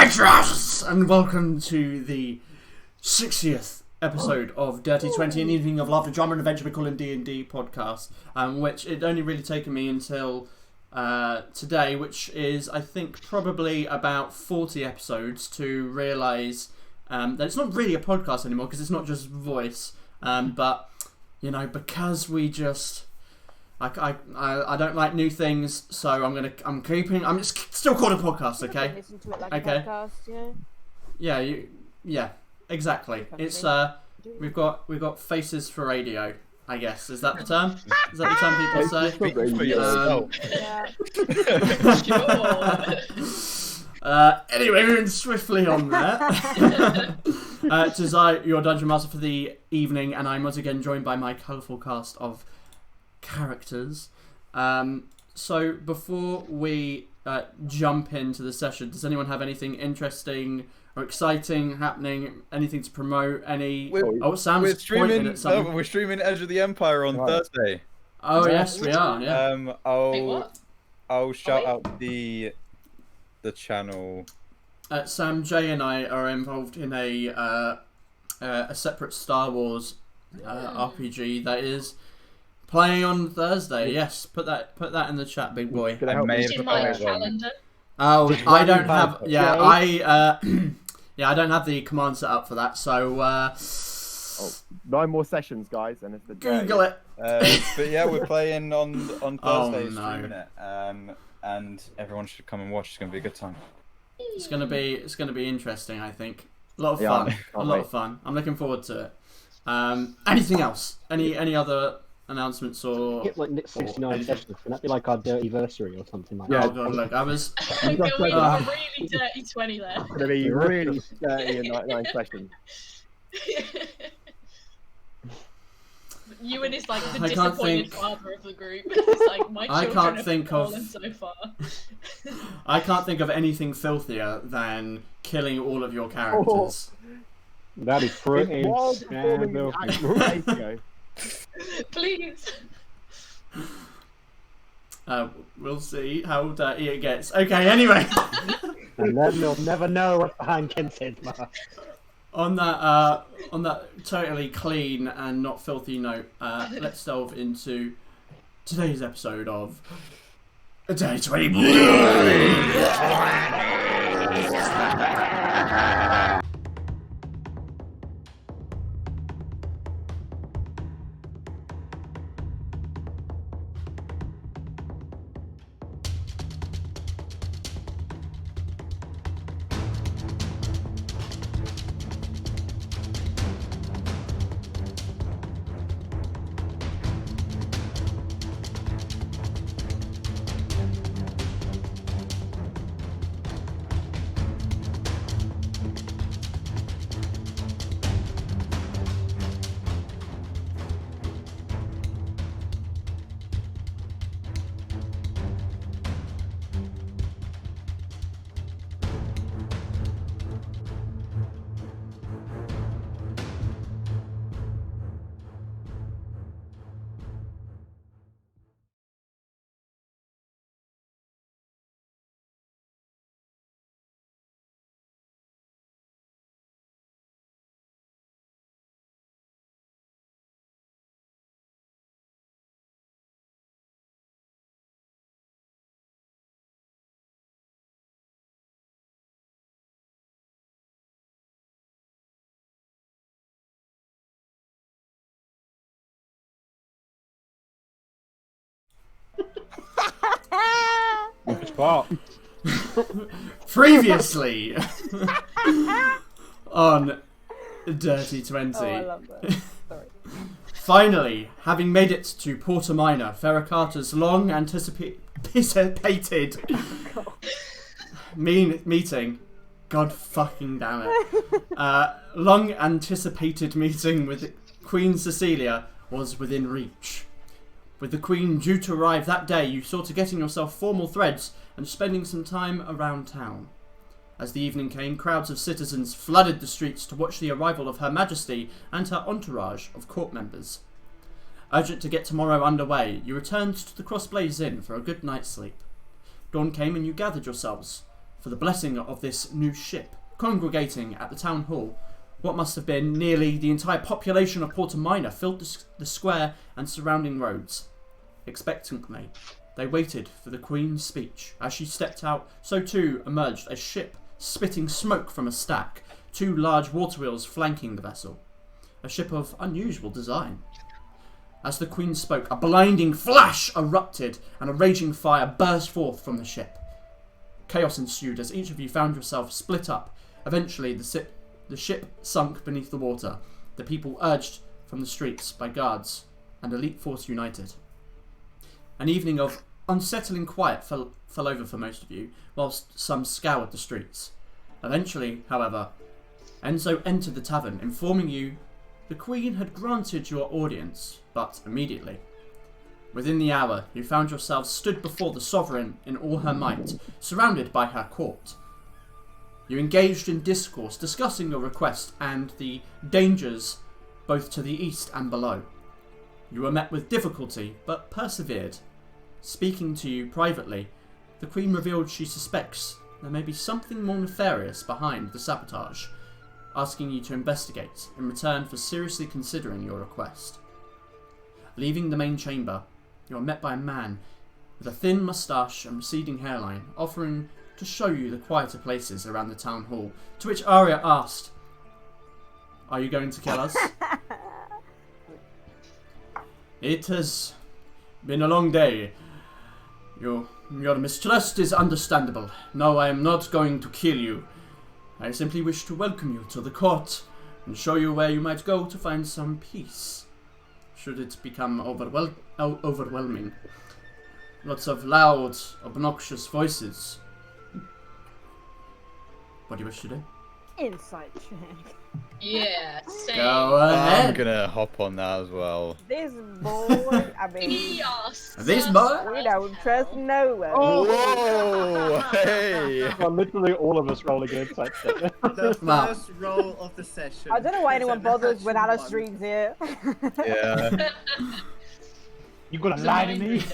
adventurers, and welcome to the 60th episode of Dirty 20, an evening of laughter, drama and adventure we call in D&D Podcast, which it only really taken me until today, which is, I think, probably about 40 episodes to realise that it's not really a podcast anymore, because it's not just voice, but, you know, because we just... I don't like new things, so it's still called a podcast, okay? Listen to it like okay. a podcast, Yeah, exactly. It's we've got faces for radio, I guess. Is that the term? Is that the term people say? Anyway, moving swiftly on there. It is I, your Dungeon Master for the evening, and I'm once again joined by my colourful cast of characters. So before we jump into the session, does anyone have anything interesting or exciting happening? Anything to promote? Sam's pointing at something. We're streaming Edge of the Empire on Thursday. Oh yes, we are. Yeah. I'll shout out the channel. Sam, Jay, and I are involved in a separate Star Wars RPG that is playing on Thursday. Yes, put that in the chat, big boy. I may have in my calendar. Oh, I don't have. Yeah, I don't have the command set up for that. So 9 more sessions, guys, and it's the Google it. But yeah, we're playing on Thursday, Oh, no. streaming it, and everyone should come and watch. It's gonna be a good time. It's gonna be interesting. I think a lot of fun. A lot of fun. I'm looking forward to it. Anything else? Any other announcements or? Get like 69 sessions. Can that be like our dirty anniversary or something like Yeah. that? Oh god, look, I was. Going a really dirty 20 there. It's going to be really dirty in 9 sessions. Ewan is like the I can't disappointed think- father of the group. It's like my I children can't have think of- fallen so far. I can't think of anything filthier than killing all of your characters. That is pretty It's performing scandal. at ratio. Please. We'll see how dirty it gets. Okay, anyway. And then they'll never know what's behind Kensing's bar. On that totally clean and not filthy note, let's delve into today's episode of Day 20. Which part? Previously on Dirty 20. Oh, I love that. Sorry. Finally, having made it to Porta Minor, Fera Carta's long anticipated meeting. God fucking damn it. Long anticipated meeting with Queen Cecilia was within reach. With the Queen due to arrive that day, you saw to getting yourself formal threads and spending some time around town. As the evening came, crowds of citizens flooded the streets to watch the arrival of Her Majesty and her entourage of court members. Urgent to get tomorrow underway, you returned to the Crossblaze Inn for a good night's sleep. Dawn came and you gathered yourselves for the blessing of this new ship, congregating at the town hall. What must have been nearly the entire population of Porta Minor filled the square and surrounding roads. Expectantly, they waited for the Queen's speech. As she stepped out, so too emerged a ship, spitting smoke from a stack, 2 large water wheels flanking the vessel. A ship of unusual design. As the Queen spoke, a blinding flash erupted and a raging fire burst forth from the ship. Chaos ensued as each of you found yourself split up. Eventually, the ship sunk beneath the water, the people urged from the streets by guards, and elite force united. An evening of unsettling quiet fell over for most of you, whilst some scoured the streets. Eventually, however, Enzo entered the tavern, informing you the Queen had granted your audience, but immediately. Within the hour, you found yourselves stood before the sovereign in all her might, surrounded by her court. You engaged in discourse, discussing your request and the dangers both to the east and below. You were met with difficulty, but persevered. Speaking to you privately, the Queen revealed she suspects there may be something more nefarious behind the sabotage, asking you to investigate in return for seriously considering your request. Leaving the main chamber, you are met by a man with a thin moustache and receding hairline, offering to show you the quieter places around the town hall, to which Aeria asked, "Are you going to kill us?" "It has been a long day. Your mistrust is understandable. No, I am not going to kill you. I simply wish to welcome you to the court and show you where you might go to find some peace, should it become overwhelming. Lots of loud, obnoxious voices. What do you wish to do?" Insight check. Yeah, same. Go ahead. I'm gonna hop on that as well. This boy, I mean, Yes. This boy? we don't trust no one. Whoa! Hey! Well, literally all of us roll against that. The Wow. first roll of the session. I don't know why anyone is a bothers when natural Alice one. streams here. Yeah. You gonna It's a lie to mind me? reader.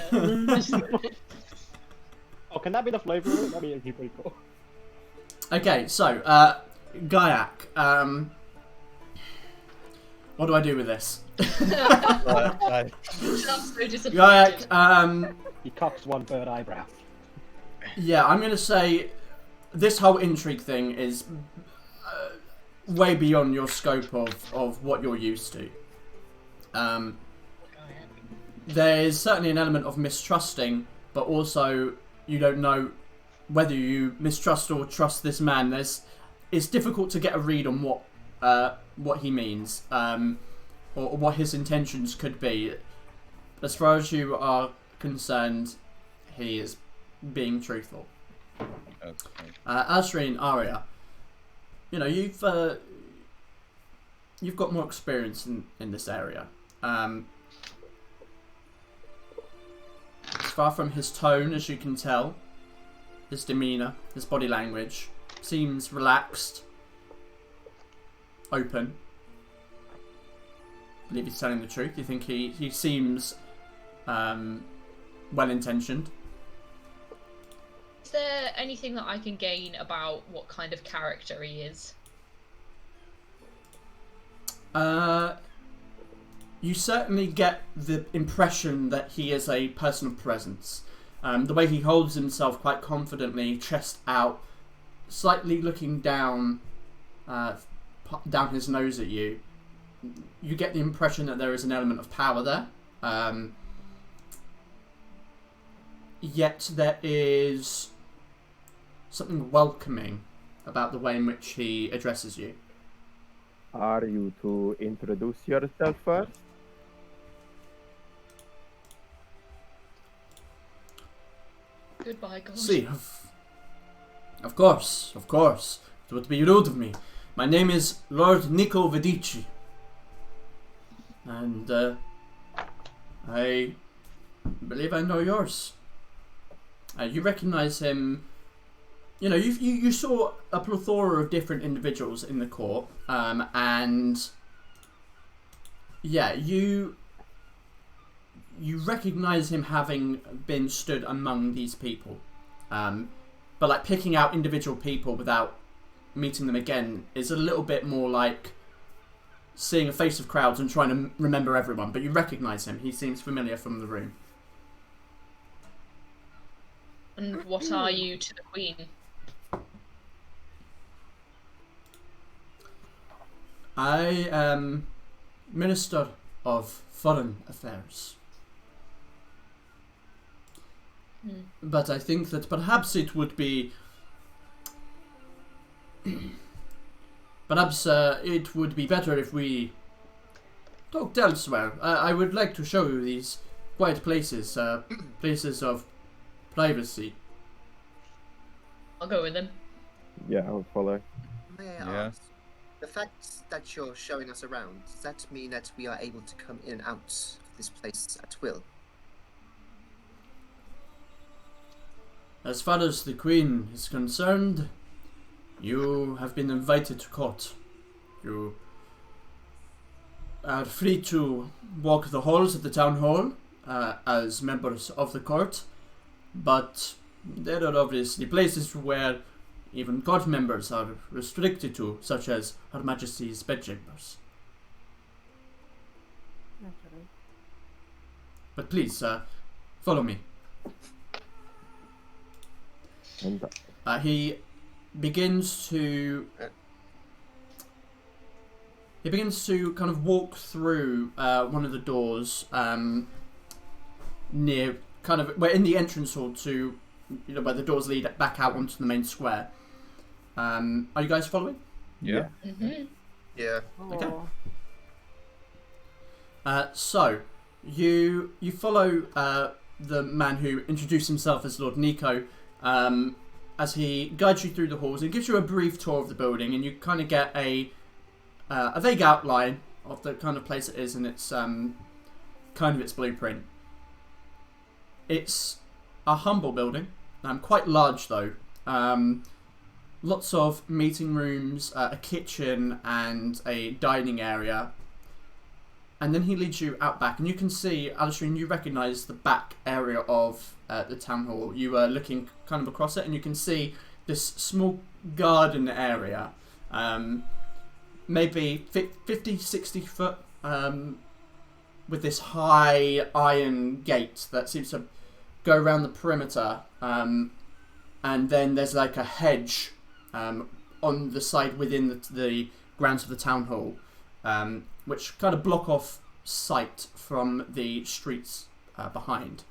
Oh, can that be the flavour of it? That'd be actually pretty cool. Okay, so, Gaiac, what do I do with this? I- I'm so disappointed. Gaiac, He cocks one third eyebrow. yeah, I'm going to say this whole intrigue thing is way beyond your scope of what you're used to. There's certainly an element of mistrusting, but also you don't know whether you mistrust or trust this man. It's difficult to get a read on what he means, or what his intentions could be. As far as you are concerned, he is being truthful. Okay. Asri and Aria, you know, you've got more experience in this area. Far from his tone, as you can tell, his demeanour, his body language seems relaxed, open. I believe he's telling the truth. You think he seems well-intentioned. Is there anything that I can gain about what kind of character he is? You certainly get the impression that he is a person of presence. The way he holds himself quite confidently, chest out, slightly looking down his nose at you. You get the impression that there is an element of power there. Yet there is something welcoming about the way in which he addresses you. Are you to introduce yourself first? Goodbye, God. See, of course. It would be rude of me. My name is Lord Nico Vedici. And, I believe I know yours. You recognize him. You know, you saw a plethora of different individuals in the court, and yeah, you recognize him having been stood among these people. but like picking out individual people without meeting them again is a little bit more like seeing a face of crowds and trying to remember everyone. But you recognise him. He seems familiar from the room. And what are you to the Queen? I am Minister of Foreign Affairs. But I think that perhaps it would be... perhaps it would be better if we talked elsewhere. I would like to show you these quiet places, places of privacy. I'll go with him. Yeah, I'll follow. May I Yeah. ask, the fact that you're showing us around, does that mean that we are able to come in and out of this place at will? As far as the Queen is concerned, you have been invited to court. You are free to walk the halls of the town hall as members of the court, but there are obviously places where even court members are restricted to, such as Her Majesty's bedchambers. Naturally. But please, follow me. And He begins to kind of walk through one of the doors near kind of we're in the entrance hall to where the doors lead back out onto the main square. Are you guys following? Yeah. Mm-hmm. Yeah. Okay. Oh. So you follow the man who introduced himself as Lord Nico as he guides you through the halls and gives you a brief tour of the building, and you kind of get a vague outline of the kind of place it is and its kind of its blueprint. It's a humble building, quite large though. Lots of meeting rooms, a kitchen, and a dining area. And then he leads you out back, and you can see, Alistair, you recognise the back area of the town hall. You are looking kind of across it, and you can see this small garden area, maybe 50, 60 foot, with this high iron gate that seems to go around the perimeter. And then there's like a hedge on the side within the grounds of the town hall, which kind of block off sight from the streets behind.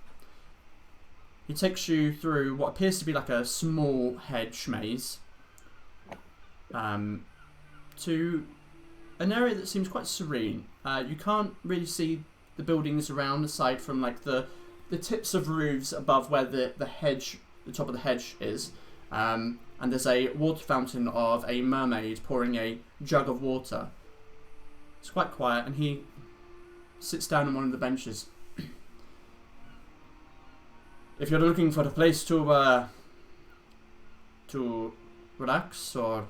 He takes you through what appears to be like a small hedge maze to an area that seems quite serene. You can't really see the buildings around aside from like the tips of roofs above where the top of the hedge is. And there's a water fountain of a mermaid pouring a jug of water. It's quite quiet, and he sits down on one of the benches. If you're looking for a place to relax or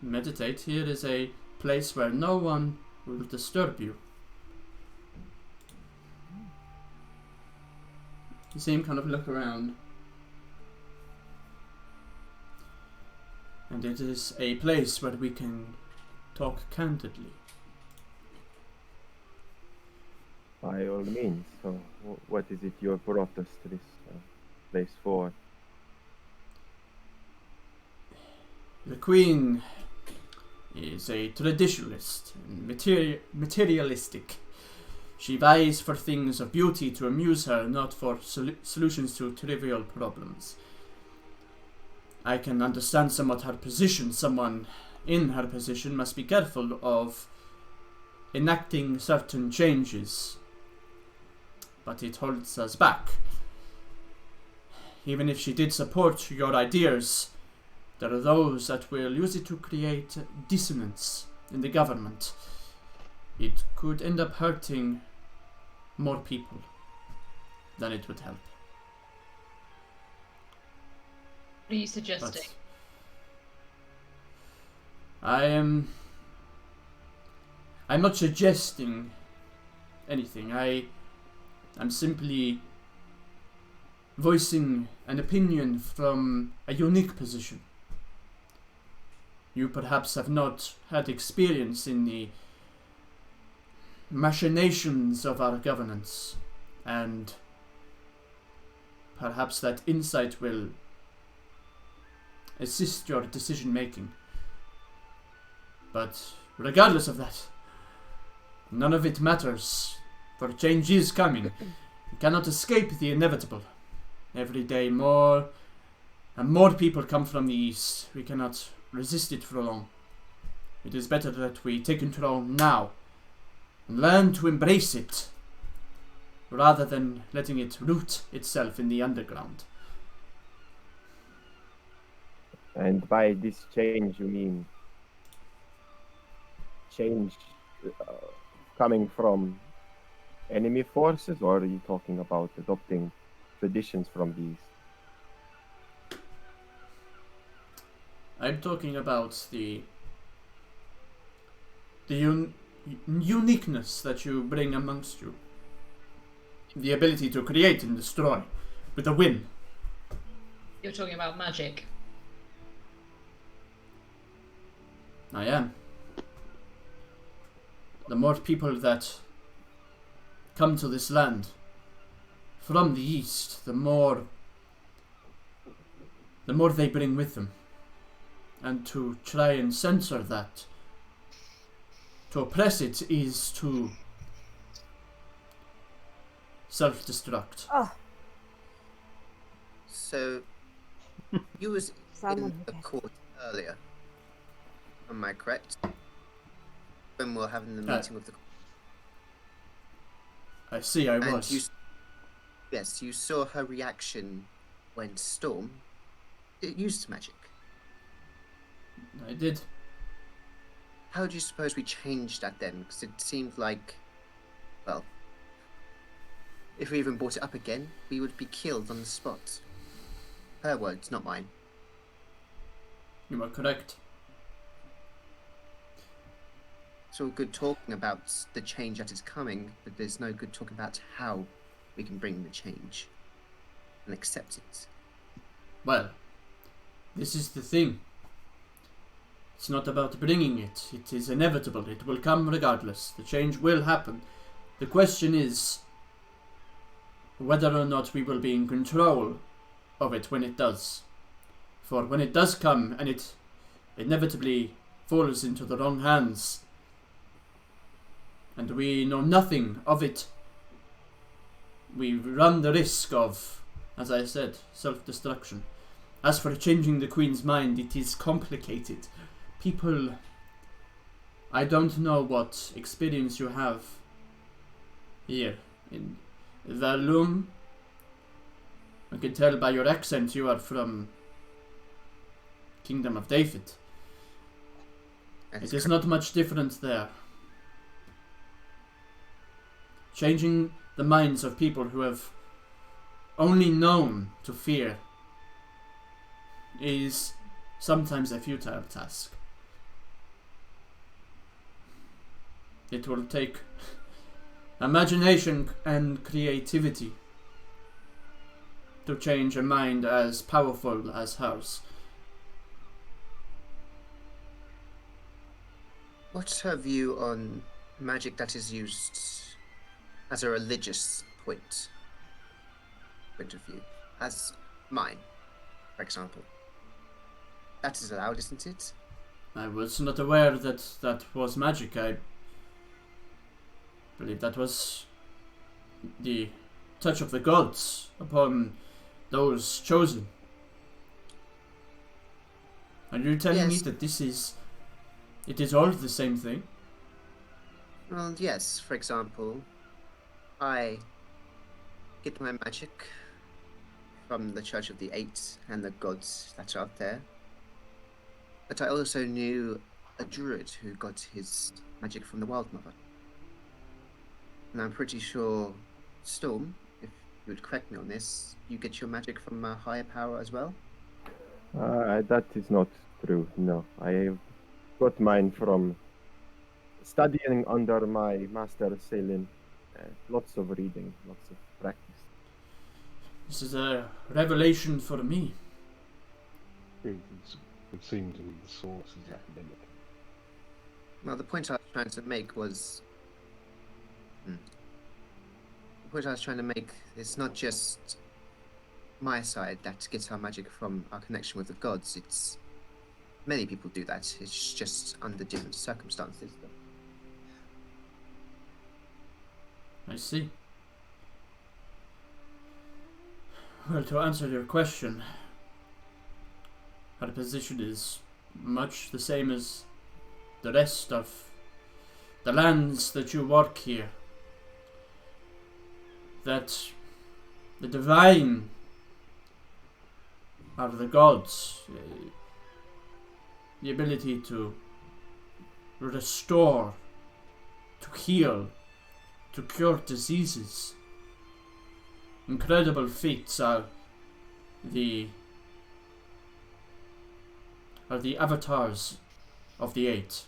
meditate, here is a place where no one will disturb you. You see him kind of look around. And it is a place where we can talk candidly. by all means. So, what is it you have brought us to this place for? The Queen is a traditionalist and materialistic. She vies for things of beauty to amuse her, not for solutions to trivial problems. I can understand somewhat her position. Someone in her position must be careful of enacting certain changes, but it holds us back. Even if she did support your ideas, there are those that will use it to create dissonance in the government. It could end up hurting more people than it would help. What are you suggesting? But I'm not suggesting anything. I'm simply voicing an opinion from a unique position. You perhaps have not had experience in the machinations of our governance, and perhaps that insight will assist your decision making. But regardless of that, none of it matters, for change is coming. You cannot escape the inevitable. Every day more and more people come from the east. We cannot resist it for long. It is better that we take control now and learn to embrace it, rather than letting it root itself in the underground. And by this change, you mean change coming from enemy forces, or are you talking about adopting traditions from these? I'm talking about the uniqueness that you bring amongst you. The ability to create and destroy with a whim. You're talking about magic. I am. The more people that come to this land from the east, the more they bring with them. And to try and censor that, to oppress it, is to self-destruct. Oh, So, you was Simon, in the okay. court earlier. Am I correct? When we were having the meeting with the I see, I and was. yes, you saw her reaction when Storm used magic. I did. How do you suppose we changed that then? Because it seemed like, well, if we even brought it up again, we would be killed on the spot. Her words, not mine. You are correct. It's all good talking about the change that is coming, but there's no good talking about how we can bring the change and accept it. Well, this is the thing. It's not about bringing it. It is inevitable. It will come regardless. The change will happen. The question is whether or not we will be in control of it when it does. For when it does come and it inevitably falls into the wrong hands, and we know nothing of it, we run the risk of, as I said, self-destruction. As for changing the Queen's mind, it is complicated. People, I don't know what experience you have here in Val-Aeria. I can tell by your accent you are from Kingdom of David. It is not much different there. Changing the minds of people who have only known to fear is sometimes a futile task. It will take imagination and creativity to change a mind as powerful as hers. What's her view on magic that is used as a religious point of view? As mine, for example. That is allowed, isn't it? I was not aware that that was magic. I believe that was the touch of the gods upon those chosen. Are you telling me Yes. that it is all the same thing? Well, yes, for example, I get my magic from the Church of the Eight and the gods that are out there. But I also knew a druid who got his magic from the Wild Mother. And I'm pretty sure, Storm, if you would correct me on this, you get your magic from a higher power as well? That is not true, no. I have got mine from studying under my master Soule. Lots of reading, lots of practice. This is a revelation for me. It would seem to be the source is academic. Well, the point I was trying to make was... The point I was trying to make is not just my side that gets our magic from our connection with the gods. It's... Many people do that. It's just under different circumstances. I see. Well, to answer your question, our position is much the same as the rest of the lands that you work here. That the divine are the gods. The ability to restore, to heal, to cure diseases. Incredible feats are the avatars of the eight.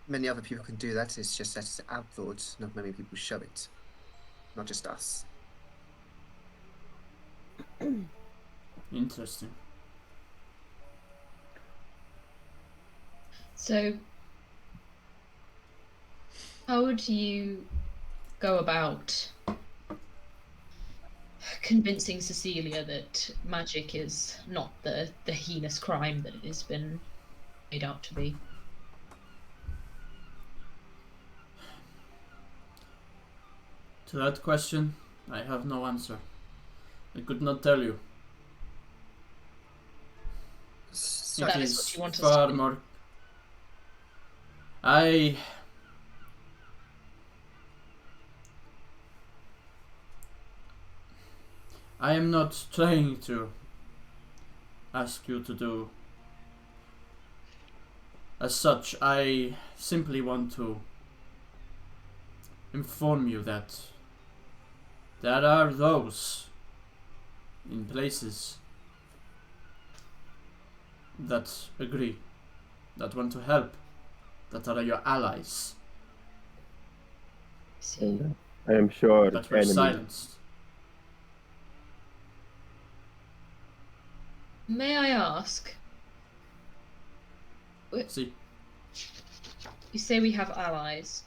Many other people can do that. It's just that it's outlawed. Not many people show it. Not just us. Interesting. So, how would you go about convincing Cecilia that magic is not the heinous crime that it has been made out to be? To that question, I have no answer. I could not tell you. So That It is is what you want us far to do. more. I am not trying to ask you to do as such. I simply want to inform you that there are those in places that agree, that want to help, that are your allies, See. I am sure that were enemies. silenced. May I ask? See, You say we have allies.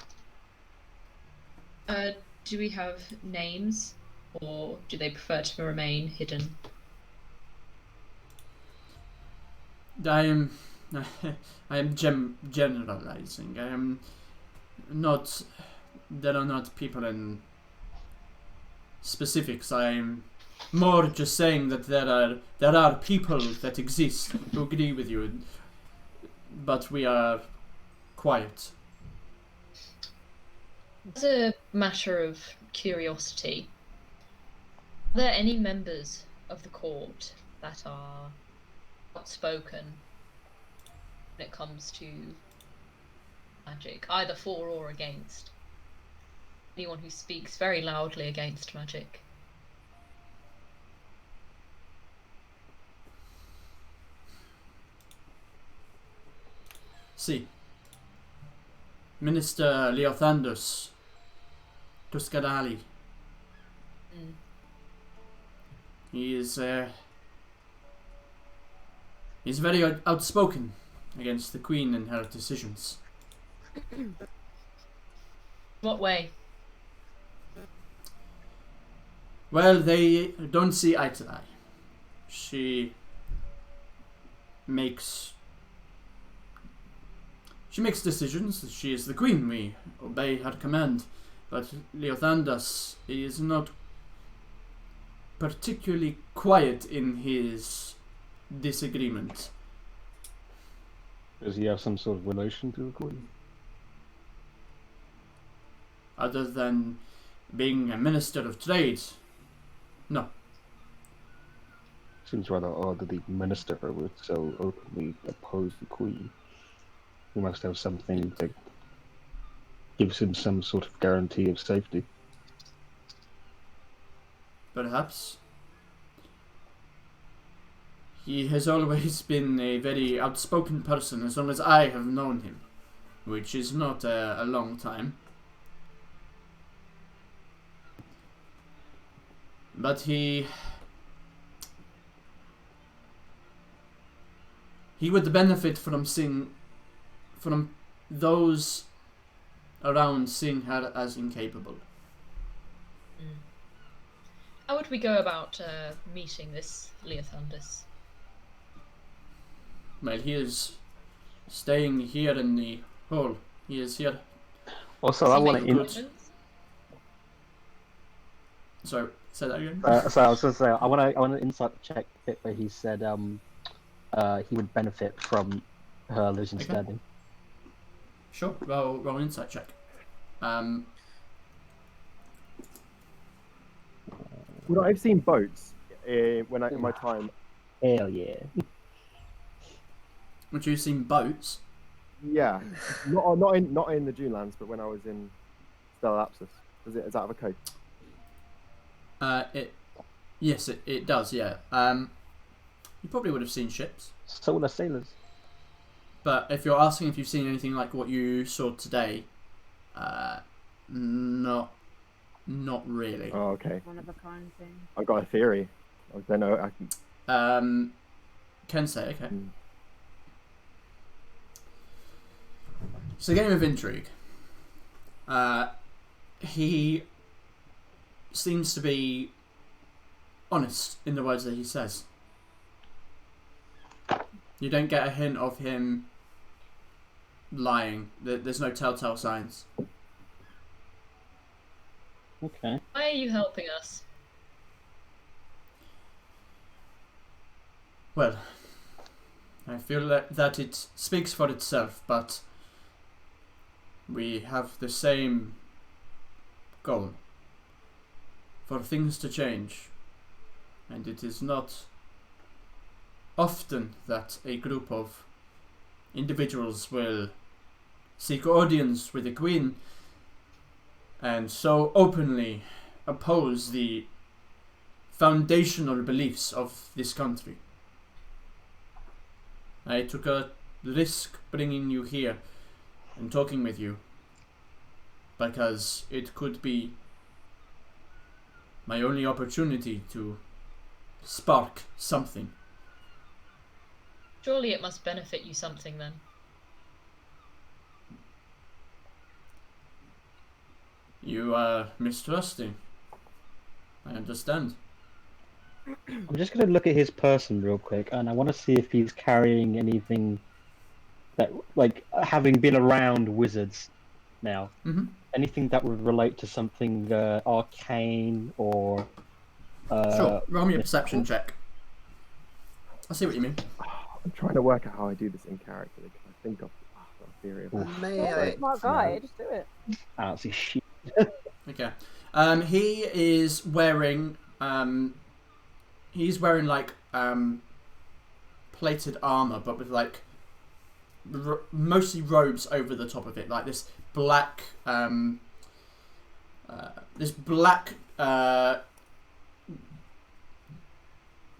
Do we have names, or do they prefer to remain hidden? I am generalizing. I am not. There are not people in specifics. I am more just saying that there are people that exist who agree with you, but we are quiet. As a matter of curiosity, are there any members of the court that are outspoken when it comes to magic, either for or against? Anyone who speaks very loudly against magic? See, Minister Leothandus Tuscadali. Mm. He is he's very outspoken against the Queen and her decisions. What way? Well, they don't see eye to eye. She makes decisions. She is the Queen. We obey her command. But Leothandus is not particularly quiet in his disagreement. Does he have some sort of relation to the Queen? Other than being a Minister of Trade, no. Seems rather odd that the minister would so openly oppose the Queen. He must have something that gives him some sort of guarantee of safety. Perhaps. He has always been a very outspoken person as long as I have known him, which is not a long time. But he would benefit from those around seeing her as incapable. How would we go about meeting this Leothandus? Well, he is staying here in the hall. He is here. Also, Does I he want make to. appointments? So, say that again. So I was going to say, I want to insight check bit where he said he would benefit from her losing Okay. standing. Sure. Roll an insight check. Well, I've seen boats in my time. Hell yeah. Would you have seen boats? Yeah, not in the Dunelands, but when I was in Stellapsis. Is that have a code? Yes, it does. Yeah. You probably would have seen ships. So will the sailors. But if you're asking if you've seen anything like what you saw today, not really. Oh, okay. One of a kind thing. I've got a theory. I don't know. I can. Can say okay. Mm. It's a game of intrigue. He seems to be honest in the words that he says. You don't get a hint of him lying. There's no telltale signs. Okay. Why are you helping us? Well, I feel that it speaks for itself, but we have the same goal. For things to change. And it is not often that a group of individuals will seek audience with the Queen and so openly oppose the foundational beliefs of this country. I took a risk bringing you here and talking with you because it could be my only opportunity to spark something. Surely it must benefit you something then. You are mistrusting. I understand. I'm just going to look at his person real quick, and I want to see if he's carrying anything that, like, having been around wizards now, anything that would relate to something arcane or. Sure, roll me a perception check. I see what you mean. I'm trying to work out how I do this in character. Because I think I've got a theory of that. May You're I? a smart guy, just do it. I don't see shit. Okay. He is wearing like plated armor, but with like mostly robes over the top of it, like this black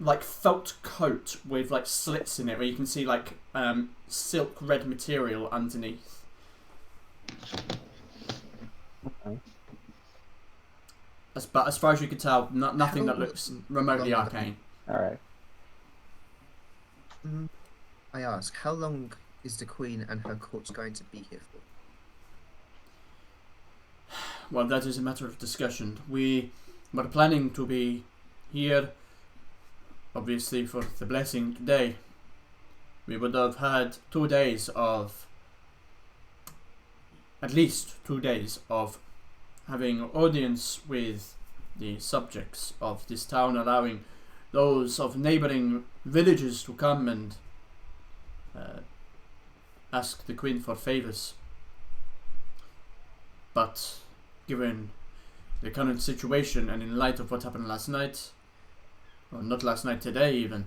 like felt coat with like slits in it where you can see like silk red material underneath. Okay. But as far as you can tell, nothing that How looks remotely long- arcane. Alright. I ask, how long is the Queen and her court going to be here for? Well, that is a matter of discussion. We were planning to be here, obviously, for the blessing today. We would have had 2 days of, at least 2 days of having audience with the subjects of this town, allowing those of neighbouring villages to come and ask the Queen for favours. But given the current situation and in light of what happened last night, or not last night, today even,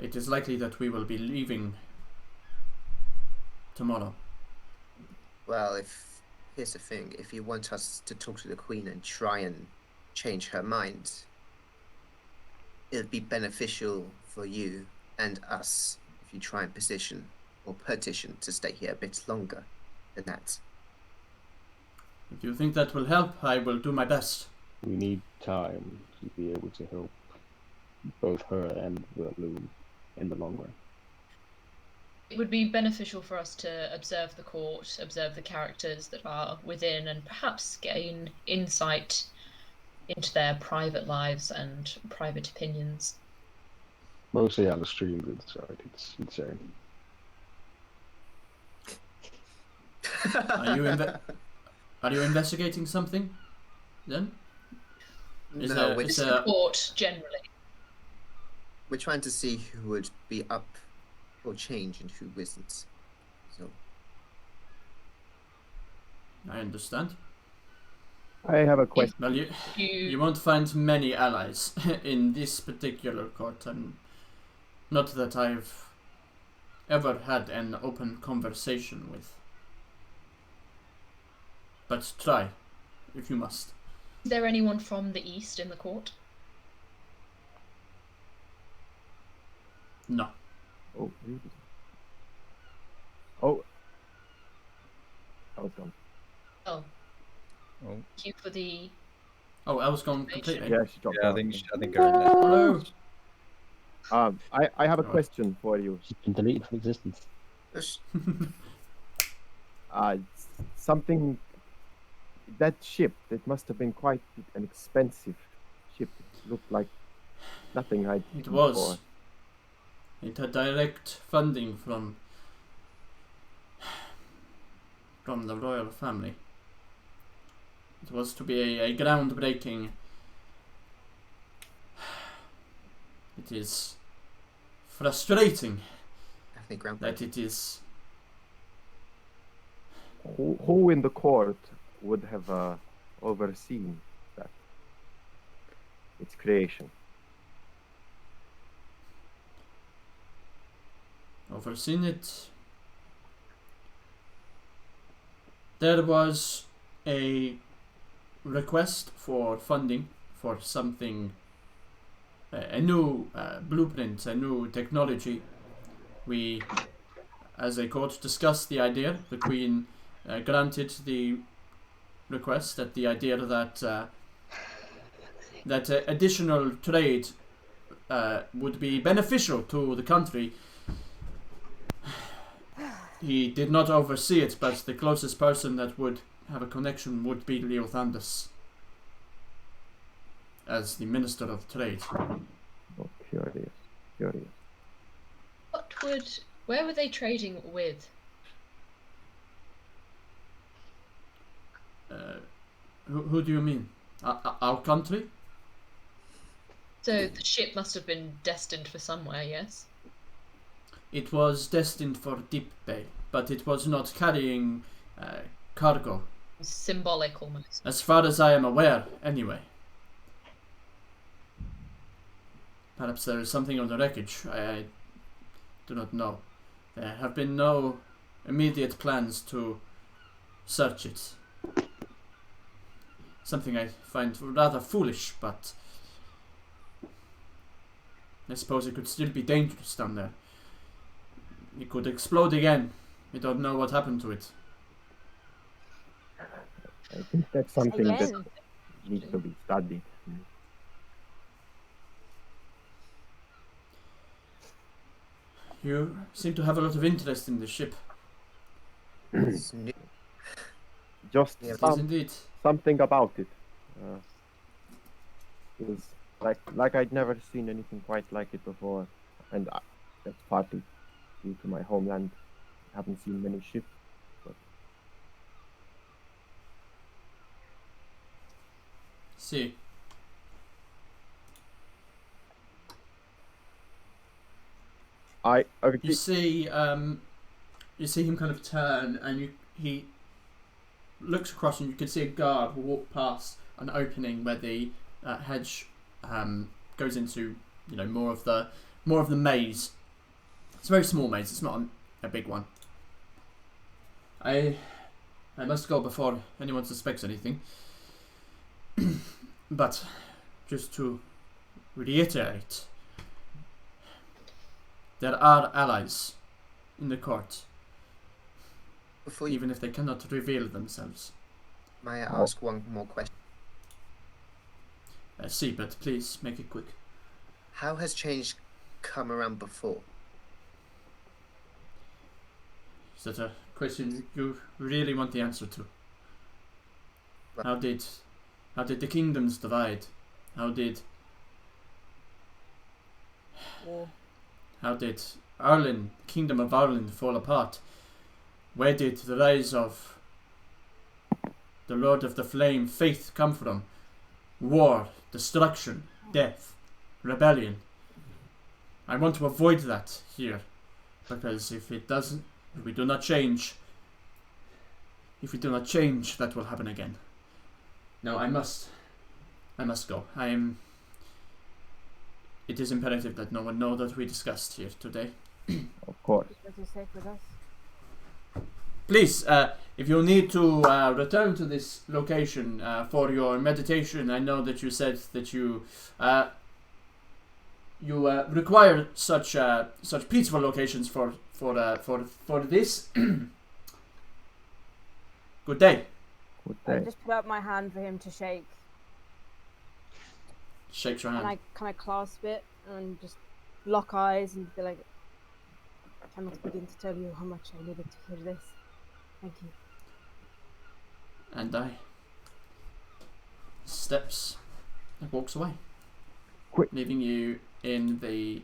it is likely that we will be leaving tomorrow. Well, here's the thing, if you want us to talk to the Queen and try and change her mind, it'd be beneficial for you and us if you try and petition to stay here a bit longer than that. If you think that will help, I will do my best. We need time to be able to help both her and the loom in the long run. It would be beneficial for us to observe the court, observe the characters that are within, and perhaps gain insight into their private lives and private opinions. Mostly on the stream, so it's insane. Are you investigating something? Then? Is No, there- we're, is Just there- the court, generally. we're trying to see who would be up for change and who isn't. So, I understand. I have a question. Well, you won't find many allies in this particular court, and not that I've ever had an open conversation with. But try, if you must. Is there anyone from the east in the court? No. Oh, really? Oh. I was gone. Oh. Oh. Thank you for the... Oh, I was gone completely. Yeah, she dropped Yeah, I out. think you're in there. Hello. I have a question for you. She's been deleted from existence. Something. That ship, it must have been quite an expensive ship. It looked like nothing I'd seen It was. before. It had direct funding from the royal family. It was to be a groundbreaking. It is frustrating I think ground. that it is. Who in the court would have overseen that? Its creation. Overseen it. There was a request for funding for something, a new blueprint, a new technology. We, as a court, discussed the idea. The Queen granted the request, that the idea that additional trade would be beneficial to the country. He did not oversee it, but the closest person that would have a connection would be Leothandus as the Minister of Trade. Oh, curious. Where were they trading with? Who do you mean? Our country? So the ship must have been destined for somewhere, yes? It was destined for Deep Bay, but it was not carrying cargo, Symbolic almost. as far as I am aware, anyway. Perhaps there is something on the wreckage. I do not know. There have been no immediate plans to search it. Something I find rather foolish, but I suppose it could still be dangerous down there. It could explode again. We don't know what happened to it. I think that's something that Again. needs to be studied. You seem to have a lot of interest in the ship. It's new. Just Yeah, It is indeed. something about it. It was like I'd never seen anything quite like it before, and that's partly due to my homeland. I haven't seen many ships. See. You see him kind of turn, and he looks across, and you can see a guard walk past an opening where the hedge goes into, more of the maze. It's a very small maze. It's not a big one. I must go before anyone suspects anything. But just to reiterate, there are allies in the court, Before you, even if they cannot reveal themselves. may I ask one more question? see, but please make it quick. How has change come around before? Is that a question you really want the answer to? Well- How did the kingdoms divide? How did Ireland, Kingdom of Ireland, fall apart? Where did the rise of the Lord of the Flame faith come from? War, destruction, death, rebellion. I want to avoid that here, because if we do not change, that will happen again. No, I must go. It is imperative that no one know that we discussed here today. Of course. What you safe with us? Please, if you need to return to this location for your meditation, I know that you said that you require such peaceful locations for this. Good day. Good I day. just put out my hand for him to shake, Shakes your and hand. I kind of clasp it and just lock eyes and be like, I cannot begin to tell you how much I needed to hear this. Thank you. And I steps and walks away, Quick. leaving you in the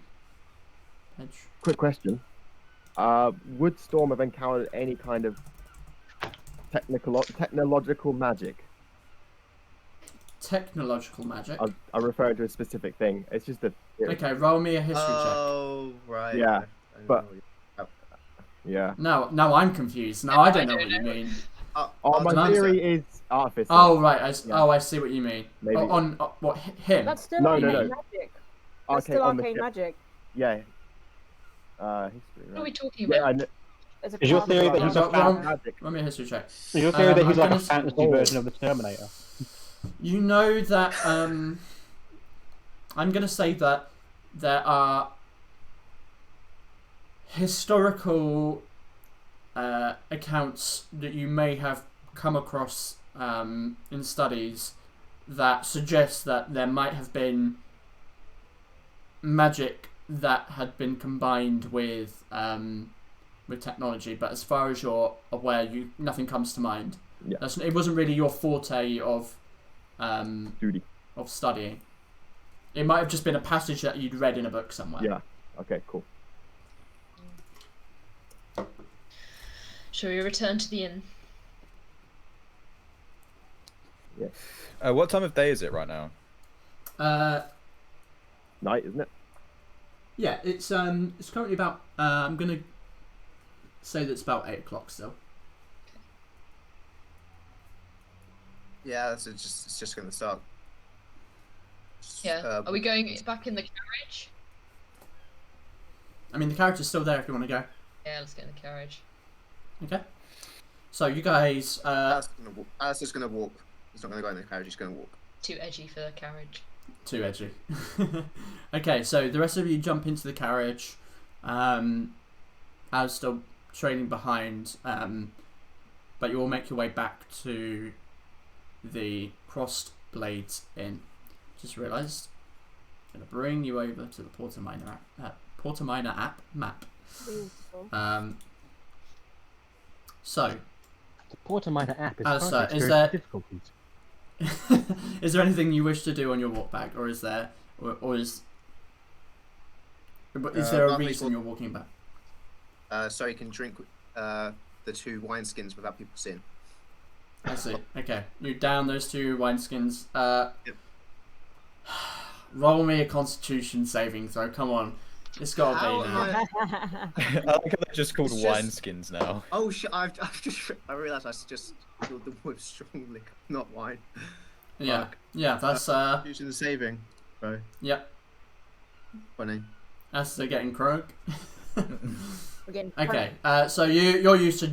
hedge. Quick question. Would Storm have encountered any kind of technological magic? Technological magic. I'm referring to a specific thing. It's just a... Okay, roll me a history Oh, right. Yeah, I but- know. Yeah. check. Now I'm confused. Now I don't know what you mean. Oh, my Answer. theory is artificer. Oh right, I Yeah. see what you mean. Maybe. On what him? That's still No, arcane no. magic. That's Okay, still on the arcane ship. magic. Yeah. History, What are right? we talking Yeah, about? I know. There's a Is your class theory of that he's a magic. fan- Magic. Roll me a history check. Is your theory that I'm he's like gonna a fantasy Oh. version of the Terminator? You know that I'm gonna say that there are historical accounts that you may have come across in studies that suggest that there might have been magic that had been combined with technology, but as far as you're aware, nothing comes to mind. Yeah. It wasn't really your forte of Duty. of studying. It might have just been a passage that you'd read in a book somewhere. Yeah. Okay, cool. Shall we return to the inn? What time of day is it right now? Night, isn't it? Yeah, it's currently about I'm gonna say that it's about 8 o'clock still. Yeah, it's just going to start. Yeah. Are we going back in the carriage? I mean, the carriage is still there if you want to go. Yeah, let's get in the carriage. Okay. So you guys, Alistair's going to walk. He's not going to go in the carriage, he's going to walk. Too edgy for the carriage. too edgy. Okay, so the rest of you jump into the carriage. As still trailing behind, but you all make your way back to the Crossed Blades Inn. Just realised, I'm gonna bring you over to the Porter Minor app map. Beautiful. So, The Porter Minor app is Alistair, currently is experiencing difficulties. is there anything you wish to do on your walk back, or is there, or is there a roughly reason you're walking back? So you can drink the 2 wineskins without people seeing. I see. Okay, you down those 2 wineskins. Yep. Roll me a Constitution saving throw. Come on, it's got to How be am now. I- I like how they're just called It's just- wineskins now. Oh shit! I realised I just filled them with strong liquor, not wine. Yeah, Fuck. yeah. That's Using the saving, bro. yeah. Funny. That's getting crunk. We're getting Okay, so you're used to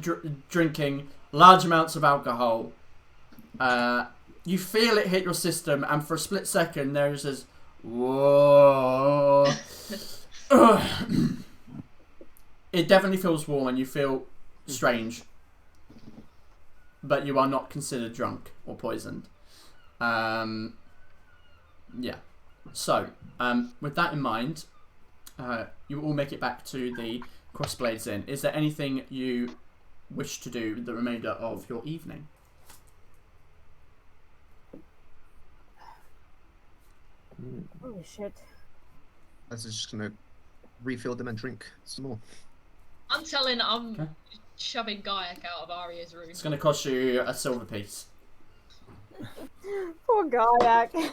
drinking large amounts of alcohol. You feel it hit your system, and for a split second, there's this whoa. It definitely feels warm, and you feel strange, but you are not considered drunk or poisoned. Yeah. So, with that in mind, you all make it back to the Crossblades Inn. Is there anything you wish to do the remainder of your evening? Oh shit. I was just gonna refill them and drink some more. I'm telling. I'm Okay. shoving Gaiak out of Aria's room. It's going to cost you a silver piece. Poor Gaiak.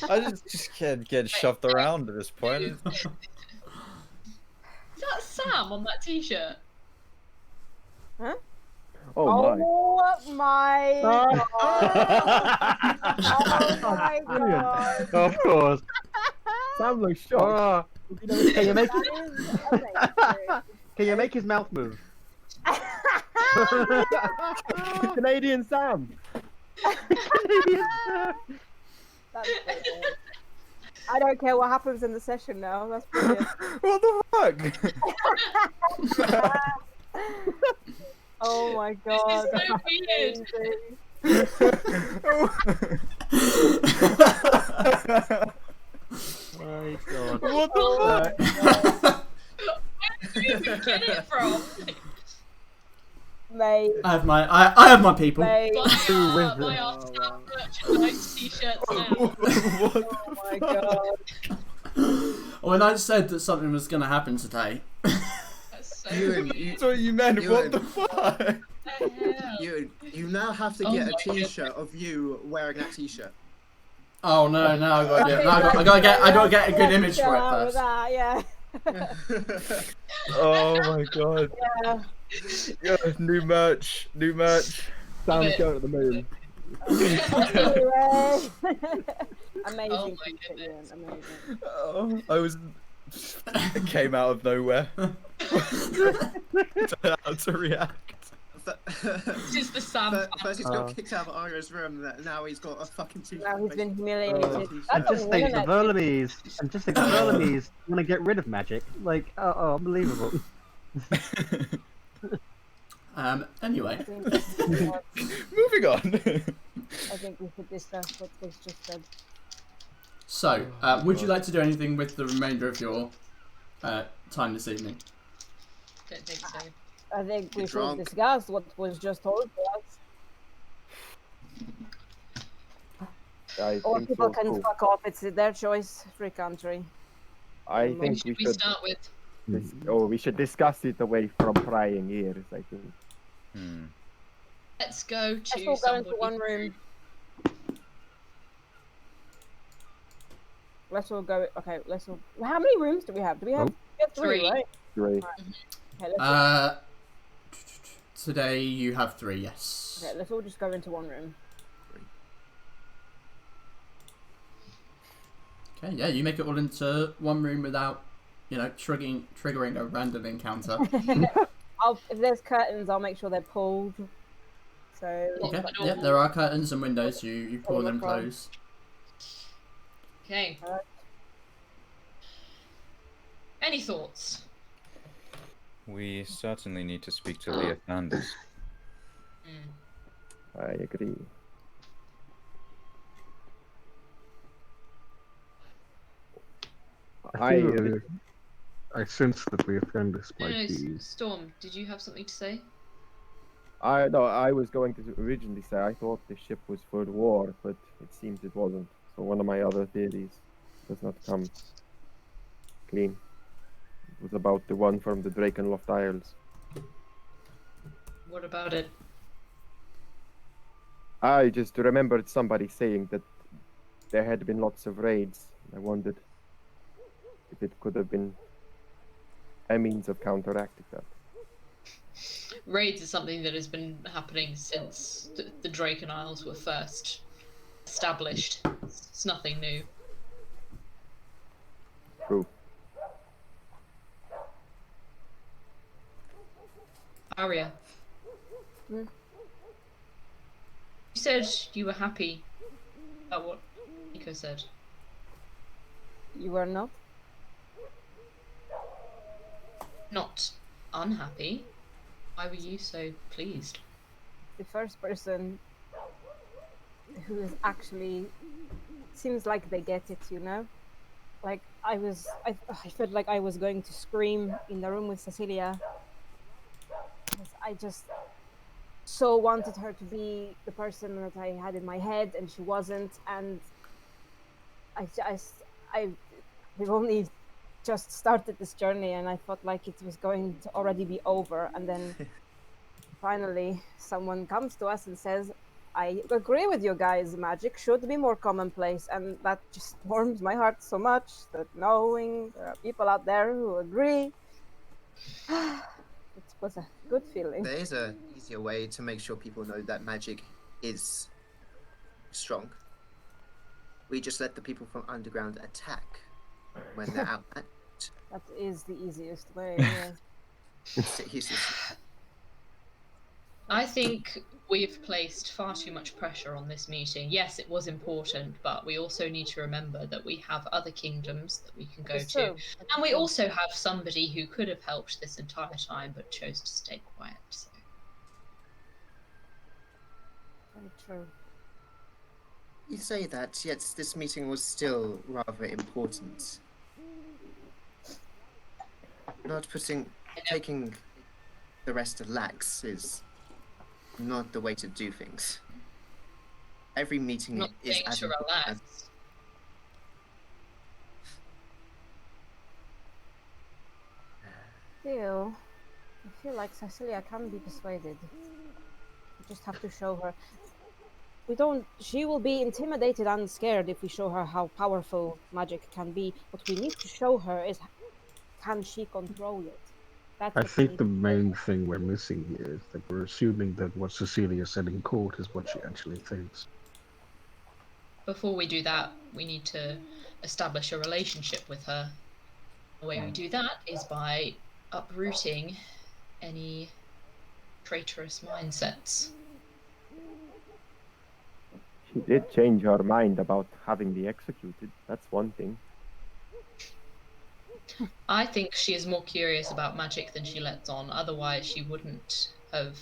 I just can't get shoved around at this point. Is that Sam on that T-shirt? Oh my god. Oh my god. Of course. Sam looks shocked. Can you make That is amazing. Can you make his mouth move? Canadian Sam. That's brilliant. I don't care what happens in the session now. That's brilliant. What the fuck? Oh my god. This is so Amazing. My God. What the fuck? Where did you get it from? Mate. I have my people. Mate. Buy our Sam merchandise T-shirts now. What? Oh my god. When I said that something was going to happen today, That's so You, weird. That's what you meant. You What and- the fuck? What the hell? you now have to Oh get my a T-shirt of you wearing that T-shirt. oh no, I gotta get a good image for it With first. that, yeah. Oh my god. Yeah. Yeah, new merch. Sam's going to the moon. Anyway. Oh Amazing my T-shirt, Ian. goodness. Amazing. Oh, it came out of nowhere. Don't know how to react. This is the Sam. First he's got kicked out of Aria's room, now he's got a fucking T-shirt. Now he's been humiliated. I That's just a think win, the Verlamies want to get rid of magic. Like, oh, unbelievable. Anyway, Moving on. I think we should discuss what was just said. so would you like to do anything with the remainder of your time this evening? Don't think so. I think we Get should drunk. discuss what was just told to us. I Or think people so can too. fuck off. It's their choice. Free country. I What think should we start with? we should discuss it away from prying ears. I think. Let's go Let's to all go somebody. into one room. Let's all go. Okay, let's all. How many rooms do we have? Do we have, we have three, Three. right? Great. Okay, let's all, Today you have 3, yes. okay, let's all just go into one room. Okay, yeah, you make it all into one room without, triggering a random encounter. If there's curtains, I'll make sure they're pulled. So Okay, yeah, there are curtains and windows, you pull them close. Okay. Any thoughts? We certainly need to speak to Leah Sanders. I agree. I sense that the offenders No, might be. Storm, did you have something to say? I was going to originally say I thought the ship was for war, but it seems it wasn't. So one of my other theories does not come clean. It was about the one from the Drakenloft Isles. What about it? I just remembered somebody saying that there had been lots of raids. I wondered if it could have been a means of counteracting that. Raids is something that has been happening since the Draken Isles were first established. It's nothing new. True. Aria. Hmm? You said you were happy about what Nico said. you were not. Not unhappy. Why were you so pleased? The first person who is actually seems like they get it, you know. Like I felt like I was going to scream in the room with Cecilia. I just so wanted her to be the person that I had in my head, and she wasn't. And we've only just started this journey, and I felt like it was going to already be over. And then finally, someone comes to us and says, "I agree with you guys. Magic should be more commonplace," and that just warms my heart so much. That knowing there are people out there who agree. It was a good feeling. There is an easier way to make sure people know that magic is strong. We just let the people from underground attack when they're out. That is the easiest way. Yeah. I think we've placed far too much pressure on this meeting. Yes, it was important, but we also need to remember that we have other kingdoms that we can go That's to. true. And we also have somebody who could have helped this entire time but chose to stay quiet. So. Very true. You say that, yet this meeting was still rather important. Not taking the rest of lax is not the way to do things. Every meeting Not is saying as to important as relax. Still, I feel like Cecilia can be persuaded. We just have to show her. She will be intimidated and scared if we show her how powerful magic can be. What we need to show her is, can she control it? That's I what we think need the to show main her. thing we're missing here is that we're assuming that what Cecilia said in court is what she actually thinks. Before we do that, we need to establish a relationship with her. The way we do that is by uprooting any traitorous mindsets. She did change her mind about having me executed. That's one thing. I think she is more curious about magic than she lets on. Otherwise, she wouldn't have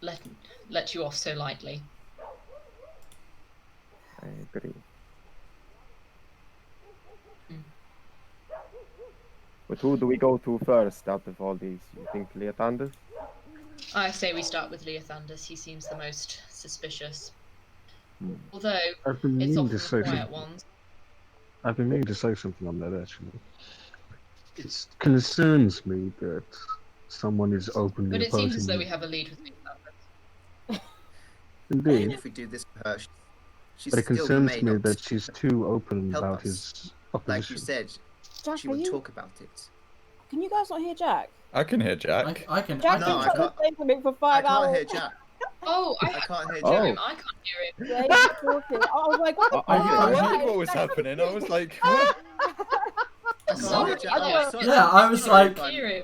let you off so lightly. I agree. But who do we go to first out of all these? You think Leotandus? I say we start with Leothandus. He seems the most suspicious. Although I've been it's meaning often to say the quiet something. ones. I've been meaning to say something on that actually. It concerns me that someone is openly But it opposing seems as though me. we have a lead with Leothandus. And Indeed, if we do this for her, she's but it still concerns may me not that she's too open help about us. his Like you opposition. said, Jack, she are would you? talk about it. Can you guys not hear Jack? I can hear Jack. I can. Jack No, been I trying to can't- say something for I 5 can't hours. hear Jack. Oh, I can't hear Oh. Jack. I can't hear him. Yeah, he's not talking. I was like, what the Are you fuck? guys- I Why? knew what was happening. I was like, what? I can't hear Jack. Oh, sorry. Yeah, I was I like, can't hear him.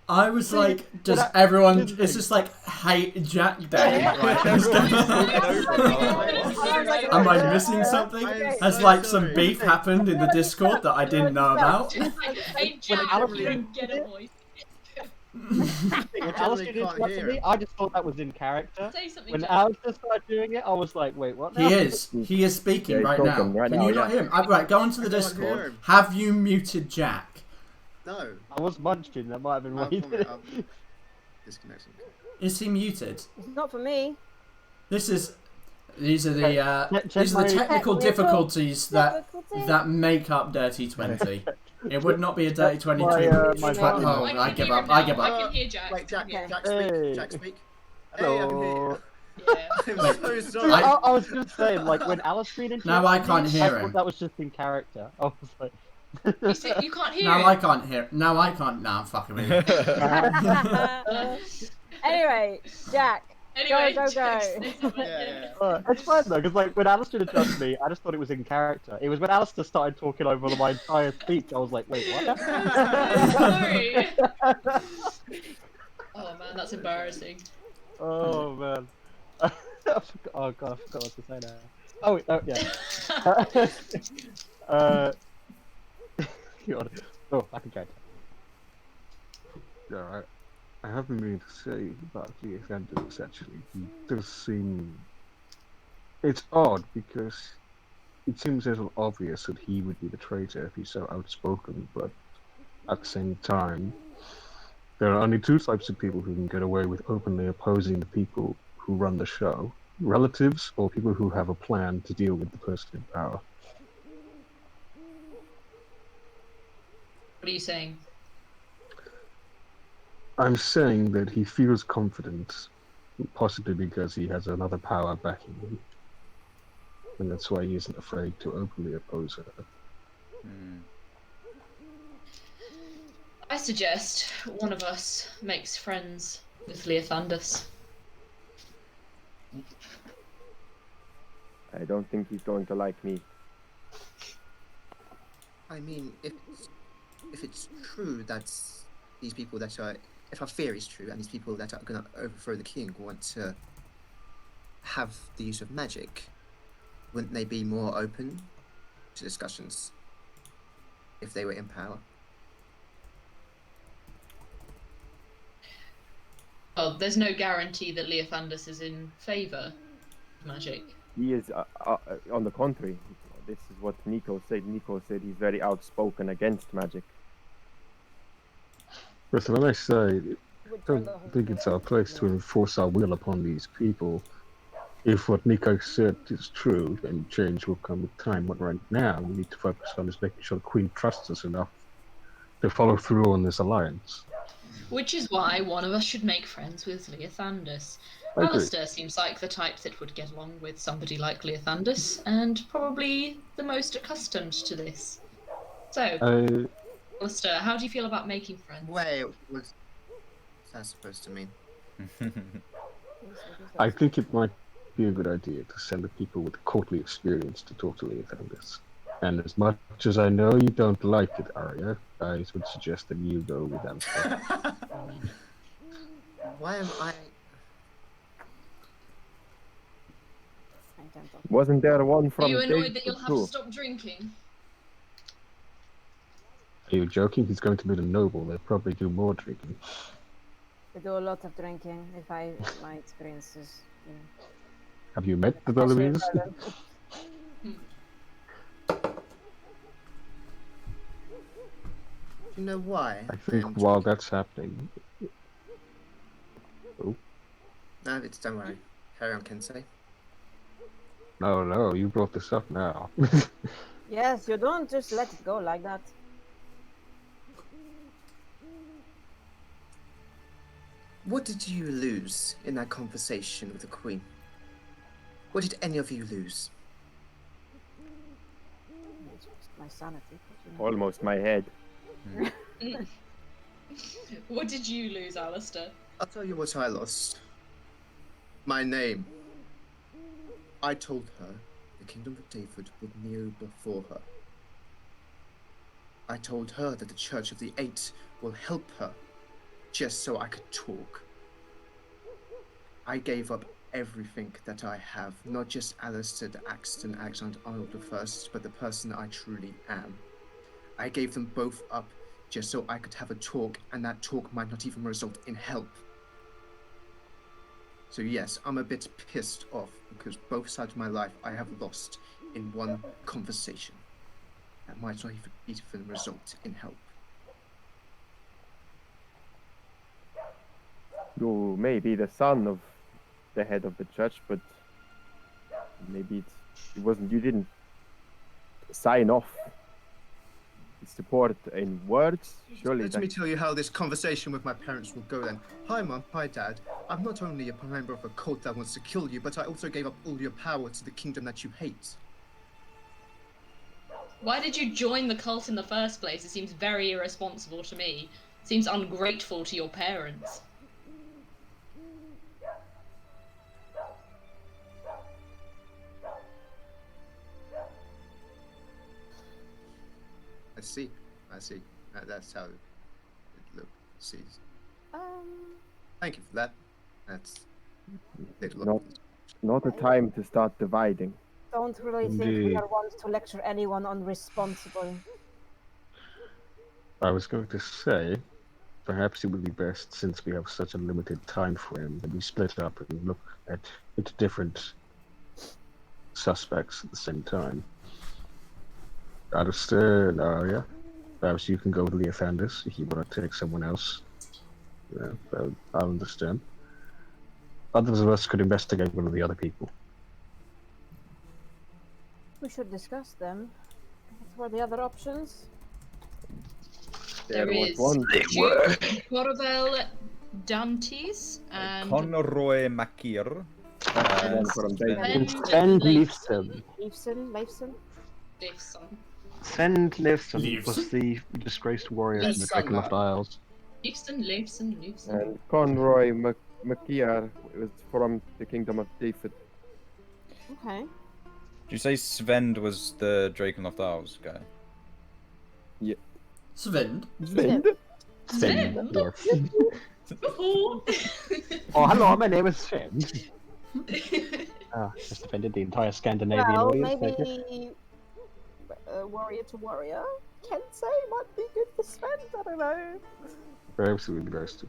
I was See, like, does but everyone? here's the It's thing. just like hate Jack Day. Yeah. Right? Everyone's talking over him. Am I missing something? I am Has so like some sorry. beef happened in the Discord that I didn't know about? Hey, Jack, Alice you don't get a voice. When generally Alistair can't interrupted hear me, him. I just thought that was in character. Say something, When Jack. Alistair started doing it, I was like, wait, what now? He is. He is speaking Yeah, he's right now. talking right Can now, you not yeah. hear him? Right, go onto the I can't hear Discord. him. Have you muted Jack? No. I was munching, that might have been I'll why you comment, did it. I'll disconnect him. Is he muted? It's not for me. These are the Check my- technical difficulties that Difficulty. make up Dirty 20. It would not be a Dirty 20 My, dream. my Oh, volume. I can give hear up. him I now. give I up. can hear Jack. Wait, Jack, Okay. Jack Hey. speak. Jack speak. Hey, I'm Hello. here. Yeah. I'm so sorry. I was just saying, like, when Alistair interrupted Now I me, can't hear I him. thought that was just in character. I was like... You can't hear Now him. I can't hear. Now I can't. Nah, I'm fucking with you. Anyway, Jack. Anyway, go, Jack, go. say something. Yeah. It's fine though, because like when Alistair interrupted me, I just thought it was in character. It was when Alistair started talking over my entire speech, I was like, wait, what? Sorry. Oh man, that's embarrassing. Oh man. Oh god, I forgot what to say now. Oh, yeah. God. Oh, I can try. Yeah, I have been meaning to say about Leothandus actually. He does seem. It's odd because it seems a little obvious that he would be the traitor if he's so outspoken, but at the same time, there are only two types of people who can get away with openly opposing the people who run the show: relatives or people who have a plan to deal with the person in power. What are you saying? I'm saying that he feels confident, possibly because he has another power backing him, and that's why he isn't afraid to openly oppose her. I suggest one of us makes friends with Leothandus. I don't think he's going to like me. I mean, if it's true that these people that are, if our fear is true, and these people that are going to overthrow the king want to have the use of magic, wouldn't they be more open to discussions if they were in power? Oh, there's no guarantee that Leothandus is in favour of magic. He is, on the contrary. This is what Nico said. Nico said he's very outspoken against magic. But when I say, I Would turn don't the whole think thing it's our around, place to enforce our will upon these people. If what Nico said is true, then change will come with time. But right now, we need to focus on is making sure the Queen trusts us enough to follow through on this alliance. Which is why one of us should make friends with Leothandus. I agree. Alistair seems like the type that would get along with somebody like Leothandus, and probably the most accustomed to this. So, Alistair, how do you feel about making friends? Wait, what's that supposed to mean? I think it might be a good idea to send the people with courtly experience to talk to Leothandus. And as much as I know you don't like it, Arya, I would suggest that you go with Alistair. Why am I? Wasn't there one Are from you annoyed Dave that you'll have too? to stop drinking? Are you joking? He's going to be the noble. They'll probably do more drinking. They do a lot of drinking, my experiences. You know. Have you met the Especially in Val-Aerias? Berlin. Do you know why? I think while that's happening... Oh, No, it's don't worry. Carry on, Kensei. no, you brought this up now. Yes, you don't just let it go like that. What did you lose in that conversation with the Queen? What did any of you lose? It's just my sanity. But, you know. Almost my head. What did you lose, Alistair? I'll tell you what I lost. My name. I told her the kingdom of David would kneel before her. I told her that the Church of the Eight will help her, just so I could talk. I gave up everything that I have, not just Alistair the Axton Alexander Arnold I, but the person I truly am. I gave them both up just so I could have a talk, and that talk might not even result in help. So yes, I'm a bit pissed off because both sides of my life I have lost in one conversation. That might not even result in help. You may be the son of the head of the church, but maybe it wasn't. You didn't sign off support in words. Surely Let me tell you how this conversation with my parents will go then. Hi Mum, hi Dad. I'm not only a member of a cult that wants to kill you, but I also gave up all your power to the kingdom that you hate. Why did you join the cult in the first place? It seems very irresponsible to me. It seems ungrateful to your parents. I see. That's how it sees. Thank you for that. That's not a time to start dividing. Don't really think we are ones to lecture anyone on responsible. I was going to say, perhaps it would be best, since we have such a limited time frame, that we split up and look at different suspects at the same time. Understood, yeah. Perhaps you can go with the offenders if you want to take someone else. Yeah, I'll understand. Others of us could investigate one of the other people. We should discuss them. What were the other options? There was is one. Percival Dantes and Conroy Makir. And from David. Sven Leifson. Leifson? Sven Leifson Leifson? was the disgraced warrior from the Drakenloft Isles. Leifson. And Conroy Makiar was from the Kingdom of David. Okay. Did you say Svend was the Drakenloft Isles guy? Svend? Svend? Sven, yes. Oh, hello, my name is Sven. Just offended the entire Scandinavian Well, audience. maybe warrior to warrior. Kensei might be good for Sven, I don't know. Perhaps it would be best to.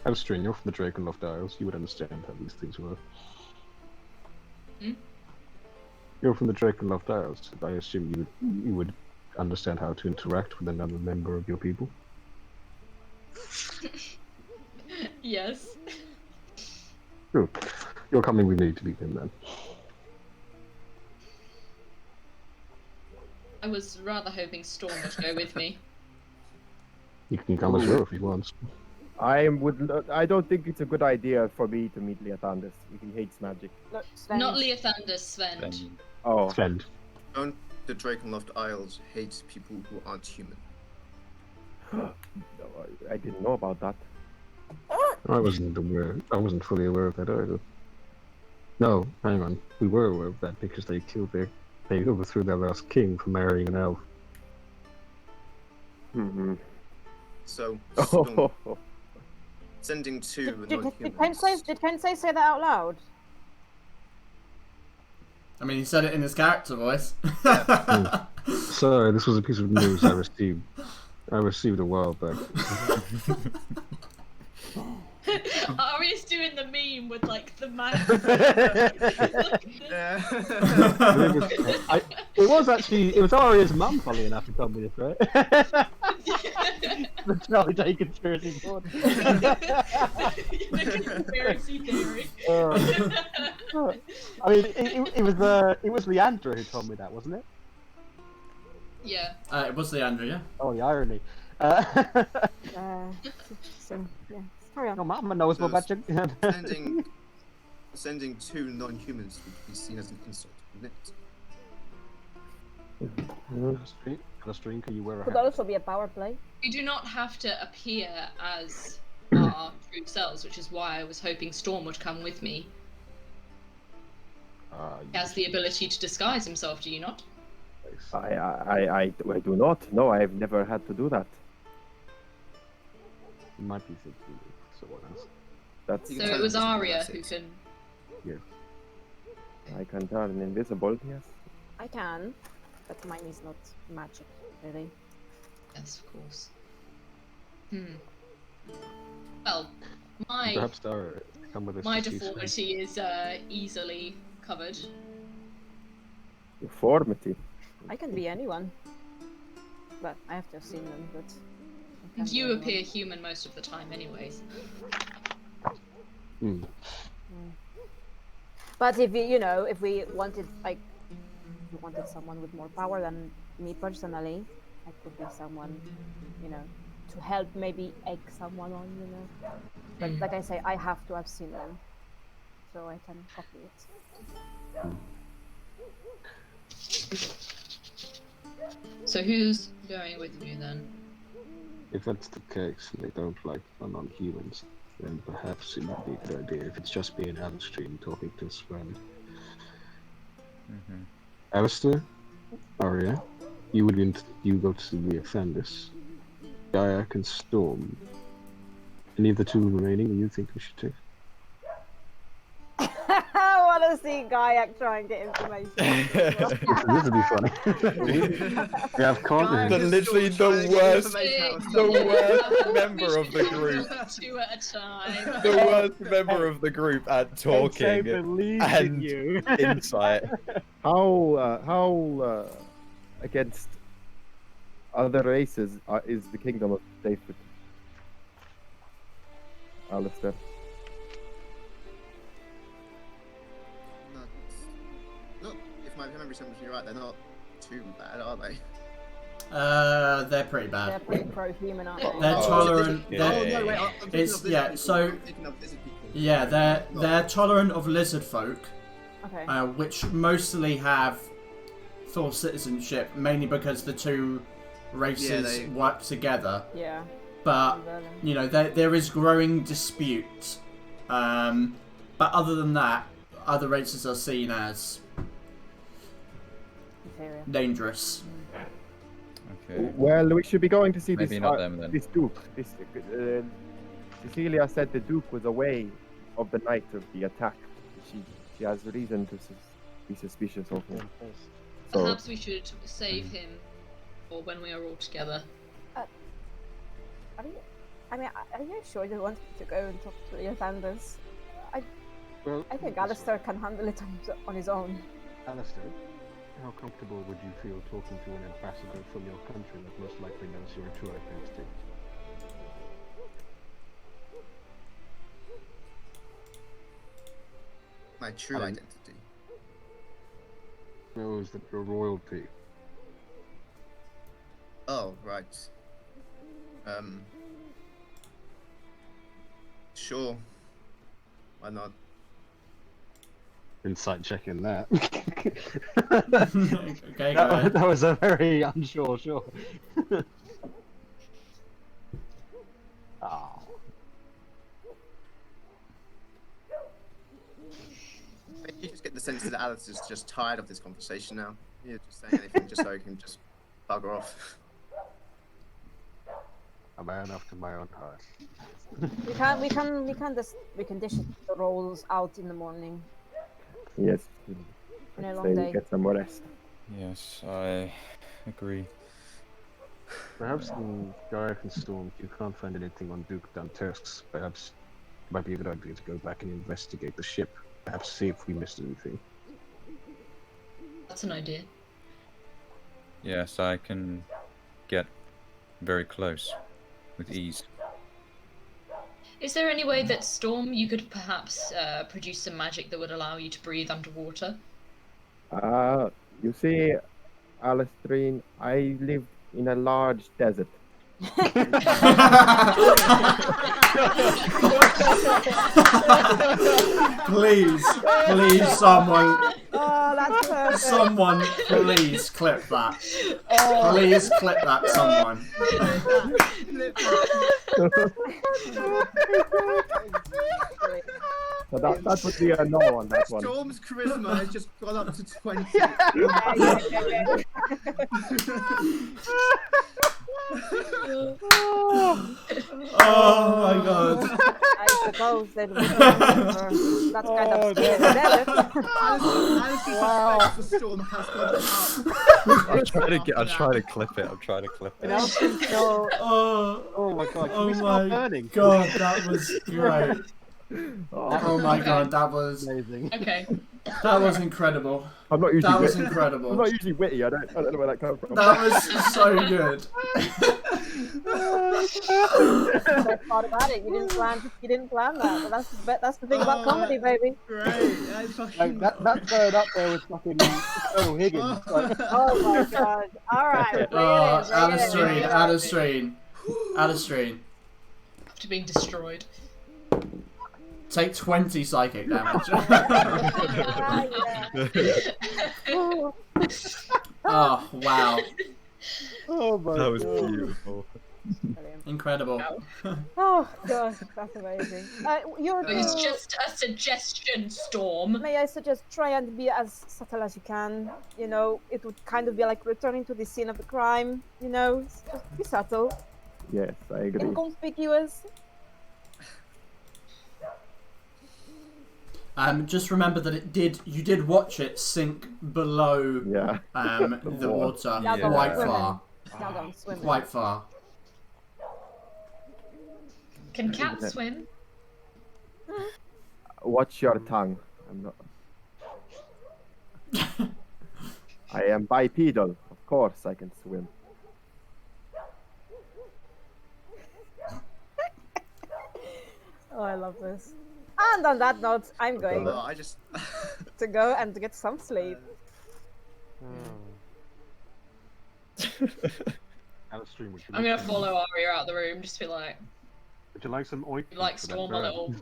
Elstrin, you're from the Drakenloft Isles. You would understand how these things work. Hmm? You're from the Drakenloft Isles. I assume you would understand how to interact with another member of your people. Yes. Good. You're coming with me to meet him then. I was rather hoping Storm would go with me. You can come as well if he wants. I don't think it's a good idea for me to meet Leotandus if he hates magic. Look, Sven. Not Leothandus, Sven. Oh, Sven. Don't the Drakenloft Isles hate people who aren't human? I didn't know about that. I wasn't fully aware of that either. No, hang on. We were aware of that because they overthrew their last king for marrying an elf. Mm-hmm. So, Oh, sending two Did non-humans. Kensei say that out loud? I mean, he said it in his character voice. Sorry, this was a piece of news I received. I received a while back. Ari's doing the meme with like the man. It was Aria's mum, funny enough, who told me this, right? The Charlie Day conspiracy board. The conspiracy theory. I mean, it was Leandra who told me that, wasn't it? Yeah. It was Leandra, yeah. Oh, the irony. So, yeah. Carry on. Your mama knows more about you. Sending two non-humans would be seen as an insult, wouldn't it? Alastrinka, you wear a Could hat. also be a power play. We do not have to appear as our true selves, which is why I was hoping Storm would come with me. He has the ability to disguise himself, do you not? I do not. No, I've never had to do that. You might be thinking of someone else. That's. You So can it was tell us Aria what who that can. I can turn invisible. Yes. I can, but mine is not magic, really. Yes, of course. Well, my Perhaps Dara come with us. my to see Sven. deformity is easily covered. Deformity. I can be anyone. But I have to have seen them, but... I can be You anyone. appear human most of the time, anyways. But if if we wanted, like, someone with more power than me personally, I could be someone, to help maybe egg someone on, But like I say, I have to have seen them, so I can copy it. So who's going with you then? If that's the case, and they don't like non-humans, then perhaps it would be a good idea if it's just me and Alastrin talking to Sven. Alistair, Aria, you go to the offenders. Gaia and Storm. Any of the two remaining you think we should take? I want to see Gaiac try and get information. This would be funny. We have Con. Literally the worst member of the group. Two at a time. The worst member of the group at talking believes and in you. insight. How against other races is the kingdom of David. Alistair. Not, if my memory serves me right, they're not too bad, are they? They're pretty bad. They're pretty pro-human, aren't they? They're tolerant. Yeah. They're, no, wait, I'm thinking it's of lizard yeah. people. So I'm thinking of lizard people. yeah, they're tolerant of lizard folk, Okay. which mostly have full citizenship, mainly because the two races they- work together. Yeah. But Berlin. you know, there is growing dispute. But other than that, other races are seen as Inferior. dangerous. Okay. Well, we should be going to see Maybe this. not them then. This Duke. Cecilia said the Duke was away of the night of the attack. She has reason to be suspicious of him. So, Perhaps we should save him for when we are all together. Are you sure you want to go and talk to the offenders? Well, I think Alistair can handle it on his own. Alistair, how comfortable would you feel talking to an ambassador from your country that most likely knows your true identity? My true Alan. identity. Knows that you're royalty. Oh, right. Sure. Why not? Insight checking that. Okay, go ahead. that was a very unsure, sure. Oh. You just get the sense that Alice is just tired of this conversation now. You're just saying anything just so he can just bugger off. A man after my own heart. We can dish the rolls out in the morning. yes. On a I'd long say day. get some more rest. Yes, I agree. Perhaps in Gareth and Storm, if you can't find anything on Duke Dantersks, perhaps it might be a good idea to go back and investigate the ship. Perhaps see if we missed anything. That's an idea. Yes, I can get very close with ease. Is there any way that Storm, you could perhaps produce some magic that would allow you to breathe underwater? You see, Alistair, I live in a large desert. Please, someone, Oh, that's perfect. someone, please clip that. Please clip that, someone. So that would be a no on that one. Storm's charisma has just gone up to 20. Oh my god. I suppose that we can that kind of skill in the desert. Alice suspects the storm has gone up. I'll try to clip it. I'm trying to clip it. So, Oh my god, oh my god, that was great. Oh my god, that was Amazing. Okay. incredible. I'm not usually That was witty. incredible. I'm not usually witty. I don't know where that comes from. That was so good. best part about it, you didn't plan that. But that's the thing about comedy, baby. Great. I fucking... That's going up there with fucking Earl Higgins. Like, Oh my god! All right, bring it in. Alistair. After being destroyed. Take 20 psychic damage. Ah, yeah. Oh, wow. oh my That was god. beautiful. Brilliant. Incredible. Oh god, that's amazing. It's just a suggestion, Storm. May I suggest try and be as subtle as you can? You know, it would kind of be like returning to the scene of the crime. You know, just be subtle, Yes, I agree. inconspicuous. Just remember that you did watch it sink below Yeah. the water Now go quite swimming. far. Now go and swim. Quite far. Can cats swim? Watch your tongue. I'm not. I am bipedal, of course I can swim. Oh, I love this. And on that note, I'm going Oh, I just. to go and to get some sleep. Alistair, would you I'm like gonna some- follow Aria out the room, just be like, Would you like some ointment? like for that storm a burn? little.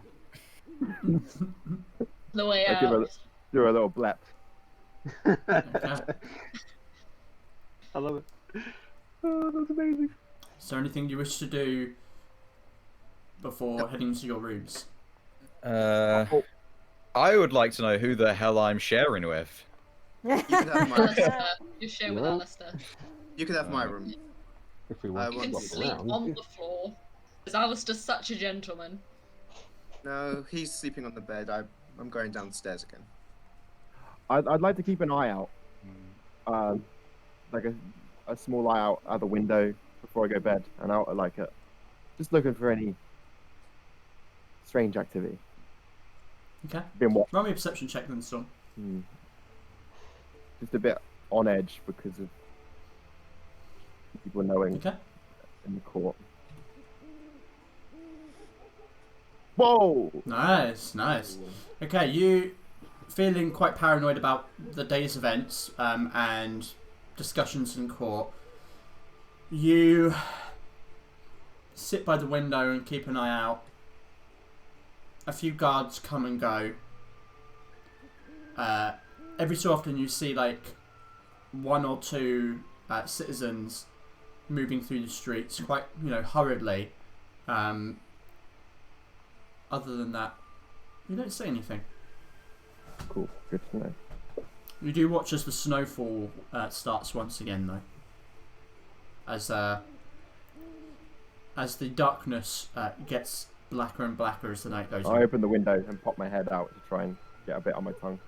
The way I give out. do a little blap. Okay. I love it. Oh, that's amazing. Is there anything you wish to do before heading to your rooms? I would like to know who the hell I'm sharing with. You can have my. Alistair, you share with Yeah. Alistair. You can have my room. If we I want You to can want swap sleep around. on the floor. Because Alistair's such a gentleman. No, he's sleeping on the bed. I'm going downstairs again. I'd like to keep an eye out, Mm. like a small eye out the window before I go to bed, and out like it, just looking for any strange activity. Okay. Been what? Roll me a perception check then, Storm. Just a bit on edge because of people knowing Okay. in the court. Whoa! Nice, nice. Okay, you feeling quite paranoid about the day's events and discussions in court. You sit by the window and keep an eye out. A few guards come and go. Every so often you see like one or two citizens moving through the streets quite, hurriedly. Other than that, you don't see anything. Cool, good to know. You do watch as the snowfall starts once again, though. As the darkness gets blacker and blacker as the night goes I on. open the window and pop my head out to try and get a bit on my tongue.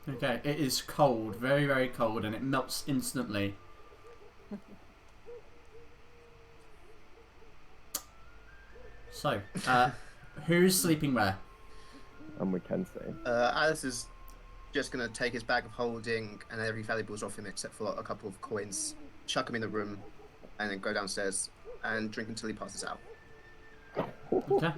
Okay, it is cold, very, very cold, and it melts instantly. So, who's sleeping where? And we can say. Alice is just gonna take his bag of holding and every valuables off him except for a couple of coins, chuck him in the room, and then go downstairs and drink until he passes out. Okay.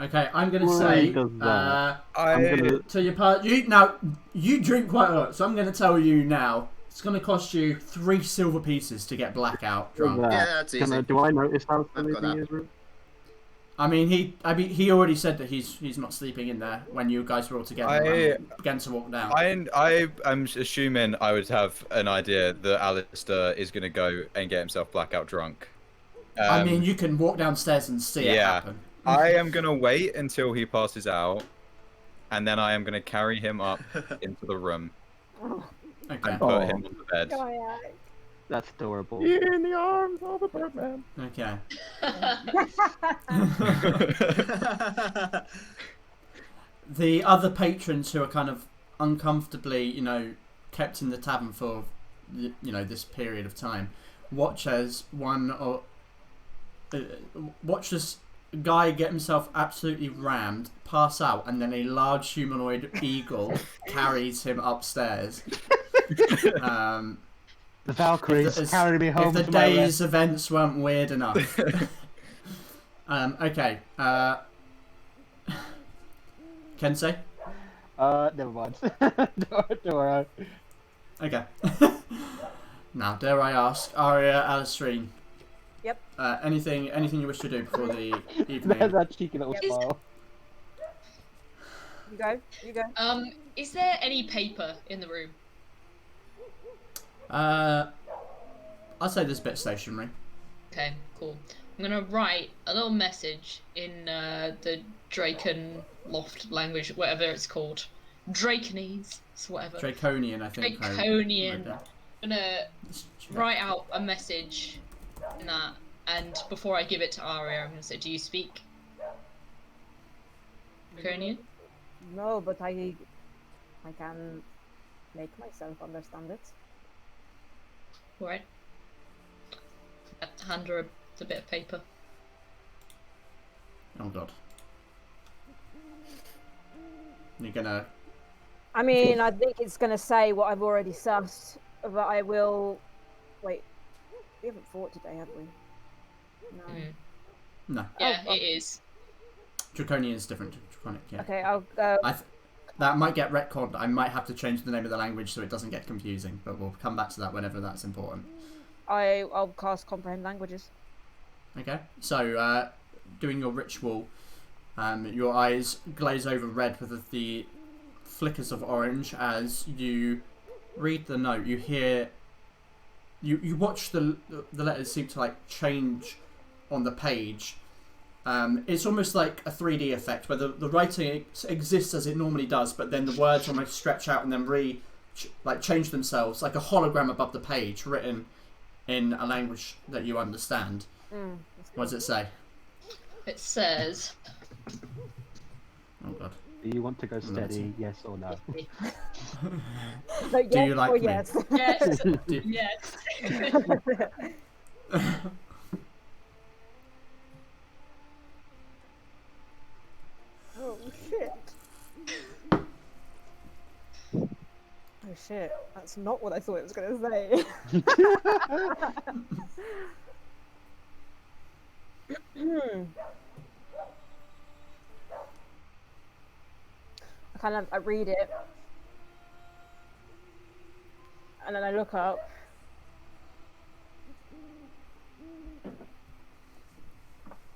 Okay, I'm gonna Why say does that? I'm gonna tell you part. You drink quite a lot, so I'm gonna tell you now. It's gonna cost you 3 silver pieces to get blackout drunk. Yeah, that's easy. Do I notice how I've got sleeping that. is room? I mean, he already said that he's not sleeping in there when you guys were all together and began to walk down. I'm assuming I would have an idea that Alistair is going to go and get himself blackout drunk. I mean, you can walk downstairs and see it happen. I am going to wait until he passes out, and then I am going to carry him up into the room Okay. and put him on the bed. That's adorable. In the arms of a Birdman. Okay. The other patrons who are kind of uncomfortably, kept in the tavern for, this period of time, watch as watch this guy get himself absolutely rammed, pass out, and then a large humanoid eagle carries him upstairs. The Valkyries carry me home. If the to my day's events weren't weird enough. Okay. Kensei? Never mind. Don't worry. Okay. Now, dare I ask, Aria, Alistrine? Yep. Anything you wish to do before the evening? There's that cheeky little smile. You go. Is there any paper in the room? I'd say there's a bit stationary. Okay, cool. I'm gonna write a little message in the Draken Loft language, whatever it's called. Draconese, whatever. Draconian, I think. Draconian. I I'm gonna write out a message in that, and before I give it to Aria, I'm gonna say, do you speak Draconian? No, but I can make myself understand it. Alright. Hand her a bit of paper. Oh god. You're gonna... I mean, I think it's gonna say what I've already sussed. but I will. Wait, we haven't fought today, have we? No. No. Yeah, Oh, it is. Draconian is different to Draconic, yeah. Okay, I'll go. That might get retconned. I might have to change the name of the language so it doesn't get confusing, but we'll come back to that whenever that's important. I'll cast comprehend languages. Okay, so doing your ritual, your eyes glaze over red with the flickers of orange as you read the note. You hear, you watch the letters seem to like change on the page. It's almost like a 3D effect where the writing exists as it normally does, but then the words almost stretch out and then change themselves, like a hologram above the page, written in a language that you understand. What does it say? It says. Oh god. Do you want to go steady? Yes or no? No, Do yes you like or me? yes? Yes. Do- Yes. Oh shit. Oh shit, that's not what I thought it was going to say. I read it, and then I look up.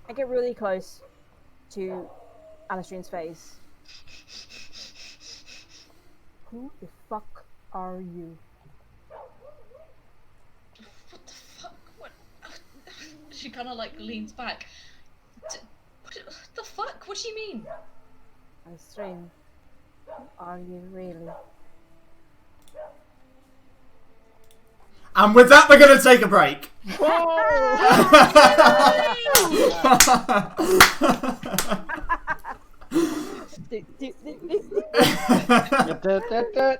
I get really close to Alistrine's face. Who the fuck are you? What the fuck? What? She kind of like leans back. What the fuck? What do you mean? Alistrine, who are you really? And with that, we're going to take a break.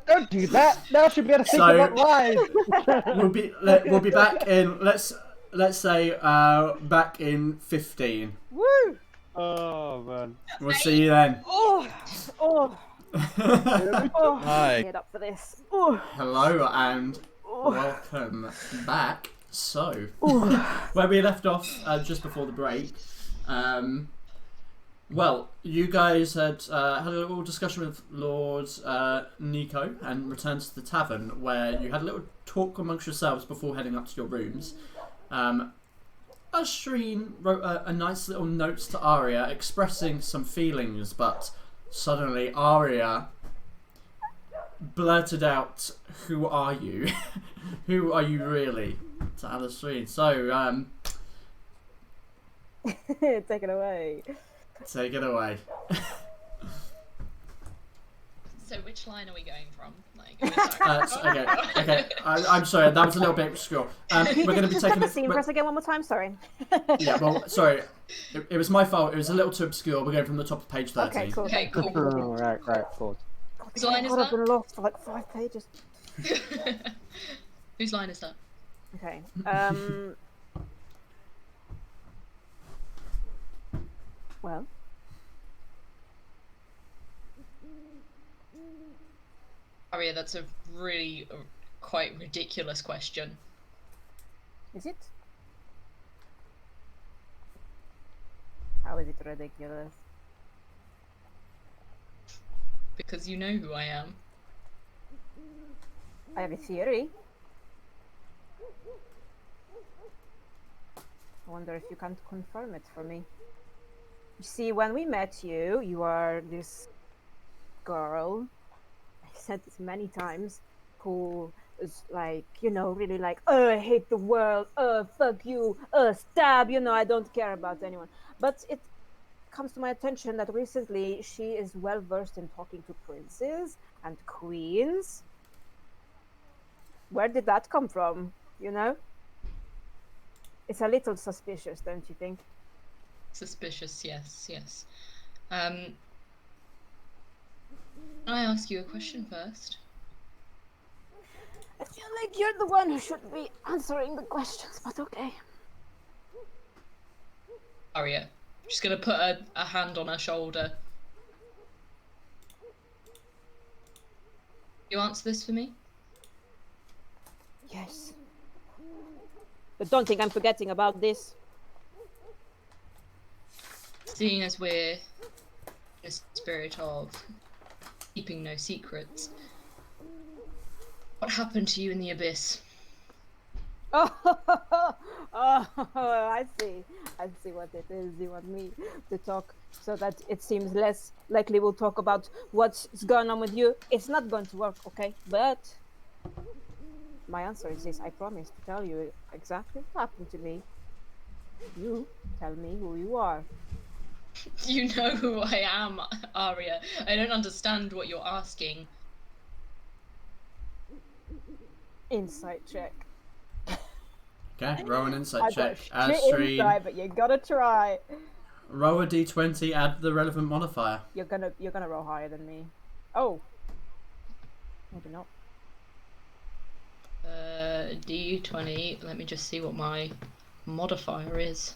Don't do that. Now she'll be able to think about lies. We'll be back in. Let's say back in 15. Woo! Oh man. We'll see you then. Oh! Hi. Get up for this. Oh! Hello and welcome back. So, where we left off just before the break, well, you guys had had a little discussion with Lord Nico and returned to the tavern where you had a little talk amongst yourselves before heading up to your rooms. Astrine wrote a nice little note to Aria expressing some feelings, but suddenly Aria blurted out, "Who are you? Who are you really?" to Astrine. So, Take it away. take it away. So which line are we going from? Like, Okay. I'm sorry, that was a little bit obscure. We're going to be taking Set the scene for us again one more time. Sorry. Yeah, well, sorry. It was my fault. It was a little too obscure. We're going from the top of page 13. Okay, cool. Okay, cool. Oh, right, cool. Whose line is I've been that? lost for like 5 pages. Whose line is that? Okay. Well. Aria, that's a really quite ridiculous question. Is it? How is it ridiculous? Because you know who I am. I have a theory. I wonder if you can confirm it for me. You see, when we met you, you are this girl, I said this many times, who is like, you know, really like, oh, I hate the world, oh, fuck you, oh, stab, you know, I don't care about anyone. But it comes to my attention that recently she is well versed in talking to princes and queens. Where did that come from, you know? It's a little suspicious, don't you think? Suspicious, yes. Can I ask you a question first? I feel like you're the one who should be answering the questions, but okay. Aria, I'm just gonna put a hand on her shoulder. You answer this for me? Yes. But don't think I'm forgetting about this. Seeing as we're in a spirit of keeping no secrets, what happened to you in the abyss? Oh, I see. I see what it is. You want me to talk so that it seems less likely we'll talk about what's going on with you. It's not going to work, okay? But my answer is this. I promise to tell you exactly what happened to me. You tell me who you are. You know who I am, Aria. I don't understand what you're asking. Insight check. Okay, roll an insight I check. got Add shit Streen. insight, but you gotta try. Roll a d20, add the relevant modifier. You're gonna roll higher than me. Oh. Maybe not. D20. Let me just see what my modifier is.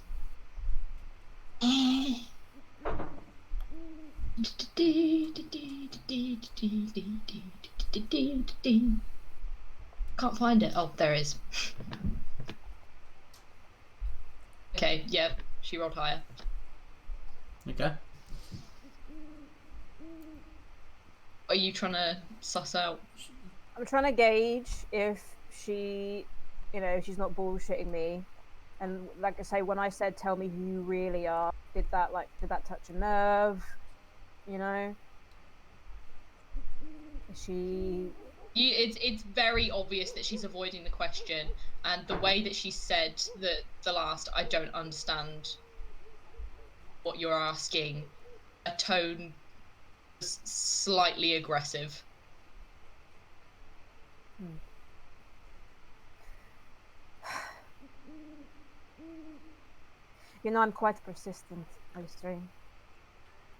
Can't find it. Oh, there it is. Okay, yeah, she rolled higher. Okay. Are you trying to suss out? I'm trying to gauge if she, if she's not bullshitting me. And like I say, when I said, tell me who you really are, did that touch a nerve? You know? Is she... It's very obvious that she's avoiding the question, and the way that she said that the last, I don't understand what you're asking, a tone was slightly aggressive. You know, I'm quite persistent, Alistair.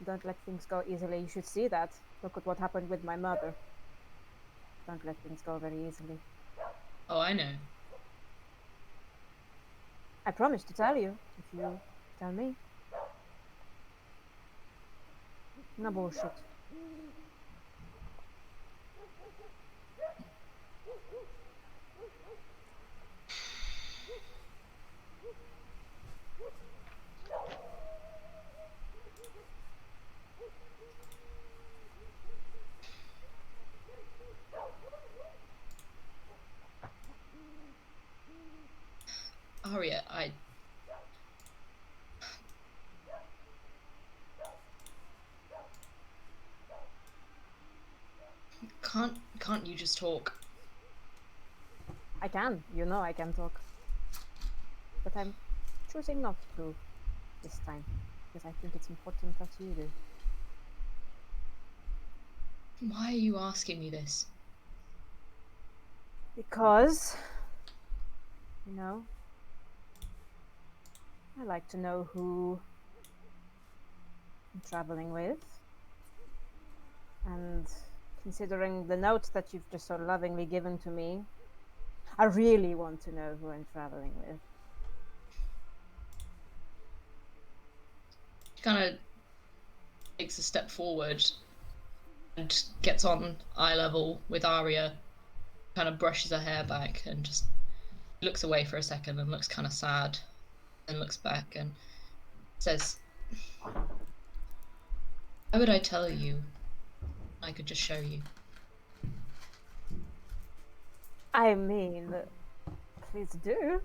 Don't let things go easily. You should see that. Look at what happened with my mother. Don't let things go very easily. Oh, I know. I promise to tell you, if you tell me. No bullshit. Aria, I can't you just talk? I can. You know I can talk. But I'm choosing not to this time. Because I think it's important that you do. Why are you asking me this? Because, I like to know who I'm traveling with. And considering the note that you've just so lovingly given to me, I really want to know who I'm traveling with. She kind of takes a step forward and gets on eye level with Aria, kind of brushes her hair back and just looks away for a second and looks kind of sad, and looks back and says, why would I tell you? I could just show you. I mean, please do.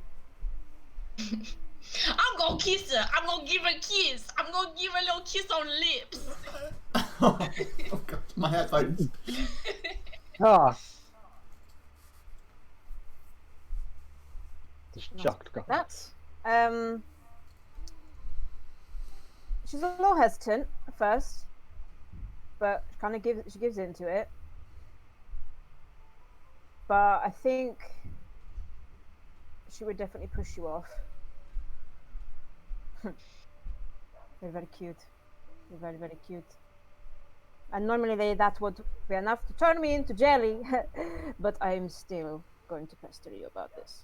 I'm gonna kiss her. I'm gonna give her a kiss. I'm gonna give her a little kiss on the lips. Oh god, my headphones. Ah. Just shocked. God. That's she's a little hesitant at first, but she gives into it. But I think she would definitely push you off. You're very cute. You're very, very cute. And normally that would be enough to turn me into jelly, but I'm still going to pester you about this.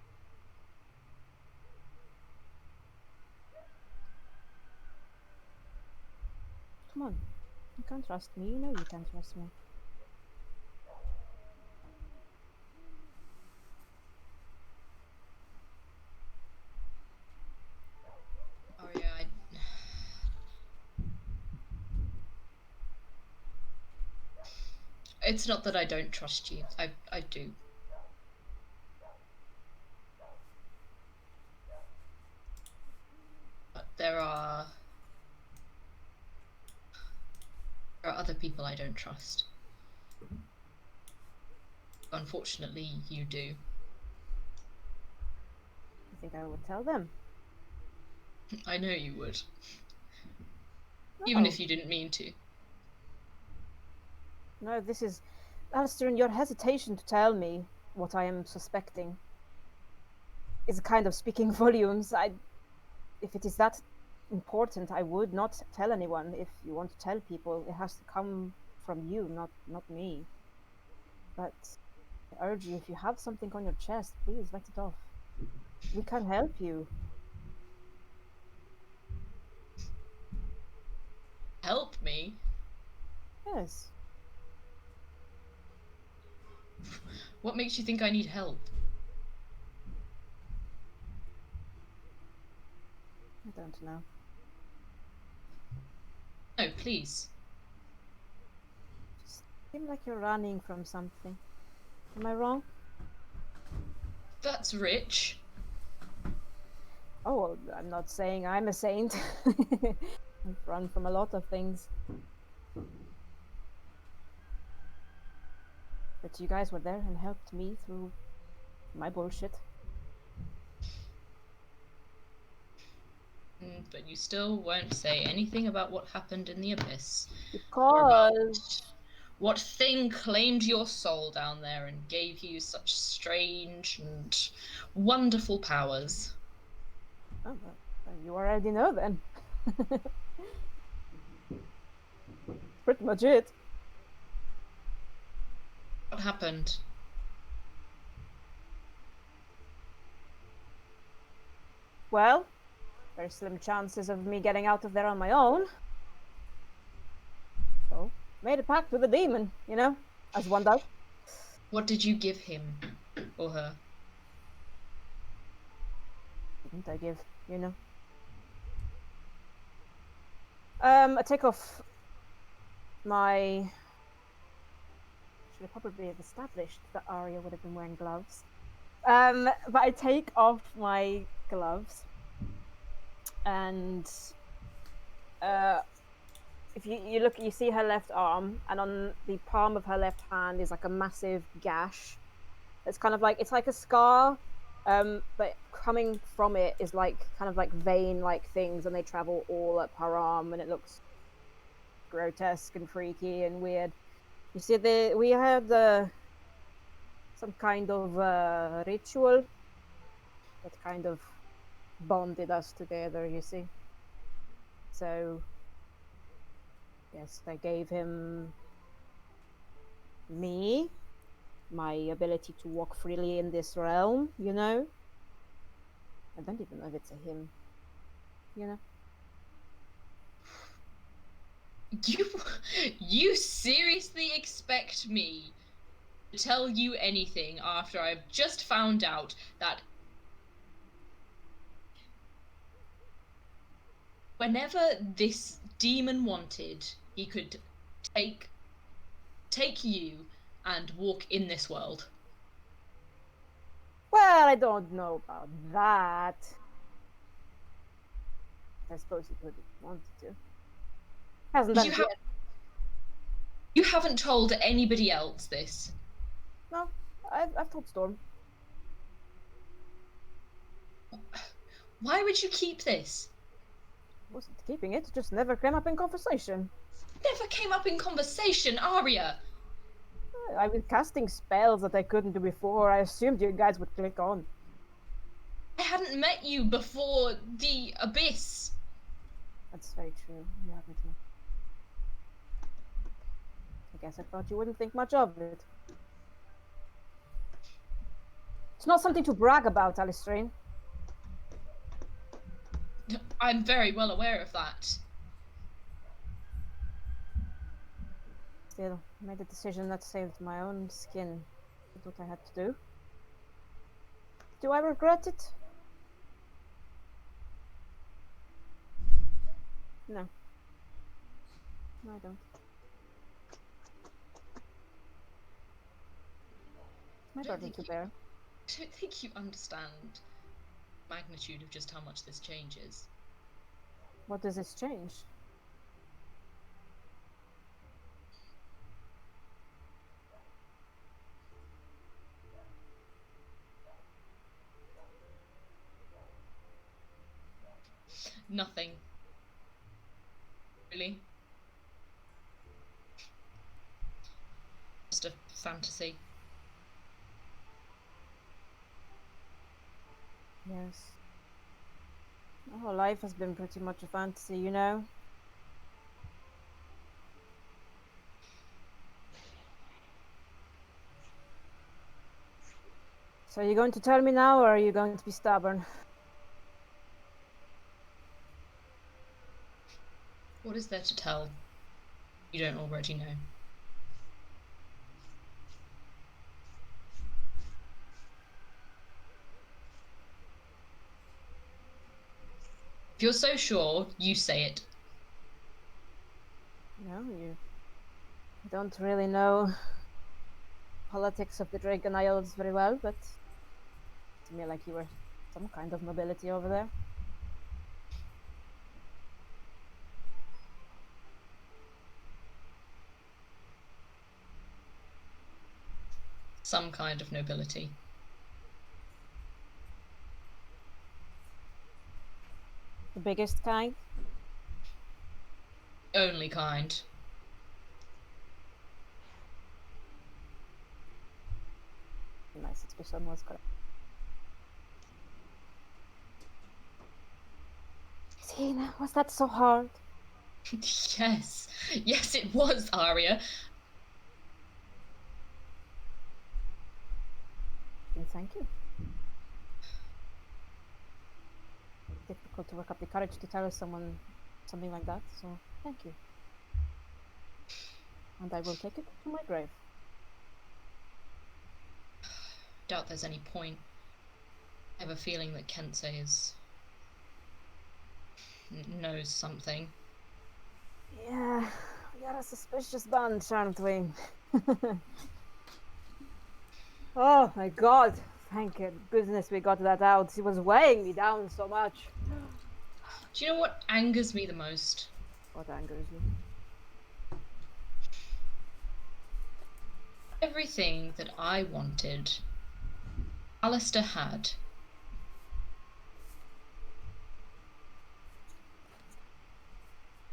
Come on. You can't trust me. You know you can't trust me. It's not that I don't trust you. I do. But there are other people I don't trust. Unfortunately, you do. You think I would tell them? I know you would. Even Oh. if you didn't mean to. No, this is... Alistair, your hesitation to tell me what I am suspecting is kind of speaking volumes. If it is that important, I would not tell anyone. If you want to tell people, it has to come from you, not me. But I urge you, if you have something on your chest, please let it off. We can help you. Help me? Yes. What makes you think I need help? I don't know. No, please. Just seem like you're running from something. Am I wrong? That's rich. Oh, well, I'm not saying I'm a saint. I've run from a lot of things. But you guys were there and helped me through my bullshit. But you still won't say anything about what happened in the abyss. Because... What thing claimed your soul down there and gave you such strange and wonderful powers? Oh, well, you already know then. Pretty much it. What happened? Well, very slim chances of me getting out of there on my own. So, made a pact with a demon, you know, as one does. What did you give him? Or her? Didn't I give, you know? I take off my... Should have probably have established that Arya would have been wearing gloves. But I take off my gloves and if you look, you see her left arm, and on the palm of her left hand is like a massive gash. It's kind of like, it's like a scar, but coming from it is like kind of like vein-like things, and they travel all up her arm, and it looks grotesque and freaky and weird. You see, we had some kind of ritual that kind of bonded us together, you see. So, yes, I gave him me, my ability to walk freely in this realm, you know? I don't even know if it's a him, you know? You seriously expect me to tell you anything after I've just found out that whenever this demon wanted, he could take you and walk in this world? Well, I don't know about that. I suppose he could if he wanted to. Hasn't done it yet. You haven't told anybody else this. No, I've told Storm. Why would you keep this? Wasn't keeping it, just never came up in conversation. Never came up in conversation, Arya. I was casting spells that I couldn't do before. I assumed you guys would click on. I hadn't met you before the abyss. That's very true. You haven't. I guess I thought you wouldn't think much of it. It's not something to brag about, Alistrain. I'm very well aware of that. Still, I made a decision that saved my own skin. Did what I had to do. Do I regret it? No. No, I don't. My burden to bear. I don't think you understand the magnitude of just how much this changes. What does this change? Nothing. Really? Just a fantasy. Yes. My whole life has been pretty much a fantasy, you know? So are you going to tell me now, or are you going to be stubborn? What is there to tell you don't already know? If you're so sure, you say it. No, you don't really know politics of the Dragon Isles very well, but to me like you were some kind of nobility over there. Some kind of nobility. The biggest kind? Only kind. My suspicion was correct. See, was that so hard? Yes. Yes, it was, Aria. Thank you. Difficult to work up the courage to tell someone something like that, so thank you. And I will take it to my grave. Doubt there's any point. I have a feeling that Kensei knows something. Yeah, we are a suspicious bunch, aren't we? Oh my god, thank goodness we got that out. It was weighing me down so much. Do you know what angers me the most? What angers you? Everything that I wanted, Alistair had.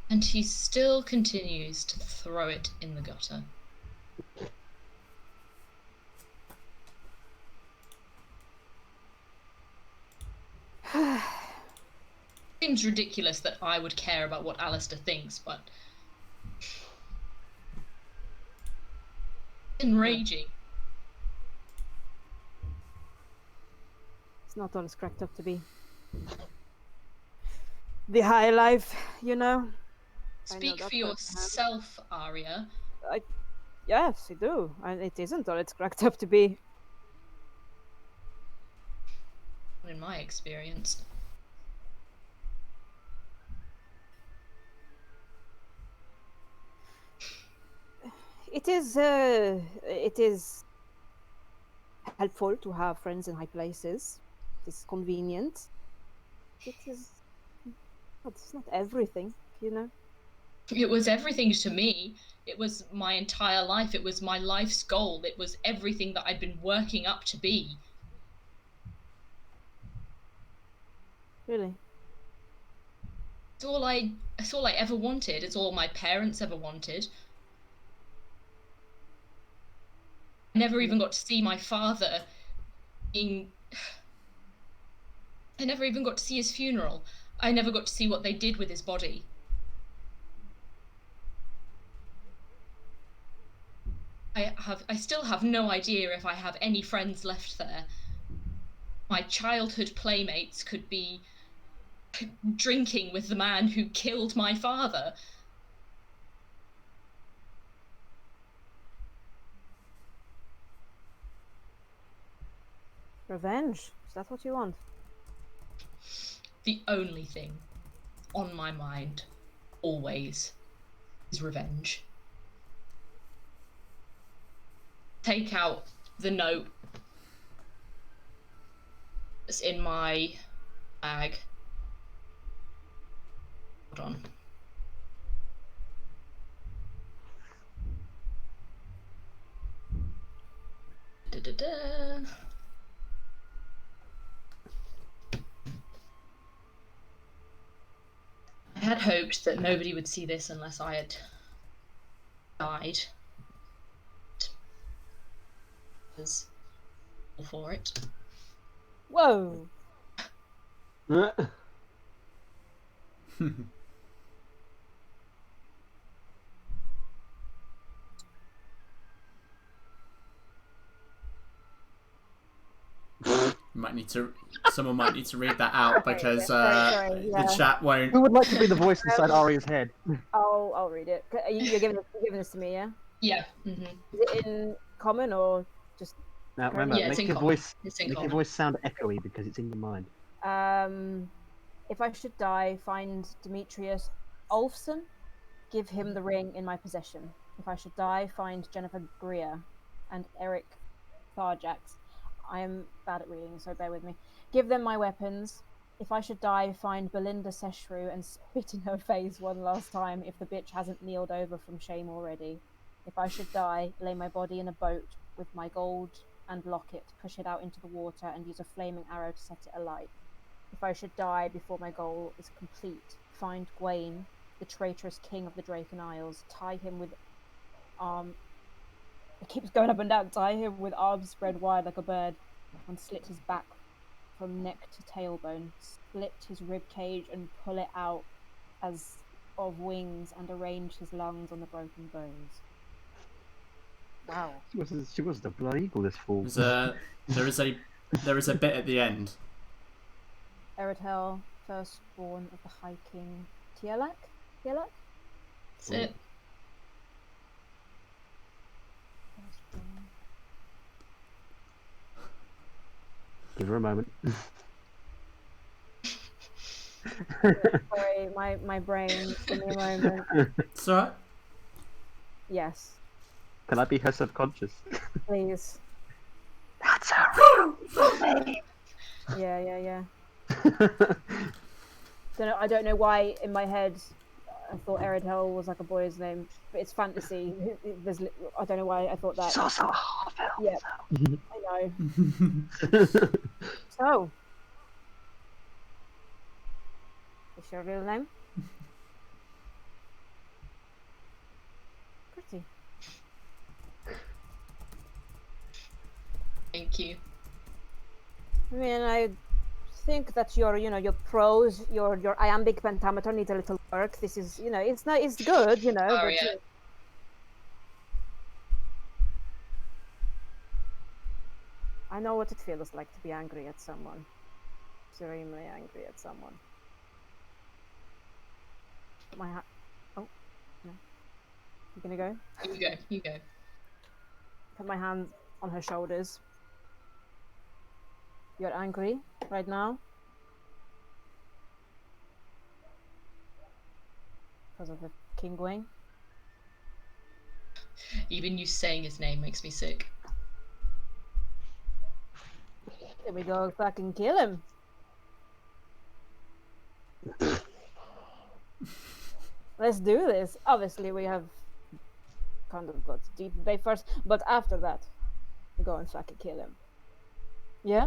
And he still continues to throw it in the gutter. Seems ridiculous that I would care about what Alistair thinks, but enraging. It's not all it's cracked up to be. The high life, you know. Speak for yourself, Aria. Yes, I do. And it isn't all it's cracked up to be. In my experience. It is helpful to have friends in high places. It is convenient. It's not everything, you know. It was everything to me. It was my entire life. It was my life's goal. It was everything that I'd been working up to be. Really? It's all I ever wanted. It's all my parents ever wanted. I never even got to see my father I never even got to see his funeral. I never got to see what they did with his body. I still have no idea if I have any friends left there. My childhood playmates could be drinking with the man who killed my father. Revenge? Is that what you want? The only thing on my mind, always, is revenge. Take out the note that's in my bag. Hold on. Da-da-da. I had hoped that nobody would see this unless I had died. Was all for it. Whoa! Someone might need to read that out because Sorry, the chat won't. Who would like to be the voice inside Aria's head? I'll read it. You're giving this to me, yeah? Yeah. Mm-hmm. Is it in common or just? Now remember, Yeah, it's make in your common. voice It's in make your common. voice sound echoey because it's in your mind. If I should die, find Demetrius Olfson, give him the ring in my possession. If I should die, find Jennifer Greer and Eric Tharjax. I am bad at reading, so bear with me. Give them my weapons. If I should die, find Belinda Seshrew and spit in her face one last time if the bitch hasn't kneeled over from shame already. If I should die, lay my body in a boat with my gold and locket, push it out into the water and use a flaming arrow to set it alight. If I should die before my goal is complete, find Gwaine, the traitorous king of the Draken Isles, tie him with it keeps going up and down, tie him with arms spread wide like a bird, and slit his back from neck to tailbone, split his rib cage and pull it out as of wings, and arrange his lungs on the broken bones. Wow. She was the blood eagle, this fool. There is a bit at the end. Eredhel, firstborn of the High King Tielak? That's it. Give her a moment. Sorry, my brain. Give me a moment. It's alright. Yes, Can I be her subconscious? please. That's her real name. Yeah. I don't know why in my head I thought Eredhel was like a boy's name, but it's fantasy. I don't know why I thought that. She's also a half-elf. Yeah, I know. So, what's your real name? Pretty. Thank you. I mean, I think that your prose, your iambic pentameter needs a little work. This is, it's good, Oh, but yeah. I know what it feels like to be angry at someone. Extremely angry at someone. My hat. Oh, no. You gonna go? You go. Put my hand on her shoulders. You're angry right now? Because of the King Gwaine? Even you saying his name makes me sick. Then we go fucking kill him. Let's do this. Obviously, we have kind of got to deep debate first, but after that, we go and fucking kill him. Yeah?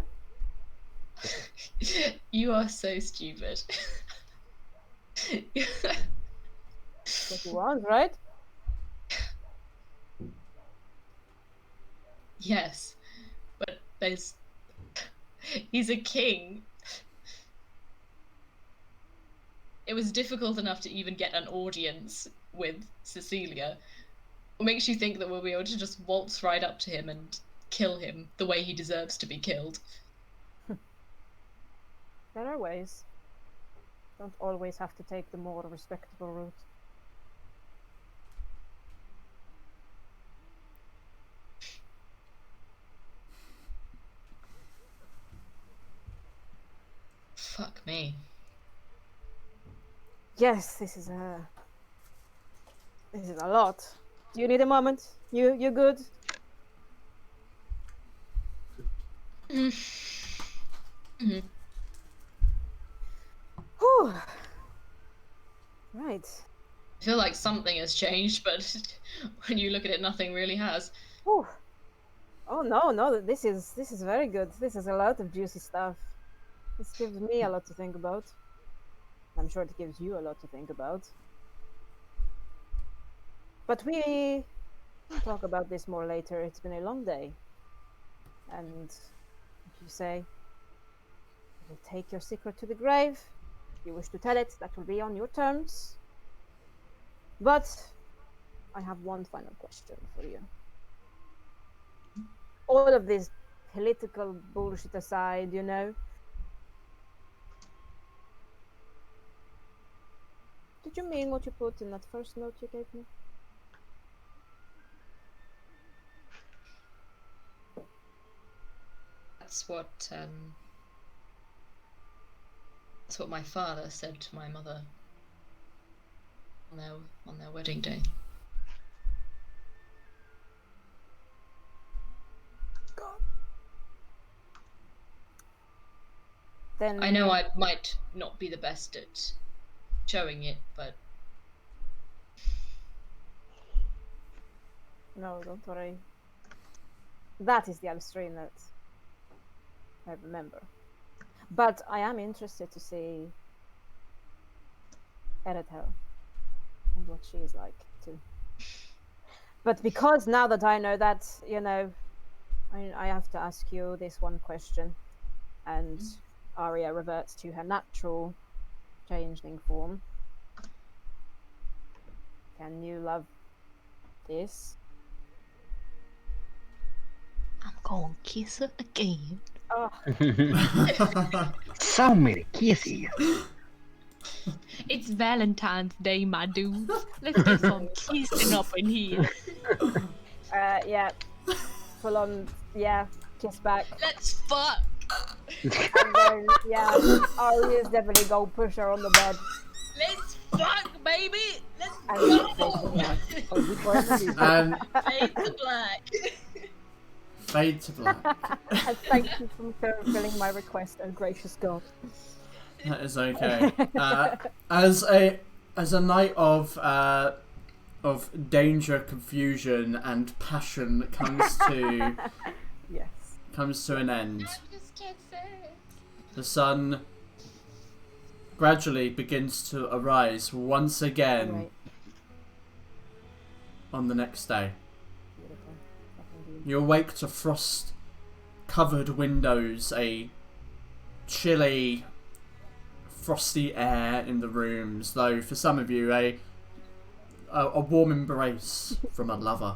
You are so stupid. What you want, right? Yes, but he's a king. It was difficult enough to even get an audience with Cecilia. What makes you think that we'll be able to just waltz right up to him and kill him the way he deserves to be killed? There are ways. Don't always have to take the more respectable route. Fuck me. Yes, this is a lot. Do you need a moment? You good? Mm-hmm. Whew. Right. I feel like something has changed, but when you look at it, nothing really has. Whew. Oh no, this is very good. This is a lot of juicy stuff. This gives me a lot to think about. I'm sure it gives you a lot to think about. But we'll talk about this more later. It's been a long day. And if you say, I will take your secret to the grave, if you wish to tell it, that will be on your terms. But I have one final question for you. All of this political bullshit aside, you know, did you mean what you put in that first note you gave me? That's what my father said to my mother on their wedding day. Then I know I might not be the best at showing it, but no, don't worry. That is the Alstrine that I remember. But I am interested to see Eretel and what she is like too. But because now that I know that, you know, I have to ask you this one question. And Aria reverts to her natural changeling form. Can you love this? I'm gonna kiss her again. Oh, So many kisses. It's Valentine's Day, my dude. Let's get some kissing up in here. yeah. Full on, yeah, kiss back. Let's fuck. And then, yeah, Aria's definitely go push her on the bed. Let's fuck, baby. Let's And And fade to black. fade to black. And thank you for fulfilling my request, oh gracious God. That is okay. As a night of danger, confusion, and passion comes to Yes. comes to an end, I just can't say it. the sun gradually begins to arise once again Right. on the next day. Beautiful. Fucking beautiful. You awake to frost-covered windows, a chilly, frosty air in the rooms, though for some of you a warm embrace from a lover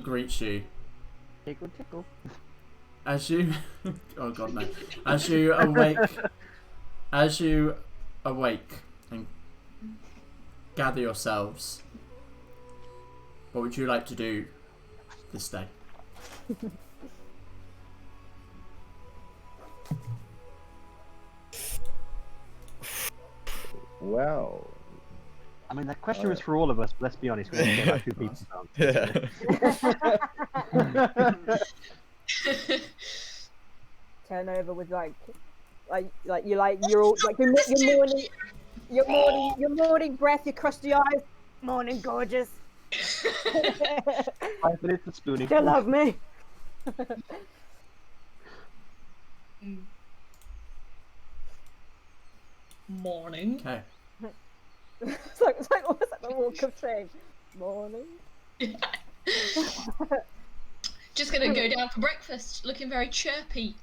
greets you. Tickle, tickle. As you oh god no. As you awake and gather yourselves, what would you like to do this day? Well, I mean, that question was for all of us, but let's be honest, we only get like 2 people down. Turn over with like you're all like your morning breath, you cross your eyes. Morning, gorgeous. 5 minutes of spooning. Do you love me? morning. Okay. it's like almost like the walk of shame. Morning. Just gonna go down for breakfast, looking very chirpy.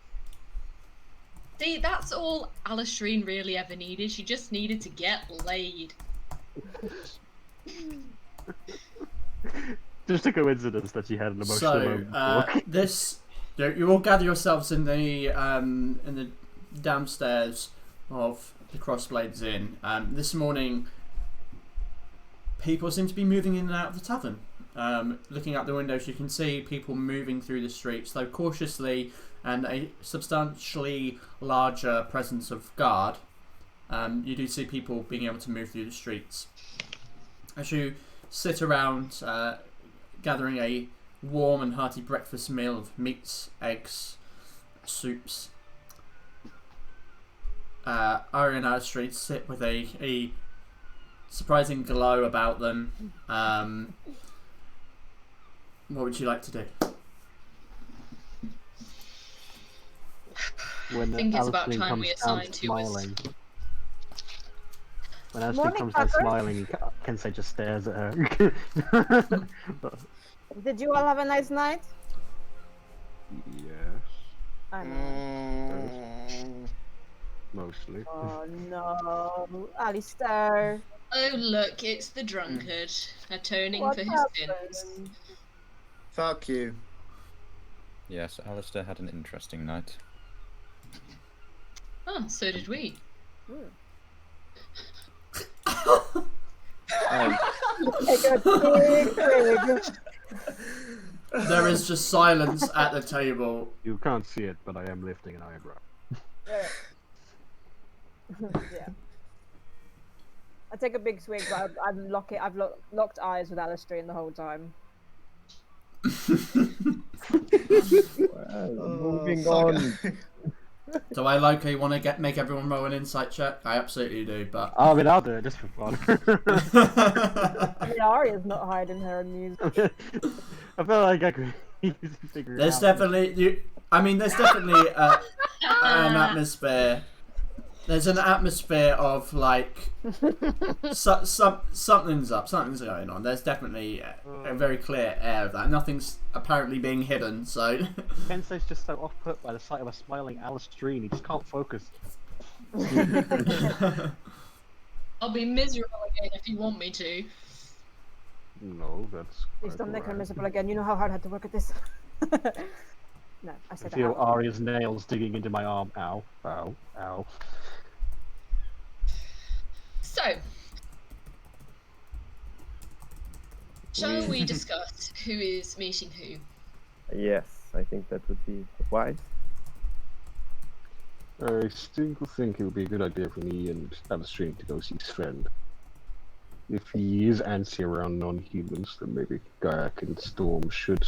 See, that's all Alistrine really ever needed. She just needed to get laid. Just a coincidence that she had an emotional moment. You all gather yourselves in the downstairs of the Crossblades Inn. This morning, people seem to be moving in and out of the tavern. Looking out the windows, you can see people moving through the streets, though cautiously, and a substantially larger presence of guard. You do see people being able to move through the streets. As you sit around, gathering a warm and hearty breakfast meal of meats, eggs, soups. Aria and Alistair sit with a surprising glow about them. What would you like to do? When I think it's about Alistair time comes we down assigned who was. smiling. When Alistair Morning, comes down Tucker. smiling, Kensei just stares at her. Did you all have a nice night? Yes, I know. mostly. Oh no, Alistair. Oh look, it's the drunkard, atoning What for his happened? sins. Fuck you. Yes, Alistair had an interesting night. Oh, so did we. I got big, big. There is just silence at the table. You can't see it, but I am lifting an eyebrow. Yeah. I take a big swig, but I've locked eyes with Alistair the whole time. Well, moving fuck on. Do I want to make everyone roll an insight check? I absolutely do, but I mean, I'll do it just for fun. I mean, Aria's not hiding her music. I feel like I could figure it there's out. definitely there's definitely an atmosphere. There's an atmosphere of like something's going on. There's definitely a very clear air of that. Nothing's apparently being hidden. So Kensei's just so off put by the sight of a smiling Alistair. He just can't focus. I'll be miserable again if you want me to. No, that's. Please don't make her miserable again. You know how hard I had to work at this. No, I I said feel ow. Aria's nails digging into my arm. Ow, ow, ow. So, shall we discuss who is meeting who? Yes, I think that would be wise. I still think it would be a good idea for me and Alistair to go see his friend. If he is antsy around non-humans, then maybe Gaiac and Storm should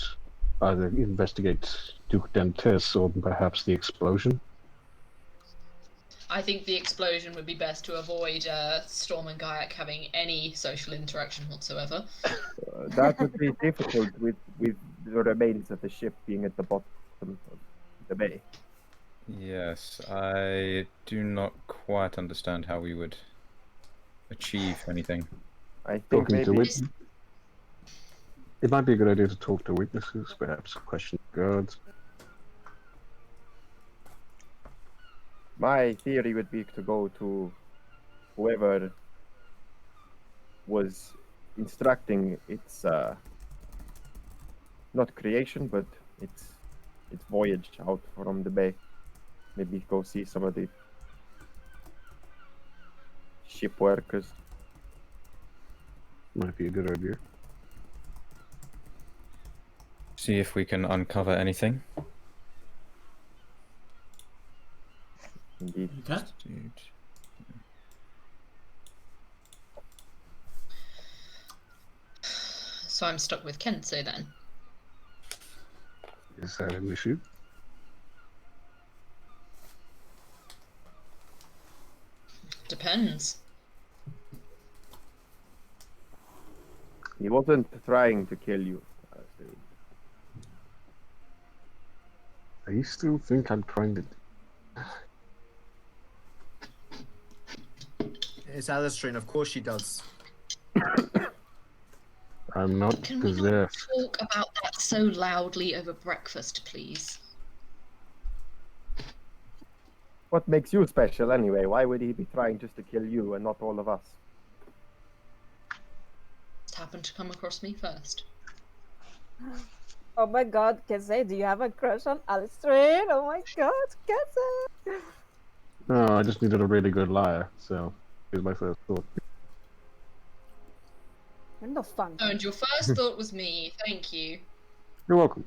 either investigate Duke Dantes or perhaps the explosion. I think the explosion would be best to avoid Storm and Gaiac having any social interaction whatsoever. That would be difficult with the remains of the ship being at the bottom of the bay. Yes, I do not quite understand how we would achieve anything. I think Talking to maybe witnesses. It might be a good idea to talk to witnesses, perhaps question guards. my theory would be to go to whoever was instructing its not creation, but its voyage out from the bay. Maybe go see some of the ship workers. Might be a good idea. See if we can uncover anything. Indeed. Okay. So I'm stuck with Kensei then. Is that an issue? Depends. He wasn't trying to kill you. I still think I'm trying to. It's Alistair, of course she does. I'm not Can we not possessed. talk about that so loudly over breakfast, please? What makes you special anyway? Why would he be trying just to kill you and not all of us? Just happened to come across me first. Oh my god, Kensei, do you have a crush on Alistair? Oh my god, Kensei! No, I just needed a really good liar, so here's my first thought. You're no fun. Oh, and your first thought was me. Thank you. You're welcome.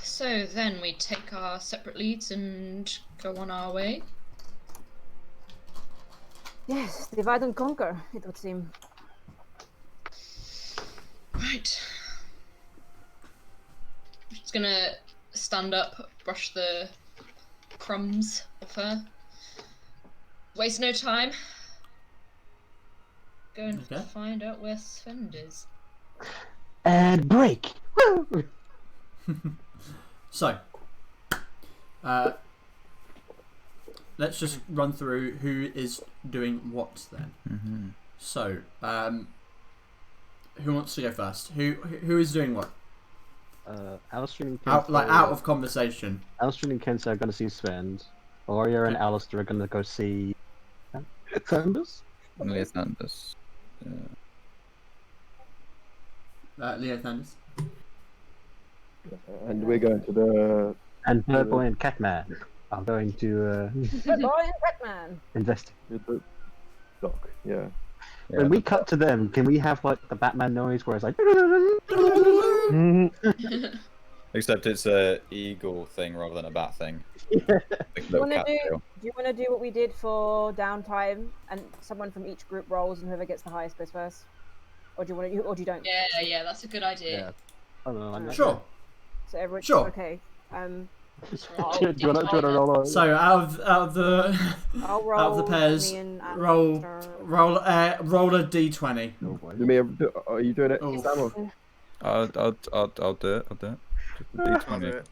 So then we take our separate leads and go on our way. Yes, divide and conquer, it would seem. Right. Just gonna stand up, brush the crumbs off her. Waste no time. Go and Okay. find out where Sven is. And break. Woo! So, let's just run through who is doing what then. Mm-hmm. So, who wants to go first? Who is doing what? Alistair and Out of conversation. Alistair and Kensei are going to see Sven. Aya and Alistair are going to go see Thunders. Leo Thunders. Leo Thunders. And we're going to the. And Bird Boy and Catman are going to Good boy and Batman. investigate. The dock, yeah. When we cut to them, can we have like the Batman noise where it's like? Except it's a eagle thing rather than a bat thing. Yeah. Like Do little cat tail. you want to do what we did for downtime, and someone from each group rolls, and whoever gets the highest goes first? Or do you want to? Or do you don't? Yeah, that's a good idea. Yeah. I don't know. I'm not- Sure. So everyone. Sure. Okay. Do you want to roll? So out of the I'll roll. out of the pairs, me and roll Alistair. roll a d20. Oh, boy. Are you doing it, Oh. Sam? Or- I'll do it. I'll do it. Just a D20.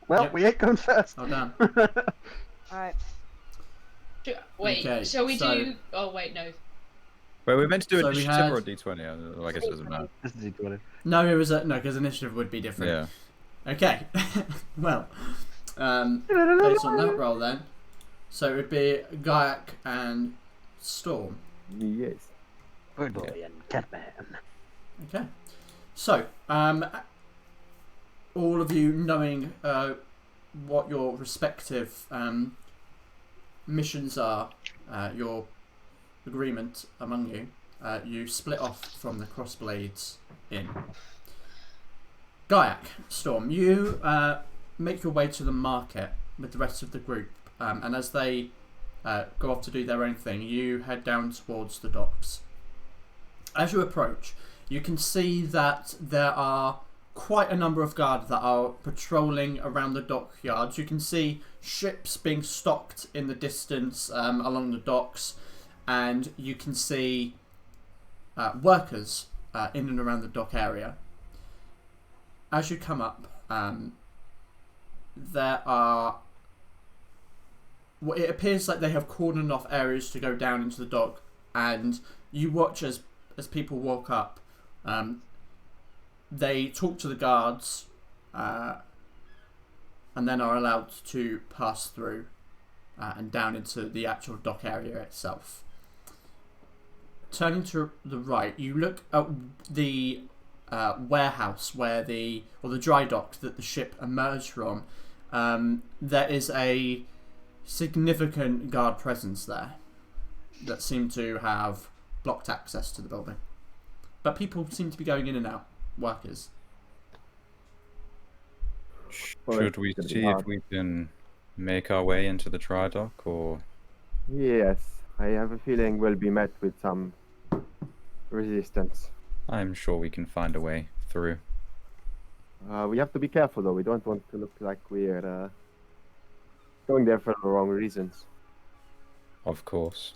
Well, Yep. we ain't going first. Oh damn. Alright. Wait, Okay, shall we so- do... Oh, wait, no. Wait, we're meant to do So we initiative had- or a D20? I guess it doesn't matter. This is equal. No, it was no, because initiative would be different. Yeah. Okay. Well, based on that roll then, so it would be Gaiac and Storm. Yes. Bird Boy and Catman. Okay. So, all of you knowing what your respective missions are, your agreement among you, you split off from the Crossblades Inn. Gaiac, Storm, you make your way to the market with the rest of the group, and as they go off to do their own thing, you head down towards the docks. As you approach, you can see that there are quite a number of guards that are patrolling around the dockyards. You can see ships being stocked in the distance along the docks, and you can see workers in and around the dock area. As you come up, there are... Well, it appears like they have cordoned off areas to go down into the dock, and you watch as people walk up. They talk to the guards, and then are allowed to pass through and down into the actual dock area itself. Turning to the right, you look at the warehouse where the dry dock that the ship emerged from. There is a significant guard presence there that seem to have blocked access to the building, but people seem to be going in and out. Workers. Should we see if we can make our way into the Tridoc, or... Yes, I have a feeling we'll be met with some resistance. I'm sure we can find a way through. We have to be careful though. We don't want to look like we're going there for the wrong reasons. Of course.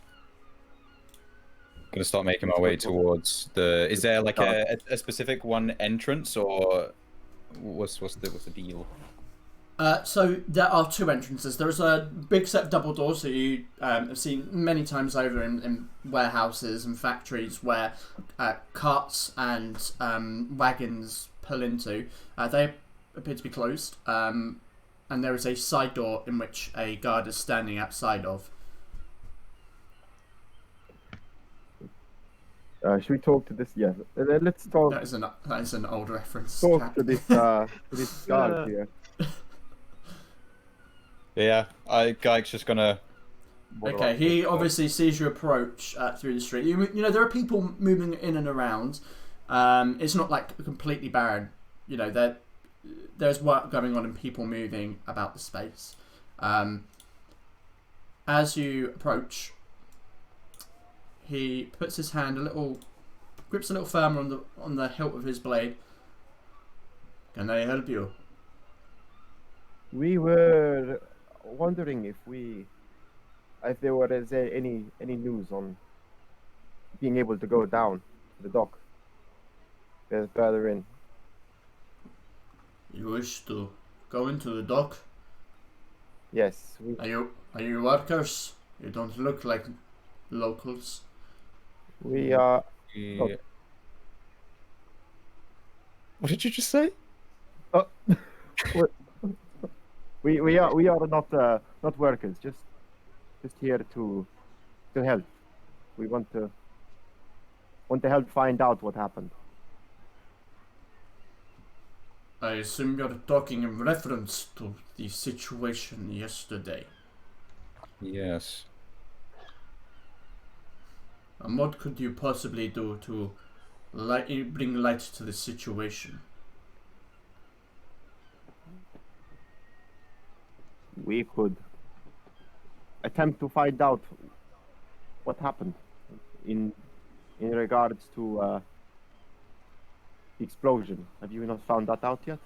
Gonna start making my way towards the... Is there like a specific one entrance, or what's the deal? So there are two entrances. There's a big set of double doors that you have seen many times over in warehouses and factories where carts and wagons pull into. They appear to be closed, and there is a side door in which a guard is standing outside of. Should we talk to this? Yes. Let's talk. That is an old reference. Talk to this guard here. Yeah, Guy's just gonna... Okay, he obviously sees you approach through the street. You know, there are people moving in and around. It's not like completely barren. You know, there's work going on and people moving about the space. As you approach, he puts his hand a little grips a little firmer on the hilt of his blade. Can I help you? We were wondering if there was any news on being able to go down to the dock. Further in. You wish to go into the dock? Yes. Are you workers? You don't look like locals. We are. What did you just say? We are not workers. Just here to help. We want to help find out what happened. I assume you're talking in reference to the situation yesterday. Yes. And what could you possibly do to bring light to the situation? We could attempt to find out what happened in regards to the explosion. Have you not found that out yet?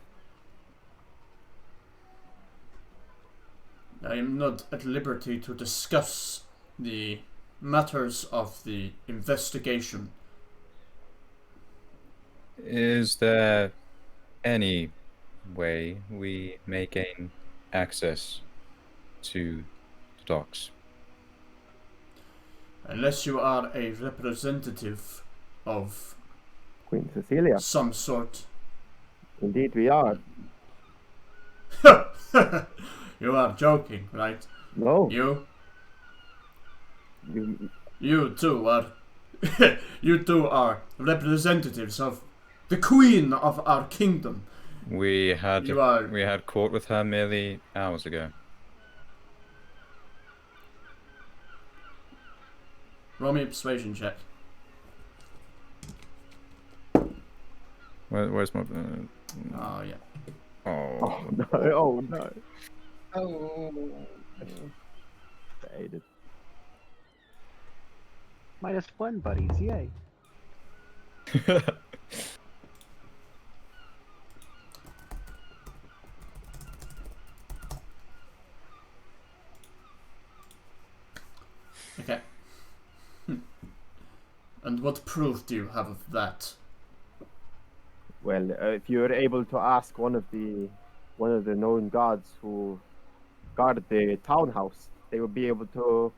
I am not at liberty to discuss the matters of the investigation. Is there any way we may gain access to the docks? Unless you are a representative of Queen Cecilia. some sort. Indeed, we are. You are joking, right? No. You You too are. You two are representatives of the Queen of our kingdom. We had court with her merely hours ago. Roll me a persuasion check. Where's my? Oh yeah. Oh. no! Oh no! Oh. Faded. -1, buddies, yay. Okay. And what proof do you have of that? Well, if you're able to ask one of the known guards who guard the townhouse, they will be able to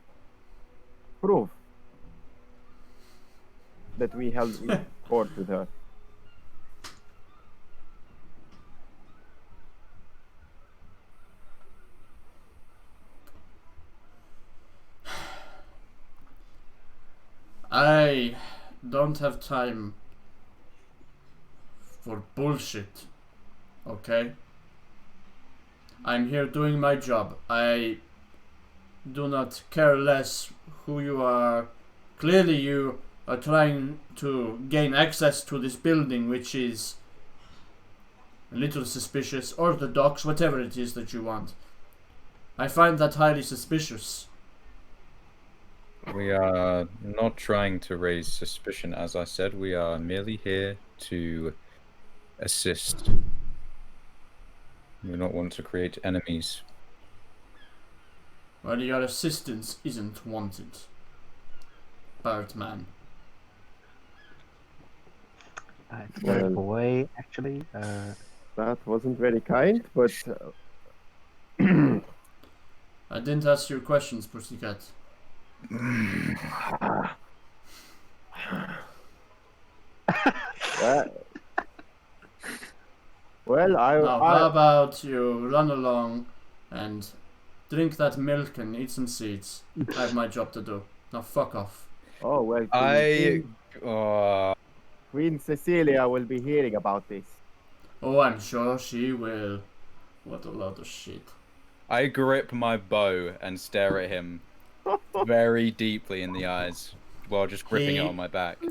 prove that we held court with her. I don't have time for bullshit, okay? I'm here doing my job. I do not care less who you are. Clearly you are trying to gain access to this building, which is a little suspicious, or the docks, whatever it is that you want. I find that highly suspicious. We are not trying to raise suspicion, as I said. We are merely here to assist. We do not want to create enemies. Well, your assistance isn't wanted, Birdman. Third boy, actually. That wasn't very kind, but I didn't ask you questions, Pussycat. Well, how about you run along and drink that milk and eat some seeds? I have my job to do. Now fuck off. Oh well. Queen Cecilia will be hearing about this. Oh, I'm sure she will. What a lot of shit. I grip my bow and stare at him very deeply in the eyes while just gripping it on my back.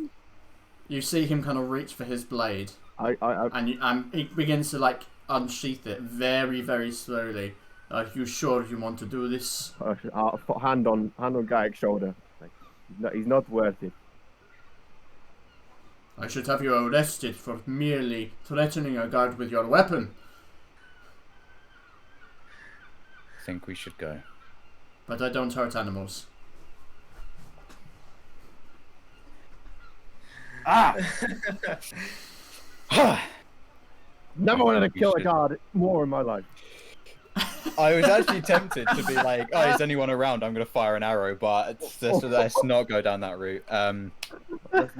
You see him kind of reach for his blade. And he begins to like unsheath it very, very slowly. Are you sure you want to do this? Hand on Guy's shoulder. Like, he's not worth it. I should have you arrested for merely threatening a guard with your weapon. I think we should go. But I don't hurt animals. Never wanted to kill a guard more in my life. I was actually tempted to be like, oh, is anyone around? I'm going to fire an arrow, but let's not go down that route. Let's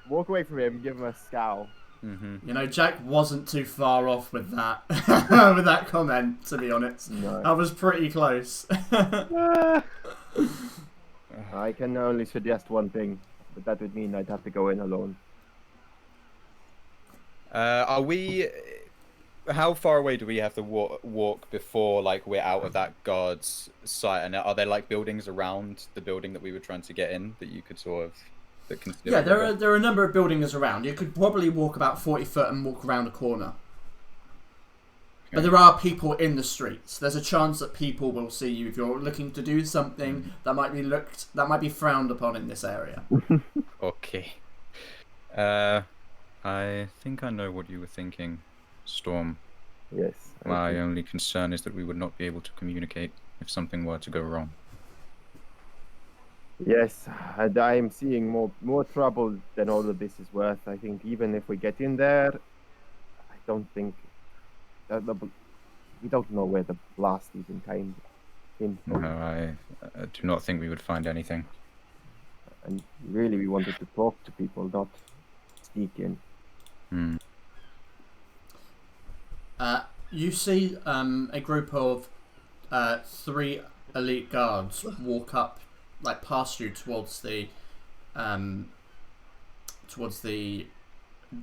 walk away from him, give him a scowl. You know, Jack wasn't too far off with that, with that comment, to be honest. No. I was pretty close. I can only suggest one thing, but that would mean I'd have to go in alone. Are we... How far away do we have to walk before, like, we're out of that guard's sight? And are there, like, buildings around the building that we were trying to get in that you could sort of... Yeah, there are a number of buildings around. You could probably walk about 40 foot and walk around a corner. But there are people in the streets. There's a chance that people will see you if you're looking to do something that might be frowned upon in this area. Okay. I think I know what you were thinking, Storm. Yes. My only concern is that we would not be able to communicate if something were to go wrong. Yes, and I'm seeing more trouble than all of this is worth. I think even if we get in there, I don't think we don't know where the blast even came from. No, I do not think we would find anything. And really, we wanted to talk to people, not sneak in. You see a group of 3 elite guards walk up, like past you towards the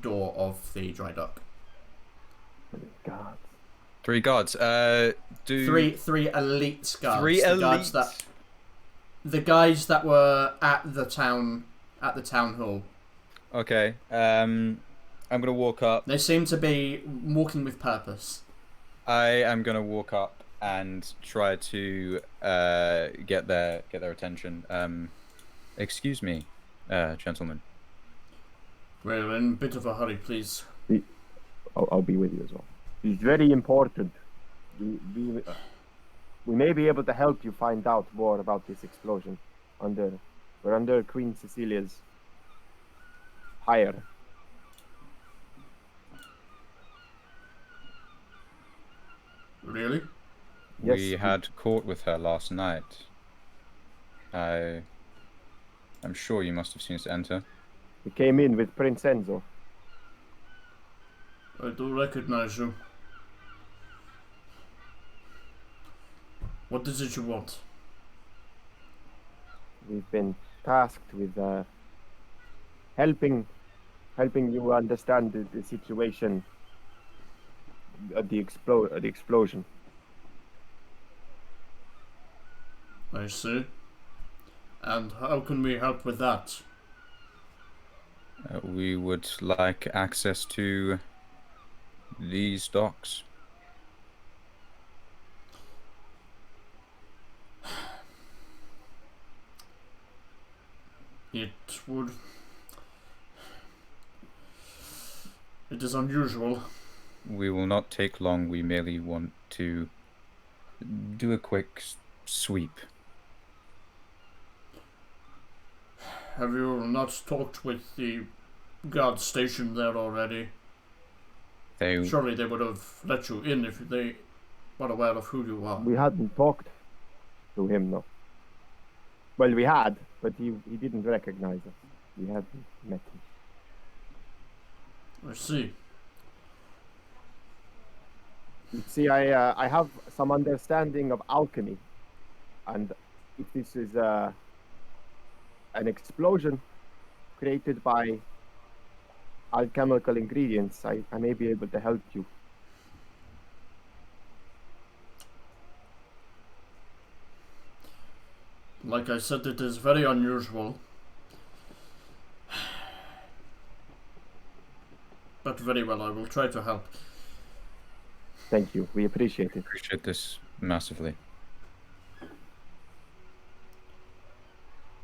door of the dry dock. God. 3 guards. Three elite guards. 3 elite. The guys that were at the town hall. Okay. I'm gonna walk up. They seem to be walking with purpose. I am gonna walk up and try to get their attention. Excuse me, gentlemen. We're in a bit of a hurry, please. I'll be with you as well. It's very important. We may be able to help you find out more about this explosion. We're under Queen Cecilia's hire. Really? Yes. We had court with her last night. I'm sure you must have seen us enter. We came in with Prince Enzo. I do recognize you. What is it you want? We've been tasked with helping you understand the situation of the explosion. I see. And how can we help with that? We would like access to these docks. It is unusual. We will not take long. We merely want to do a quick sweep. Have you not talked with the guard stationed there already? Surely they would have let you in if they were aware of who you are. We hadn't talked to him, no. Well, we had, but he didn't recognize us. We hadn't met him. I see. You see, I have some understanding of alchemy, and if this is an explosion created by alchemical ingredients, I may be able to help you. Like I said, it is very unusual. But very well, I will try to help. Thank you. We appreciate it. Appreciate this massively.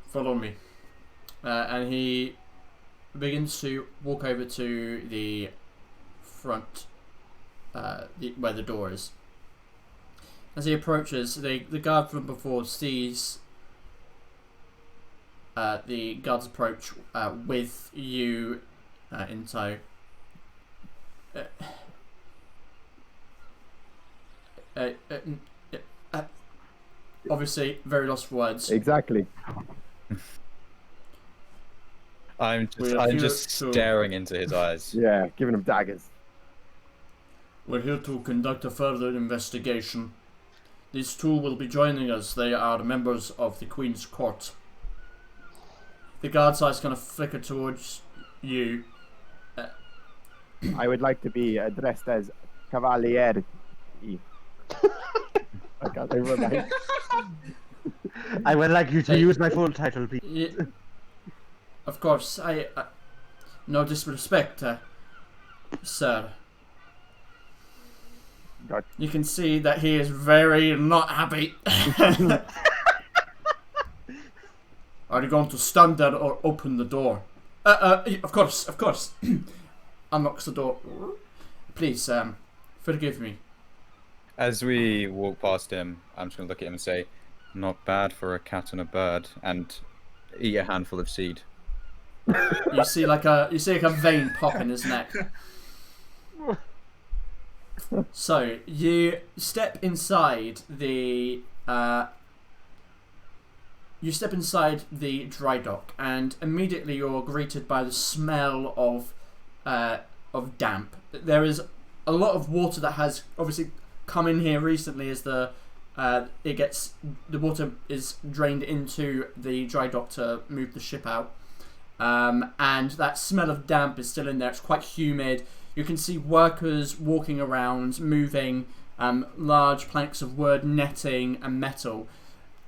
Follow me. And he begins to walk over to the front, where the door is. As he approaches, the guard from before sees the guard's approach with you in tow. Obviously, very lost for words. Exactly. I'm just staring into his eyes. Yeah, giving him daggers. We're here to conduct a further investigation. These two will be joining us. They are members of the Queen's Court. The guard's eyes kind of flicker towards you. I would like to be addressed as Val-Aeria. I can't remember. I would like you to use my full title, please. Yeah, of course, I no disrespect, sir. God. You can see that he is very not happy. Are you going to stand there or open the door? Of course. Unlocks the door. Please, forgive me. As we walk past him, I'm just going to look at him and say, not bad for a cat and a bird, and eat a handful of seed. You see like a vein pop in his neck. So you step inside the dry dock, and immediately you're greeted by the smell of damp. There is a lot of water that has obviously come in here recently as the water is drained into the dry dock to move the ship out, and that smell of damp is still in there. It's quite humid. You can see workers walking around, moving large planks of wood, netting, and metal.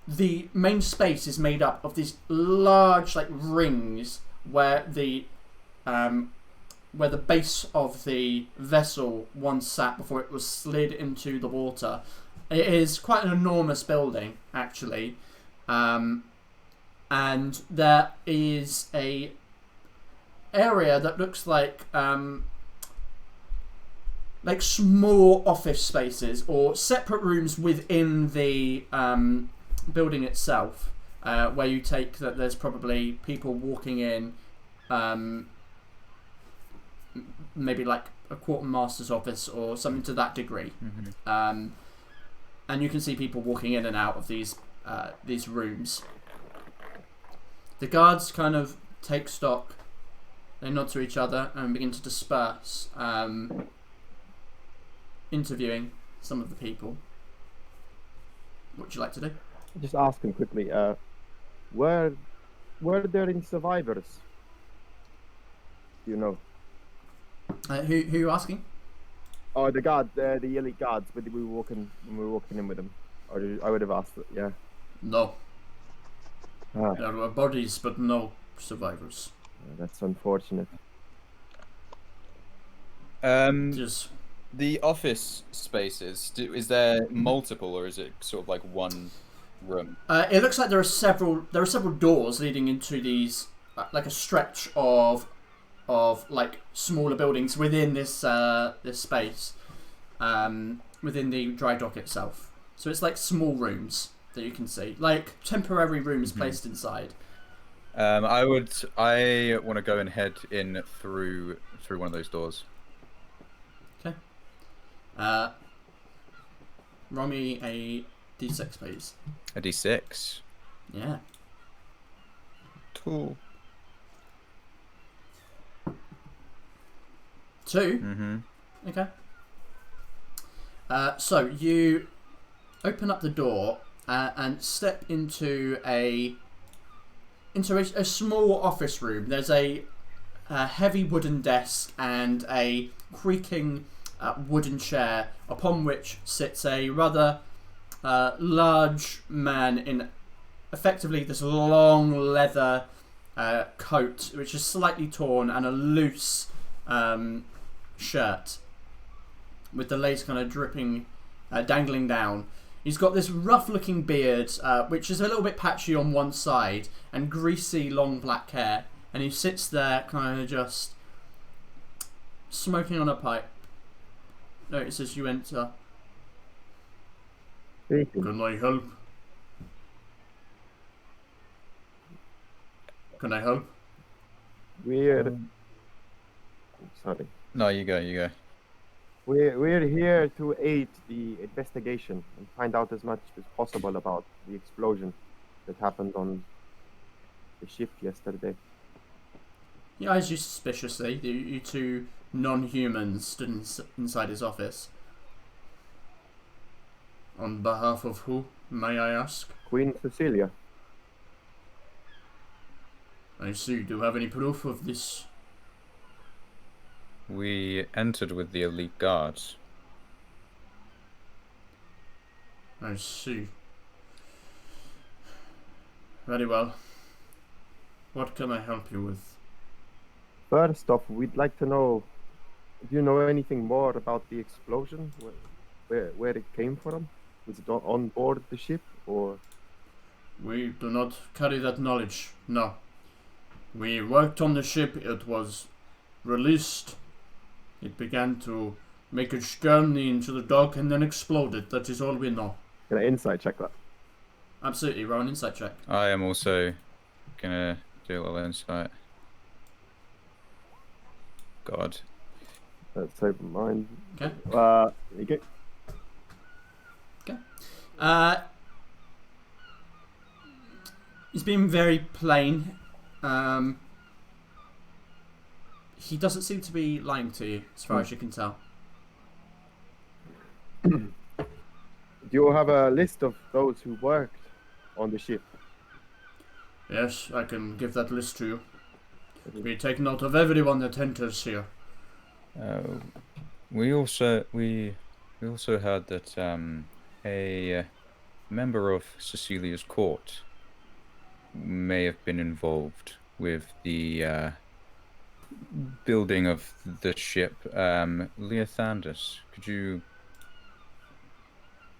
The main space is made up of these large rings where the base of the vessel once sat before it was slid into the water. It is quite an enormous building, actually, and there is a area that looks like small office spaces or separate rooms within the building itself, where you take that there's probably people walking in, maybe like a quartermaster's office or something to that degree. Mm-hmm. And you can see people walking in and out of these rooms. The guards kind of take stock. They nod to each other and begin to disperse, interviewing some of the people. What would you like to do? Just ask him quickly. Were there any survivors? Do you know? Who are you asking? Oh, the guard, the elite guards. When we were walking in with them, or I would have asked it. Yeah. No. There were bodies, but no survivors. That's unfortunate. Just the office spaces. Is there multiple, or is it sort of like one room? It looks like there are several doors leading into these, like a stretch of smaller buildings within this space, within the dry dock itself. So it's like small rooms that you can see, like temporary rooms placed inside. I want to go and head in through one of those doors. Okay. Roll me a d6, please. A d6. Yeah. Cool. 2. Mm-hmm. Okay. So you open up the door and step into a small office room. There's a heavy wooden desk and a creaking wooden chair upon which sits a rather large man in effectively this long leather coat, which is slightly torn, and a loose shirt with the lace kind of dripping, dangling down. He's got this rough-looking beard, which is a little bit patchy on one side, and greasy, long black hair. and he sits there kind of just smoking on a pipe. Notices you enter. Can I help? Can I help? We're sorry. No, you go. We're here to aid the investigation and find out as much as possible about the explosion that happened on the ship yesterday. He eyes you suspiciously. You two non-humans stood inside his office. On behalf of who, may I ask? Queen Cecilia. I see. Do you have any proof of this? We entered with the elite guards. I see. Very well. What can I help you with? First off, we'd like to know, do you know anything more about the explosion? Where it came from? Was it on board the ship, or? We do not carry that knowledge, no. We worked on the ship, it was released. It began to make its journey into the dock and then exploded. That is all we know. Can I insight check that? Absolutely, roll an insight check. I am also gonna do a little insight. God. Let's open mine. Okay. There you go. He's been very plain. He doesn't seem to be lying to you, as far as you can tell. Do you have a list of those who worked on the ship? Yes, I can give that list to you. We take note of everyone that enters here. We also heard that a member of Cecilia's court may have been involved with the building of the ship. Leothandus,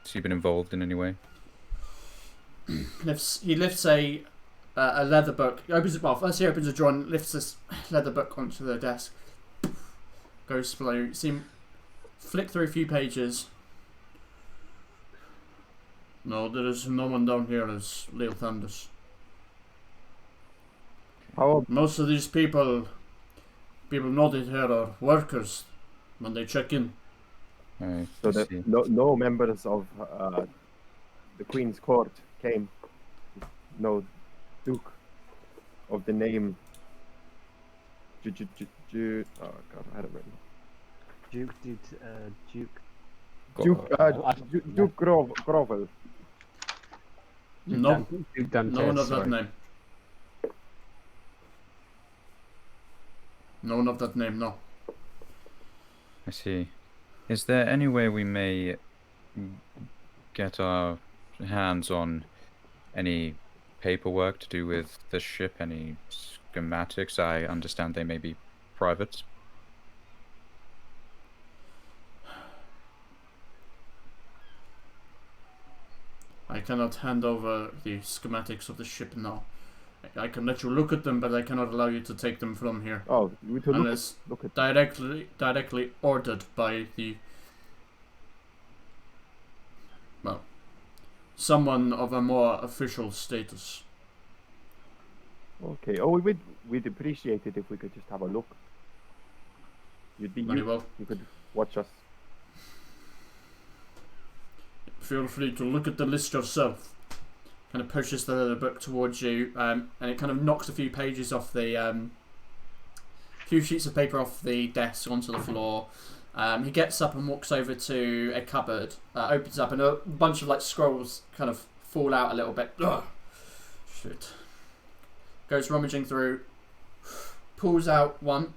has he been involved in any way? He lifts a leather book. He opens it. Well, first he opens a drawer and lifts this leather book onto the desk. Goes slow. You see him flick through a few pages. No, there is no one down here as Leothandus. Most of these people noted here are workers when they check in. So that no members of the Queen's Court came. No Duke of the name. Oh God, I don't remember. Duke Grovel. No, Duke Dantes, no one of that sorry. name. No one of that name, no. I see. Is there any way we may get our hands on any paperwork to do with the ship, any schematics? I understand they may be private. I cannot hand over the schematics of the ship now. I can let you look at them, but I cannot allow you to take them from here. Oh, we could unless look at directly ordered by the someone of a more official status. Okay. Oh, we'd appreciate it if we could just have a look. Very well. You could watch us. Feel free to look at the list yourself. Kind of pushes the book towards you, and it kind of knocks a few pages off the few sheets of paper off the desk onto the floor. He gets up and walks over to a cupboard, opens up, and a bunch of like scrolls kind of fall out a little bit. Ugh. Shit. Goes rummaging through, pulls out one,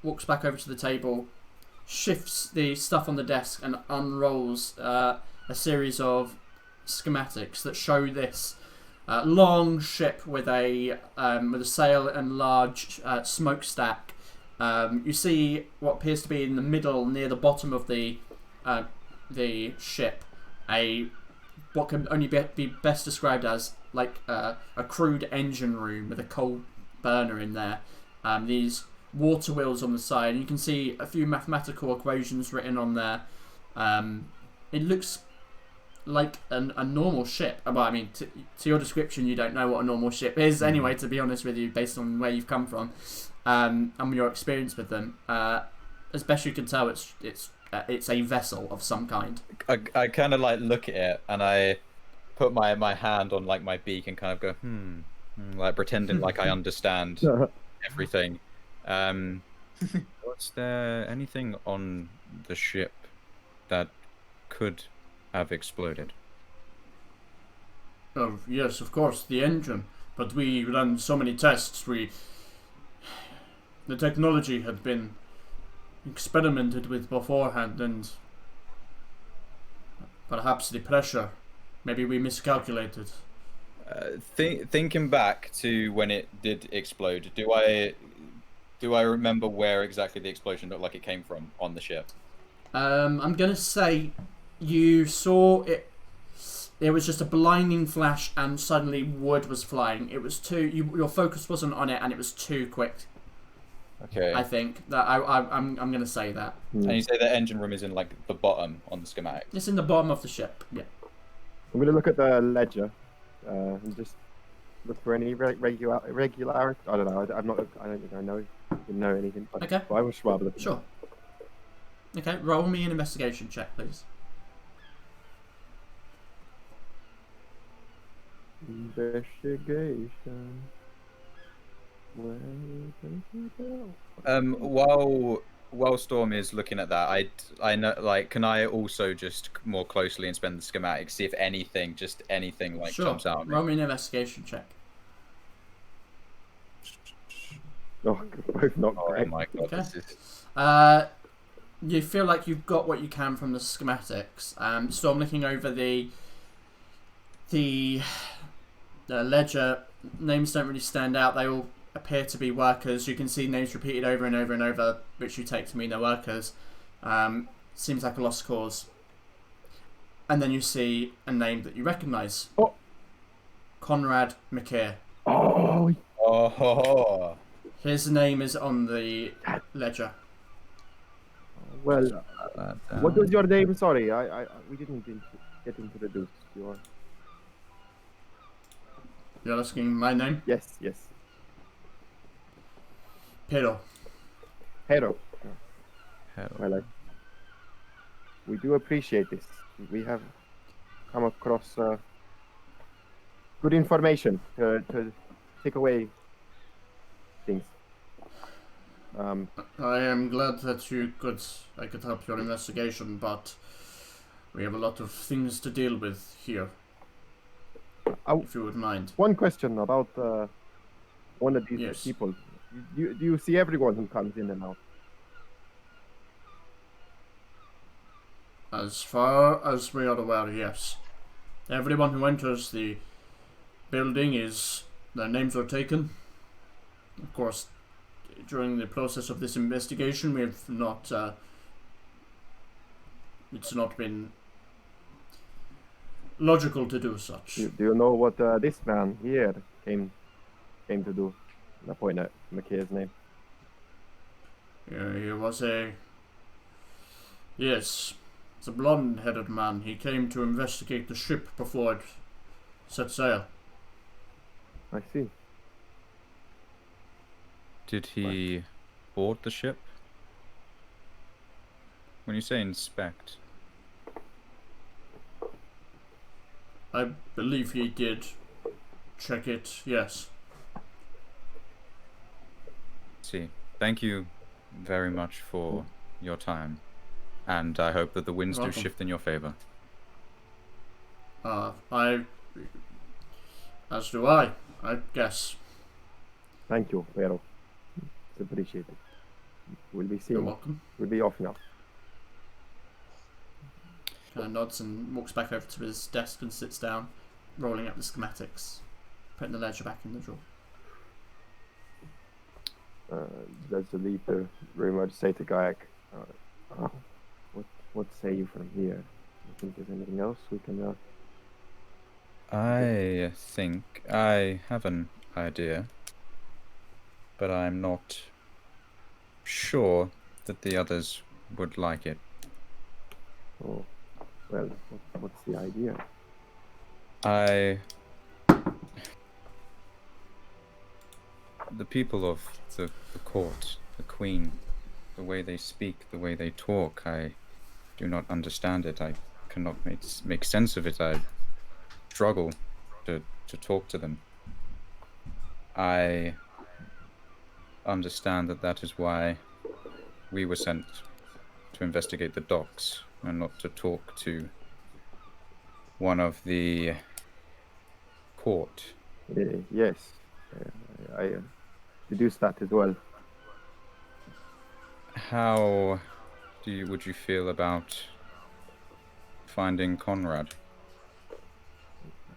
walks back over to the table, shifts the stuff on the desk, and unrolls a series of schematics that show this long ship with a sail and large smokestack. You see what appears to be in the middle, near the bottom of the ship, what can only be best described as like a crude engine room with a coal burner in there. These water wheels on the side, and you can see a few mathematical equations written on there. It looks like a normal ship. Well, I mean, to your description, you don't know what a normal ship is anyway, to be honest with you, based on where you've come from and your experience with them. As best you can tell, it's a vessel of some kind. I kind of like look at it, and I put my hand on like my beak and kind of go like pretending like I understand everything. Was there anything on the ship that could have exploded? Oh, yes, of course, the engine. But we ran so many tests. The technology had been experimented with beforehand, and perhaps the pressure. Maybe we miscalculated. Thinking back to when it did explode, do I remember where exactly the explosion looked like it came from on the ship? I'm gonna say you saw it. There was just a blinding flash, and suddenly wood was flying. It was your focus wasn't on it, and it was too quick. Okay. I think that I'm gonna say that. And you say the engine room is in like the bottom on the schematic. It's in the bottom of the ship. Yeah. I'm gonna look at the ledger and just look for any irregularity. I don't know. I don't think I know anything. But, Okay. But I was rather looking. Sure. Okay. Roll me an investigation check, please. Investigation. While Storm is looking at that, I know, like, can I also just more closely inspect the schematic, see if anything like Sure. jumps out at me? Roll me an investigation check. Oh, both not Oh great. my god, Okay. this is... You feel like you've got what you can from the schematics. Storm, looking over the ledger, names don't really stand out. They all appear to be workers. You can see names repeated over and over and over, which you take to mean they're workers. Seems like a lost cause. And then you see a name that you recognise. Oh. Conrad McKeer. Oh. His name is on the ledger. Well, what was your name? Sorry, we didn't get introduced. You're asking my name? Yes. Pero. Hero. Well, we do appreciate this. We have come across good information to take away things. I am glad that I could help your investigation, but we have a lot of things to deal with here. If you would mind. One question about one of these people. Do you see everyone who comes in and out? As far as we are aware, yes. Everyone who enters the building their names are taken. Of course, during the process of this investigation, we have not. It's not been logical to do such. Do you know what this man here came to do? I point at McKay's name. He was Yes, it's a blonde-headed man. He came to investigate the ship before it set sail. I see. Did he board the ship? When you say inspect... I believe he did check it, yes. See, thank you very much for your time, and I hope that the winds do shift in your favor. As do I guess. Thank you, Vero. It's appreciated. We'll be seeing. You're welcome. We'll be off now. Kind of nods and walks back over to his desk and sits down, rolling up the schematics, putting the ledger back in the drawer. Does leave the room. I'd say to Gayak, what say you from here? Do you think there's anything else we can... I think I have an idea. but I'm not sure that the others would like it. Oh, well, what's the idea? The people of the court, the queen, the way they speak, the way they talk, I do not understand it. I cannot make sense of it. I struggle to talk to them. I understand that is why we were sent to investigate the docks and not to talk to one of the court. Yes, I deduced that as well. How would you feel about finding Conrad?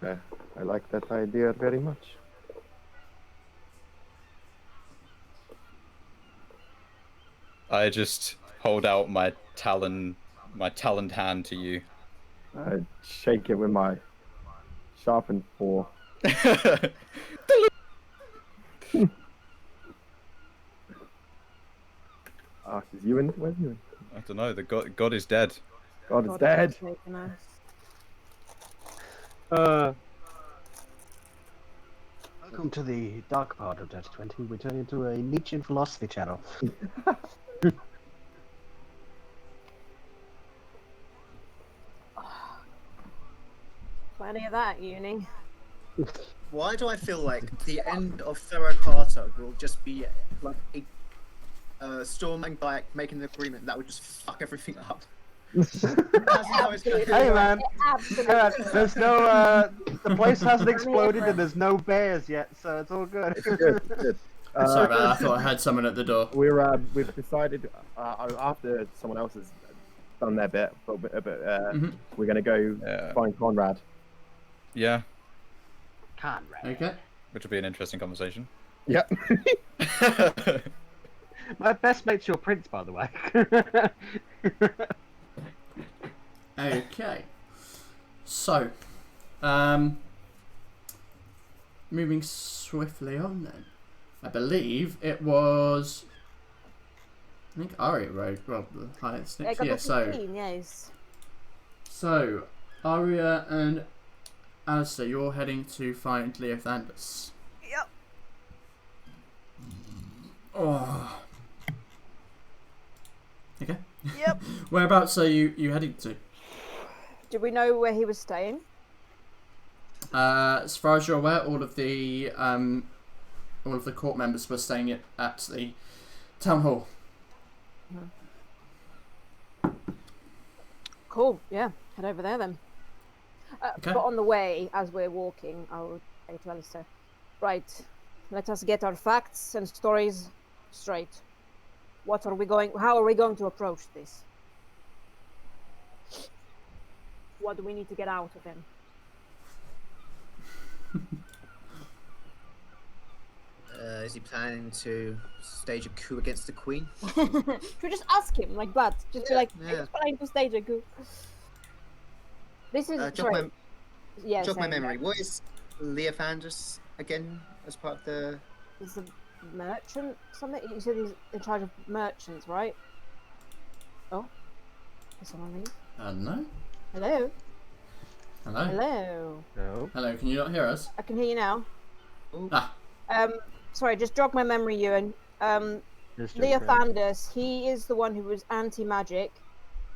I like that idea very much. I just hold out my taloned hand to you. I shake it with my sharpened paw. Is Ewan? Where's Ewan? I don't know. The god is dead. God is dead. Welcome to the dark part of Death 20. We turn into a Nietzschean philosophy channel. Plenty of that, uni. Why do I feel like the end of Fera Carta will just be like a storm and back making an agreement that would just fuck everything up? Hey man, there's no the place hasn't exploded and there's no bears yet, so it's all good. Good. Sorry about that, I thought I heard someone at the door. We've decided after someone else has done their bit, we're gonna go find Conrad. Yeah. Conrad. Okay. Which would be an interesting conversation. Yep. My best mate's your prince, by the way. Okay. So, moving swiftly on then. I believe it was. I think Aria rode the highest stick. Yeah, yes. So, Aria and Alistair, you're heading to find Leothandus. Yep. Oh. Okay. Yep. Whereabouts are you heading to? Do we know where he was staying? As far as you're aware, all of the court members were staying at the town hall. Cool. Yeah. Head over there then. Okay. But on the way, as we're walking, I'll say to Alistair, right, let us get our facts and stories straight. How are we going to approach this? What do we need to get out of him? Is he planning to stage a coup against the Queen? Should we just ask him like that? Just be like, he's planning to stage a coup. This is jog my memory. What is Leothandus again as part of the? He's a merchant. Something you said he's in charge of merchants, right? Oh, is someone leave? No. Hello. Hello. Hello. No. Hello. Can you not hear us? I can hear you now. Ooh. Sorry, just jog my memory, Ewan. Leothandus, he is the one who was anti-magic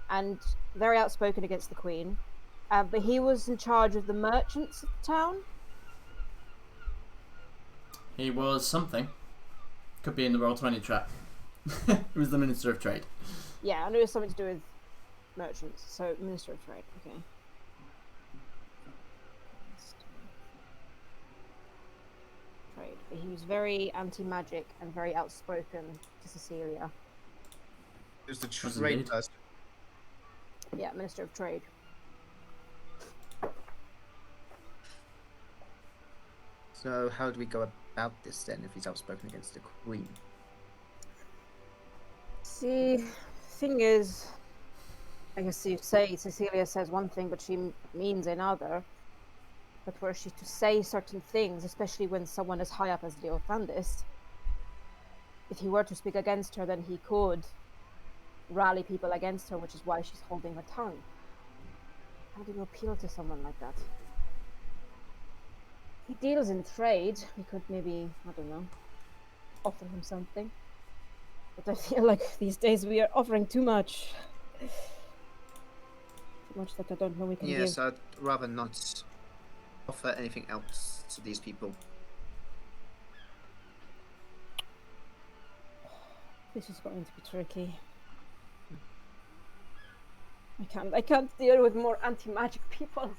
and very outspoken against the Queen. But he was in charge of the merchants of the town. He was something. Could be in the Roll20 trap. He was the Minister of Trade. Yeah, I knew it was something to do with merchants. So, Minister of Trade, okay. Trade. But he was very anti-magic and very outspoken to Cecilia. It was the Was trade indeed. person. Yeah, Minister of Trade. So how do we go about this then if he's outspoken against the Queen? See, thing is, I guess you say Cecilia says one thing, but she means another. But were she to say certain things, especially when someone as high up as Leothandus, if he were to speak against her, then he could rally people against her, which is why she's holding her tongue. How do you appeal to someone like that? He deals in trade. We could maybe, I don't know, offer him something. But I feel like these days we are offering too much. Too much that I don't know we can give. Yes, I'd rather not offer anything else to these people. This is going to be tricky. I can't deal with more anti-magic people.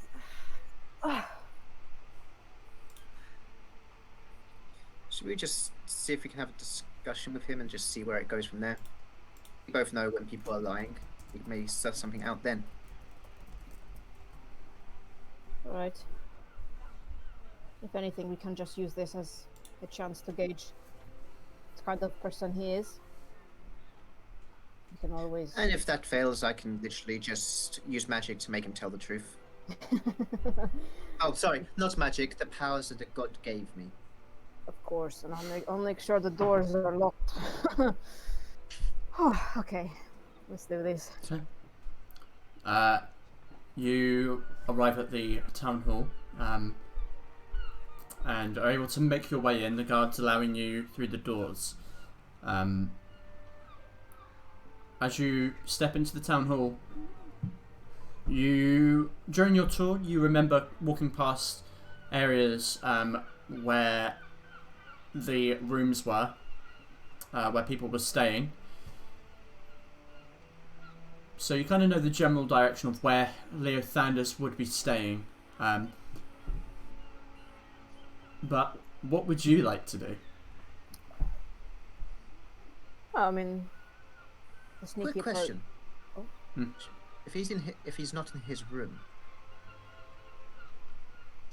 Should we just see if we can have a discussion with him and just see where it goes from there? We both know when people are lying. We can maybe suss something out then. Alright. If anything, we can just use this as a chance to gauge what kind of person he is. We can always... And if that fails, I can literally just use magic to make him tell the truth. Oh, sorry, not magic, the powers that the god gave me. Of course, and I'll make sure the doors are locked. Okay, let's do this. So, you arrive at the town hall and are able to make your way in, the guards allowing you through the doors. As you step into the town hall, during your tour, you remember walking past areas where the rooms were, where people were staying. So you kind of know the general direction of where Leothandus would be staying. But what would you like to do? Well, I mean, the sneaky Quick question. Oh. If he's not in his room,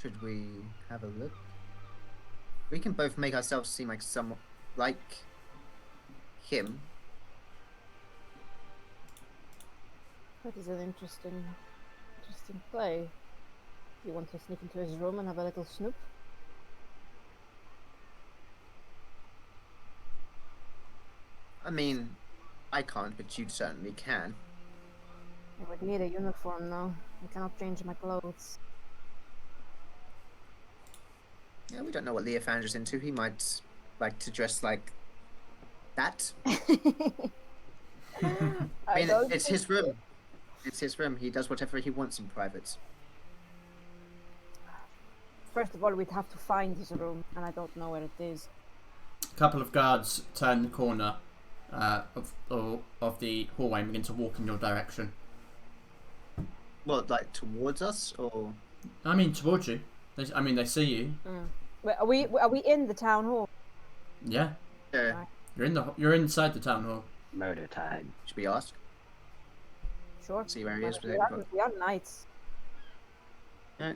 should we have a look? We can both make ourselves seem like someone like him. That is an interesting play. You want to sneak into his room and have a little snoop? I mean, I can't, but you certainly can. I would need a uniform now. I cannot change my clothes. Yeah, we don't know what Leothander's into. He might like to dress like that. I mean, it's his room. It's his room. He does whatever he wants in private. First of all, we'd have to find his room, and I don't know where it is. A couple of guards turn the corner of the hallway and begin to walk in your direction. What, like towards us, or? I mean, towards you. They see you. Wait, are we in the town hall? Yeah. Yeah. You're inside the town hall. Murder time. Should we ask? Sure. See where he is. We are knights. Yeah.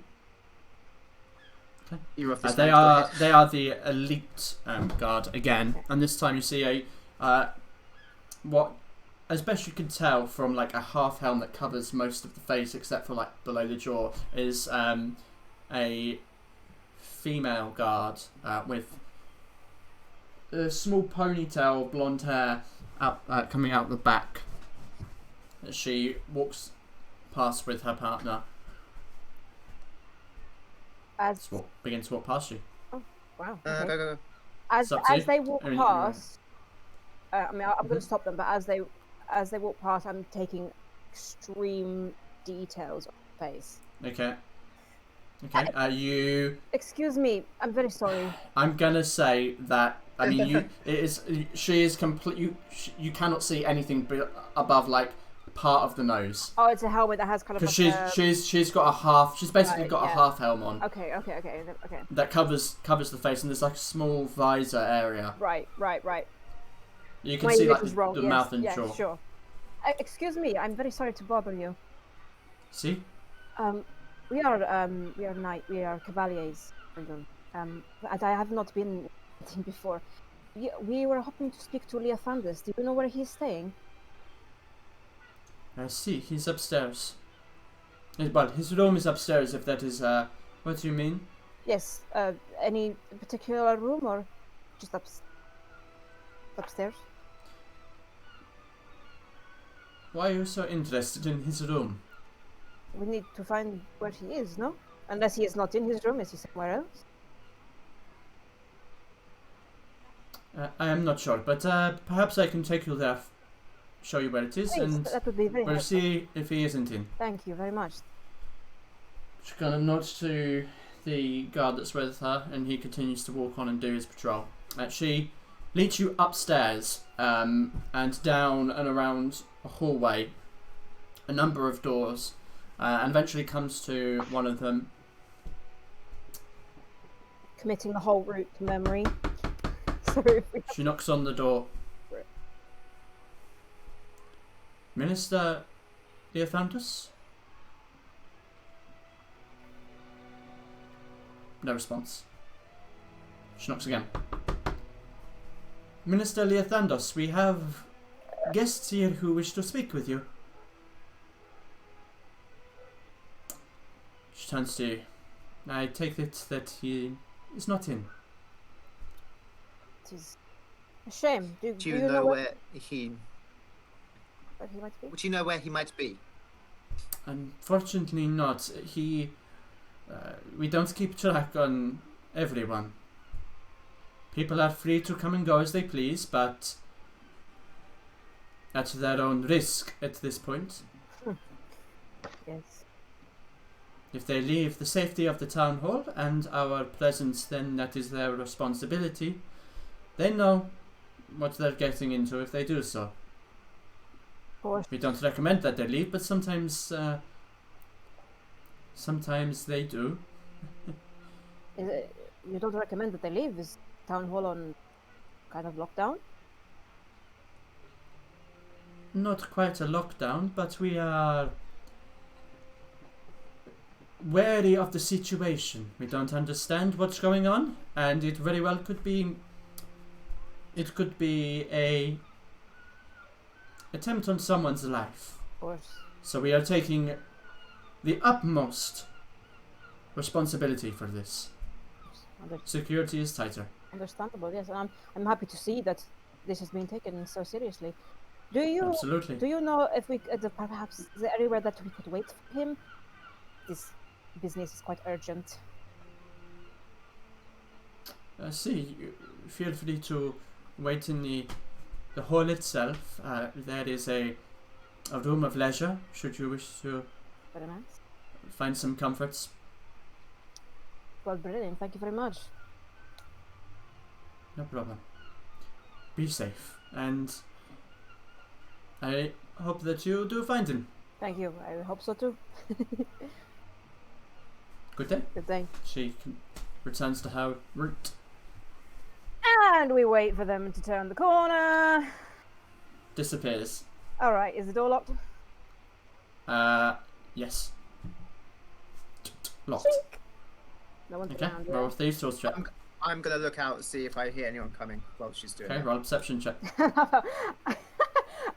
Okay. You're off this They are the elite guard again, and this time you see what, as best you can tell from like a half helm that covers most of the face except for like below the jaw, is a female guard with a small ponytail, blonde hair coming out the back. She walks past with her partner. Begins to walk past you. Oh, wow. Go, go, go. As they walk past, I'm going to stop them, but as they walk past, I'm taking extreme details of the face. Okay. You. Excuse me. I'm very sorry. I'm gonna say that. I mean, she is complete. You cannot see anything above like part of the nose. Oh, it's a helmet that has kind of. Because she's got a half. She's basically got a half helm on. Okay. That covers the face, and there's like a small visor area. Right. You can see like the mouth and jaw. Sure. Excuse me. I'm very sorry to bother you. See. We are cavaliers. And I have not been before. We were hoping to speak to Leothandus. Do you know where he's staying? I see. He's upstairs. Well, his room is upstairs. If that is what you mean. Yes. Any particular room or just upstairs? Upstairs. Why are you so interested in his room? We need to find where he is, no? Unless he is not in his room, is he somewhere else? I am not sure, but perhaps I can take you there, show you where it is, Please, and that would be very we'll helpful. see if he isn't in. Thank you very much. She kind of nods to the guard that's with her, and he continues to walk on and do his patrol. She leads you upstairs and down and around a hallway, a number of doors, and eventually comes to one of them. Committing the whole route to memory. So if we She knocks on the door. Right. Minister Leothantus? No response. She knocks again. Minister Leothandos, we have guests here who wish to speak with you. She turns to you. I take it that he is not in. It is a shame. Do Do you you know where where he? he might be? Would you know where he might be? Unfortunately not. He... we don't keep track on everyone. People are free to come and go as they please, but at their own risk at this point. Yes. If they leave the safety of the town hall and our presence, then that is their responsibility. They know what they're getting into if they do so. Of course. We don't recommend that they leave, but sometimes they do. Is it, you don't recommend that they leave? Is town hall on kind of lockdown? Not quite a lockdown, but we are wary of the situation. We don't understand what's going on, and it very well could be... It could be a attempt on someone's life. Of course. So we are taking the utmost responsibility for this. Security is tighter. Understandable, yes. And I'm happy to see that this has been taken so seriously. Do you Absolutely. do you know if we perhaps is there anywhere that we could wait for him? This business is quite urgent. Feel free to wait in the hall itself. There is a room of leisure, should you wish to Very nice. find some comforts. Well, brilliant. Thank you very much. No problem. Be safe, and I hope that you do find him. Thank you. I hope so too. Good day. Good day. She returns to her route. And we wait for them to turn the corner. Disappears. All right. Is the door locked? Yes. Locked. Chink. No one's Okay, around. roll Yeah. a thieves tools check. I'm gonna look out and see if I hear anyone coming while she's doing Okay, that. roll a perception check.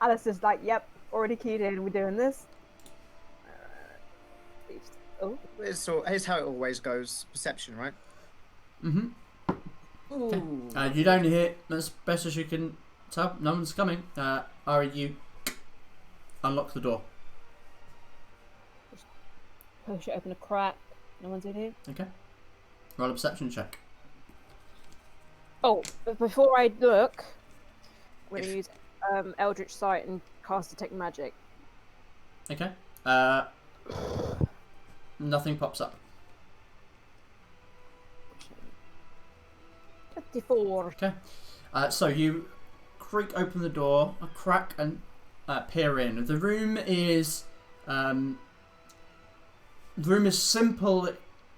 Alice is like, "Yep, already keyed in. We're doing this." Oh, Here's how it always goes. Perception, right? Mm-hmm. Ooh. You don't hear, as best as you can tell, no one's coming. Ari, you unlock the door. push it open a crack. No one's in here. Okay. Roll a perception check. Oh, but before I look, I'm going to If- use Eldritch Sight and cast Detect Magic. Okay. Nothing pops up. 54. Okay. So you creak open the door, a crack, and peer in. The room is simple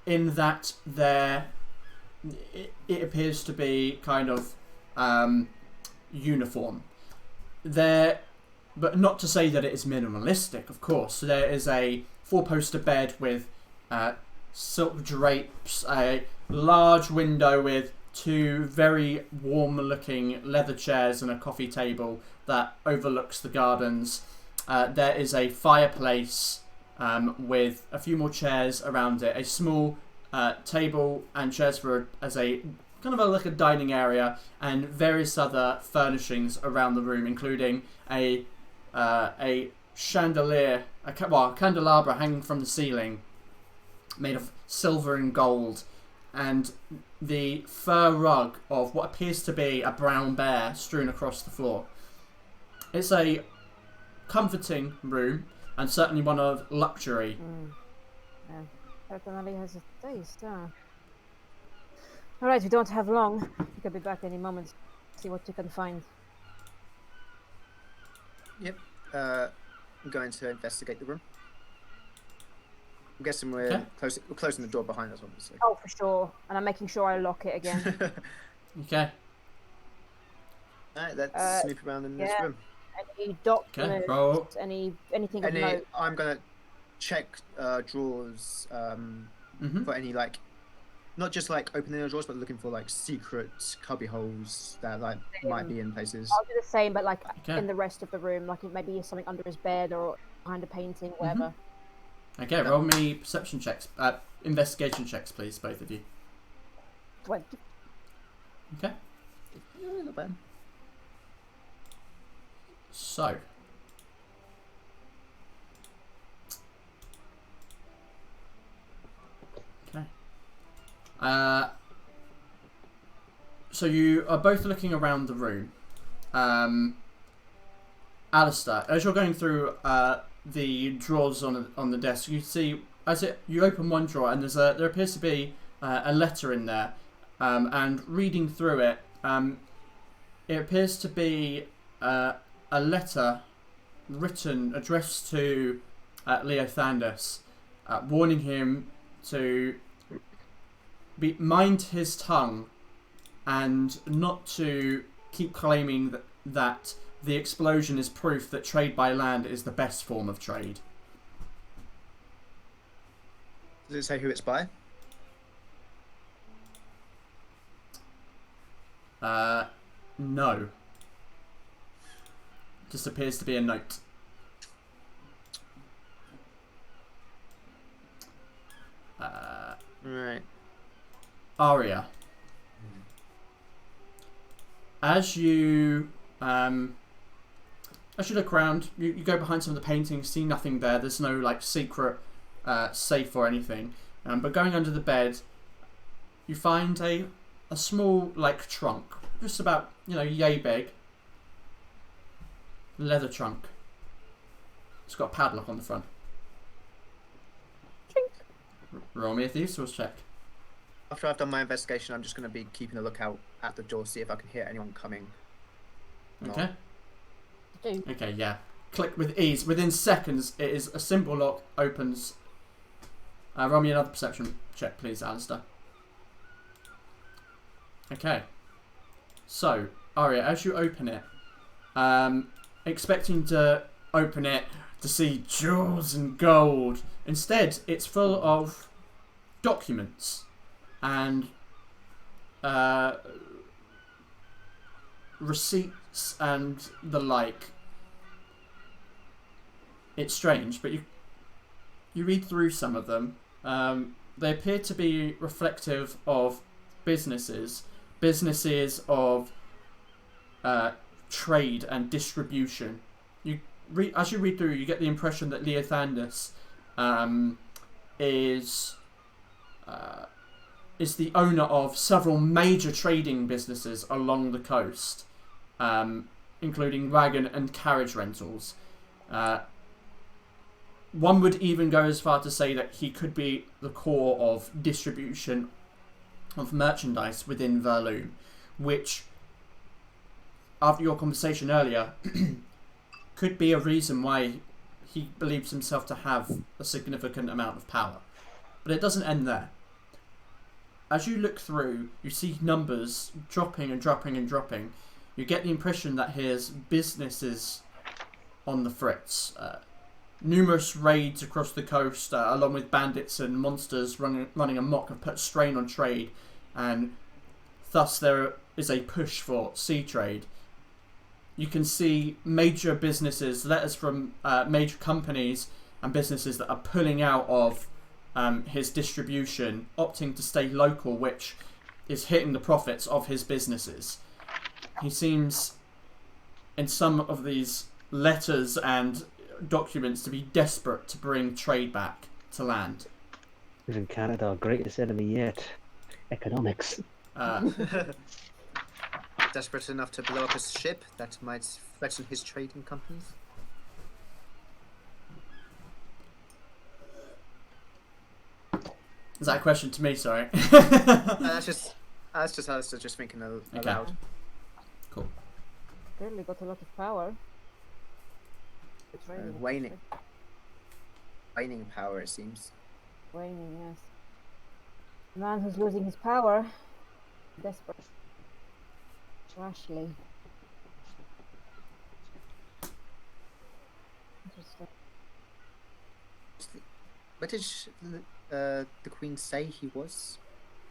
in that it appears to be kind of uniform. But not to say that it is minimalistic, of course. There is a four-poster bed with silk drapes, a large window with two very warm-looking leather chairs and a coffee table that overlooks the gardens. There is a fireplace with a few more chairs around it, a small table and chairs as a kind of like a dining area and various other furnishings around the room, including a chandelier, a candelabra hanging from the ceiling, made of silver and gold, and the fur rug of what appears to be a brown bear strewn across the floor. It's a comforting room, and certainly one of luxury. Yeah, certainly has a taste, Alright, we don't have long. You could be back any moment. See what you can find. Yep. I'm going to investigate the room. I'm guessing we're closing the door behind us, obviously. Oh, for sure. And I'm making sure I lock it again. Okay. Alright, let's snoop around in this room. Any documents? Roll. Anything of note? I'm gonna check drawers for any like, not just like opening the drawers, but looking for like secret cubby holes that like might be in places. I'll do the same, but like in the rest of the room, like maybe something under his bed or behind a painting, whatever. Okay, roll me perception checks, investigation checks, please, both of you. 20. Okay. Yeah, not bad. So. Okay. So you are both looking around the room. Alistair, as you're going through the drawers on the desk, you see you open one drawer and there appears to be a letter in there, and reading through it, it appears to be a letter addressed to Leothandus, warning him to mind his tongue and not to keep claiming that the explosion is proof that trade by land is the best form of trade. Does it say who it's by? No. Just appears to be a note. Right. Aria. As you look around, you go behind some of the paintings, see nothing there. There's no like secret safe or anything. But going under the bed, you find a small like trunk, just about yay big. Leather trunk. It's got a padlock on the front. Roll me a thieves' tools check. After I've done my investigation, I'm just going to be keeping a lookout at the door, see if I can hear anyone coming. Okay. Okay, yeah. Click with ease. Within seconds, it is a simple lock. Opens. Roll me another perception check, please, Alistair. Okay. So, Aria, as you open it, expecting to open it to see jewels and gold, instead, it's full of documents and receipts and the like. It's strange, but you read through some of them. They appear to be reflective of businesses of trade and distribution. As you read through, you get the impression that Leothandus is the owner of several major trading businesses along the coast, including wagon and carriage rentals. One would even go as far to say that he could be the core of distribution of merchandise within Verloom, which, after your conversation earlier, could be a reason why he believes himself to have a significant amount of power. But it doesn't end there. As you look through, you see numbers dropping and dropping and dropping. You get the impression that his business is on the fritz. Numerous raids across the coast, along with bandits and monsters running amok, have put strain on trade, and thus there is a push for sea trade. You can see major businesses, letters from major companies and businesses that are pulling out of his distribution, opting to stay local, which is hitting the profits of his businesses. He seems, in some of these letters and documents, to be desperate to bring trade back to land. Isn't Canada our greatest enemy yet? Economics. Desperate enough to blow up a ship that might threaten his trading companies? Is that a question to me? Sorry. That's just Alistair just thinking aloud. Cool. Clearly got a lot of power. It's raining. Waning power, it seems. Waning, yes. The man who's losing his power. Desperate. Rashly. Interesting. Where did the Queen say he was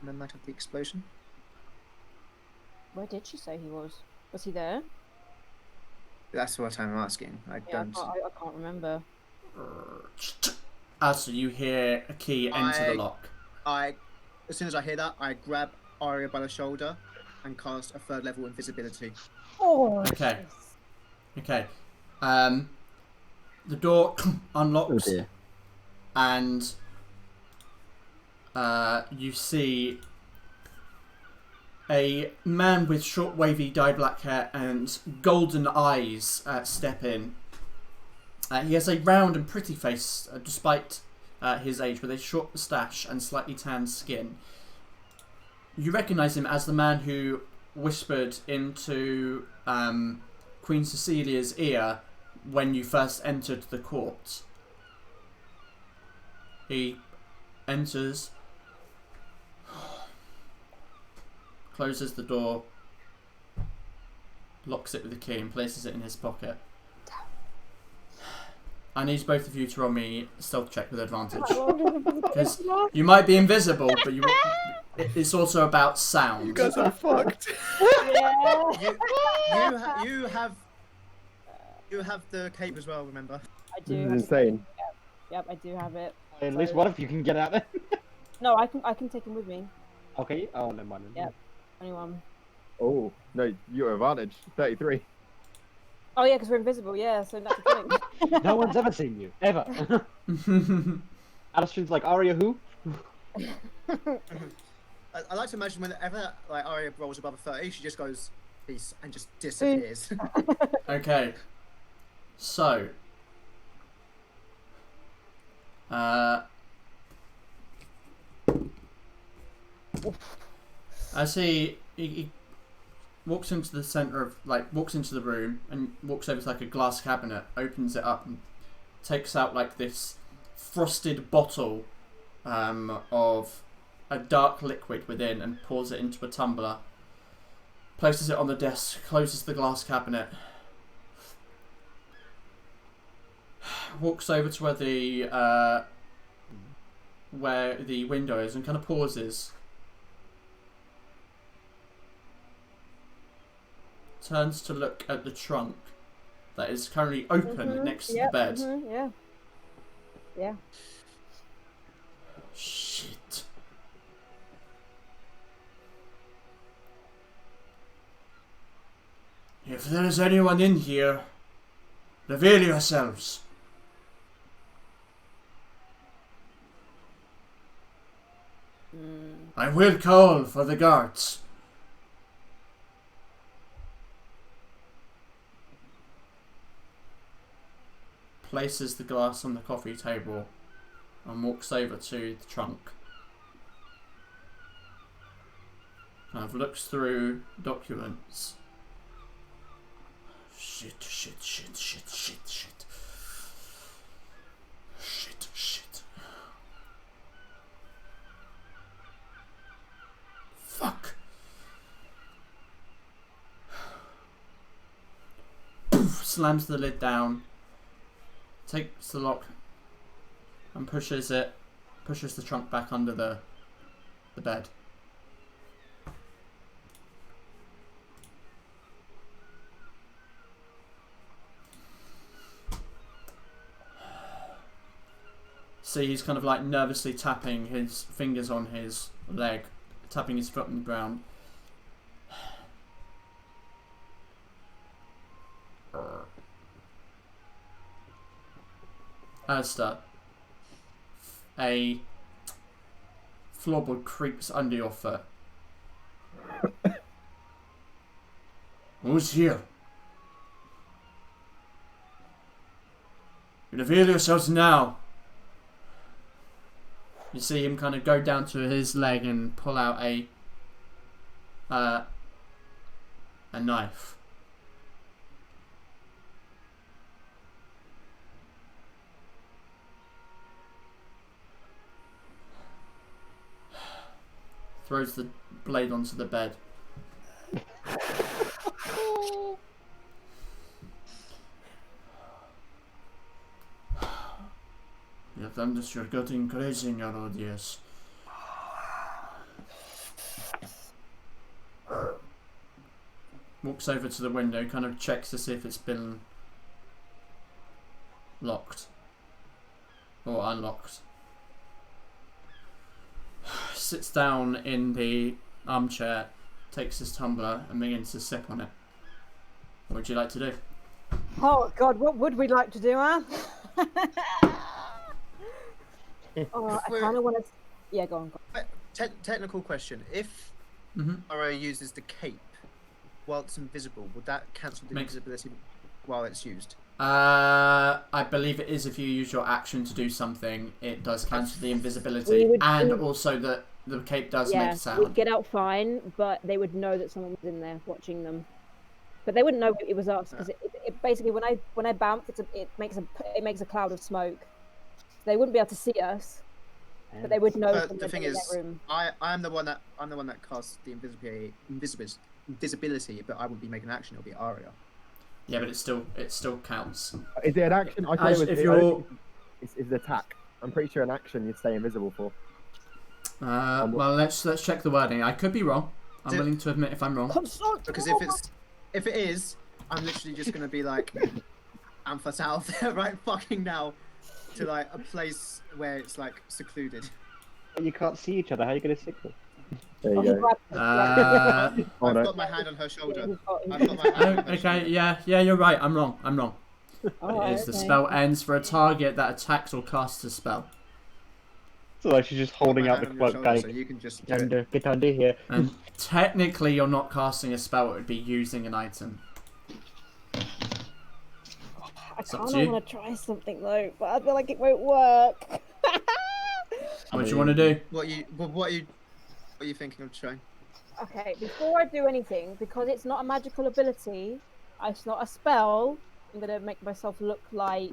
on the night of the explosion? Where did she say he was? Was he there? That's what I'm asking. I can't remember. So you hear a key enter the lock. As soon as I hear that, I grab Aria by the shoulder and cast a 3rd level invisibility. Oh. Okay. Okay. The door unlocks, and you see a man with short, wavy, dyed black hair and golden eyes step in. He has a round and pretty face, despite his age, with a short moustache and slightly tanned skin. You recognise him as the man who whispered into Queen Cecilia's ear when you first entered the court. He enters, closes the door, locks it with a key and places it in his pocket. I need both of you to roll me a stealth check with advantage. Because you might be invisible, but it's also about sound. You guys are fucked. You have the cape as well, remember? I do. This is insane. Yep, I do have it. At least one of you can get out there. No, I can take him with me. Okay. Oh, never mind. Yep. 21. Oh, no, your advantage. 33. Oh yeah, because we're invisible. Yeah, so that's the thing. No one's ever seen you ever. Alistair's like, Aria who? I like to imagine whenever like Aria rolls above a 30, she just goes peace and just disappears. Okay. So as he walks into the center of, walks into the room and walks over to like a glass cabinet, opens it up and takes out like this frosted bottle of a dark liquid within and pours it into a tumbler, places it on the desk, closes the glass cabinet, walks over to where the window is and kind of pauses, turns to look at the trunk that is currently open next to the bed. Yeah. Shit. If there is anyone in here, reveal yourselves. I will call for the guards. Places the glass on the coffee table and walks over to the trunk. Kind of looks through documents. Shit. Fuck. Poof, slams the lid down. Takes the lock and pushes the trunk back under the bed. See, he's kind of like nervously tapping his fingers on his leg, tapping his foot on the ground. Alistair, a floorboard creaks under your foot. Who's here? Reveal yourselves now. You see him kind of go down to his leg and pull out a knife. Throws the blade onto the bed. You have done this, you're getting crazy in your old years. Walks over to the window, kind of checks to see if it's been locked or unlocked. Sits down in the armchair, takes his tumbler and begins to sip on it. What would you like to do? Oh God, what would we like to do, Anne? Oh, I kind of want to. Yeah, go on. Technical question: if Oro uses the cape while it's invisible, would that cancel the invisibility while it's used? I believe it is. If you use your action to do something, it does cancel the invisibility, and also that the cape does make a sound. We'd get out fine, but they would know that someone was in there watching them. But they wouldn't know it was us because it basically when I bounce, it makes a cloud of smoke. They wouldn't be able to see us, but they would know. The thing is, I'm the one that casts the invisibility, but I wouldn't be making action. It'll be Aria. Yeah, but it still counts. Is it an action? I thought it's the attack. I'm pretty sure an action you'd stay invisible for. Well, let's check the wording. I could be wrong. I'm willing to admit if I'm wrong. Because if it is, I'm literally just gonna be like, Ampha's out there right fucking now, to like a place where it's like secluded. You can't see each other. How are you gonna signal? There you go. I've got my hand on her shoulder. Okay, yeah, you're right. I'm wrong. It is the spell ends for a target that attacks or casts a spell. So like she's just holding out the cloak, going, so you can just get under here. And technically, you're not casting a spell; it would be using an item. I kind of want to try something though, but I feel like it won't work. What do you want to do? What are you thinking of trying? Okay, before I do anything, because it's not a magical ability, it's not a spell, I'm gonna make myself look like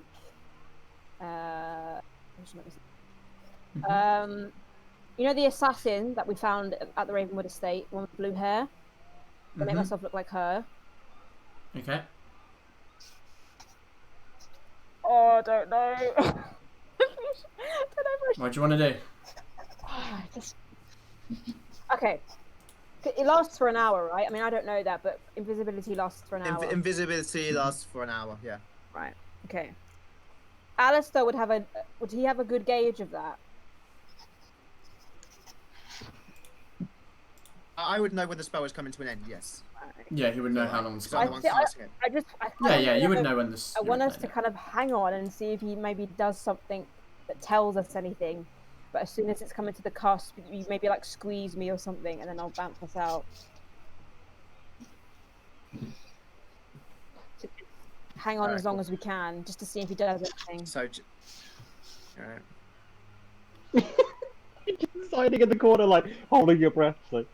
you know the assassin that we found at the Ravenwood estate, one with blue hair? I make myself look like her. Okay. Oh, I don't know. What do you want to do? Okay. It lasts for an hour, right? I mean, I don't know that, but invisibility lasts for an hour. Invisibility lasts for an hour, yeah. Right. Okay. Alistair would he have a good gauge of that? I would know when the spell is coming to an end, yes. Yeah, he would know how long the spell was. You would know when this. I want us to kind of hang on and see if he maybe does something that tells us anything. But as soon as it's coming to the cusp, you maybe like squeeze me or something, and then I'll bounce us out. So hang on as long as we can, just to see if he does anything. So, Just hiding in the corner, like holding your breath, like.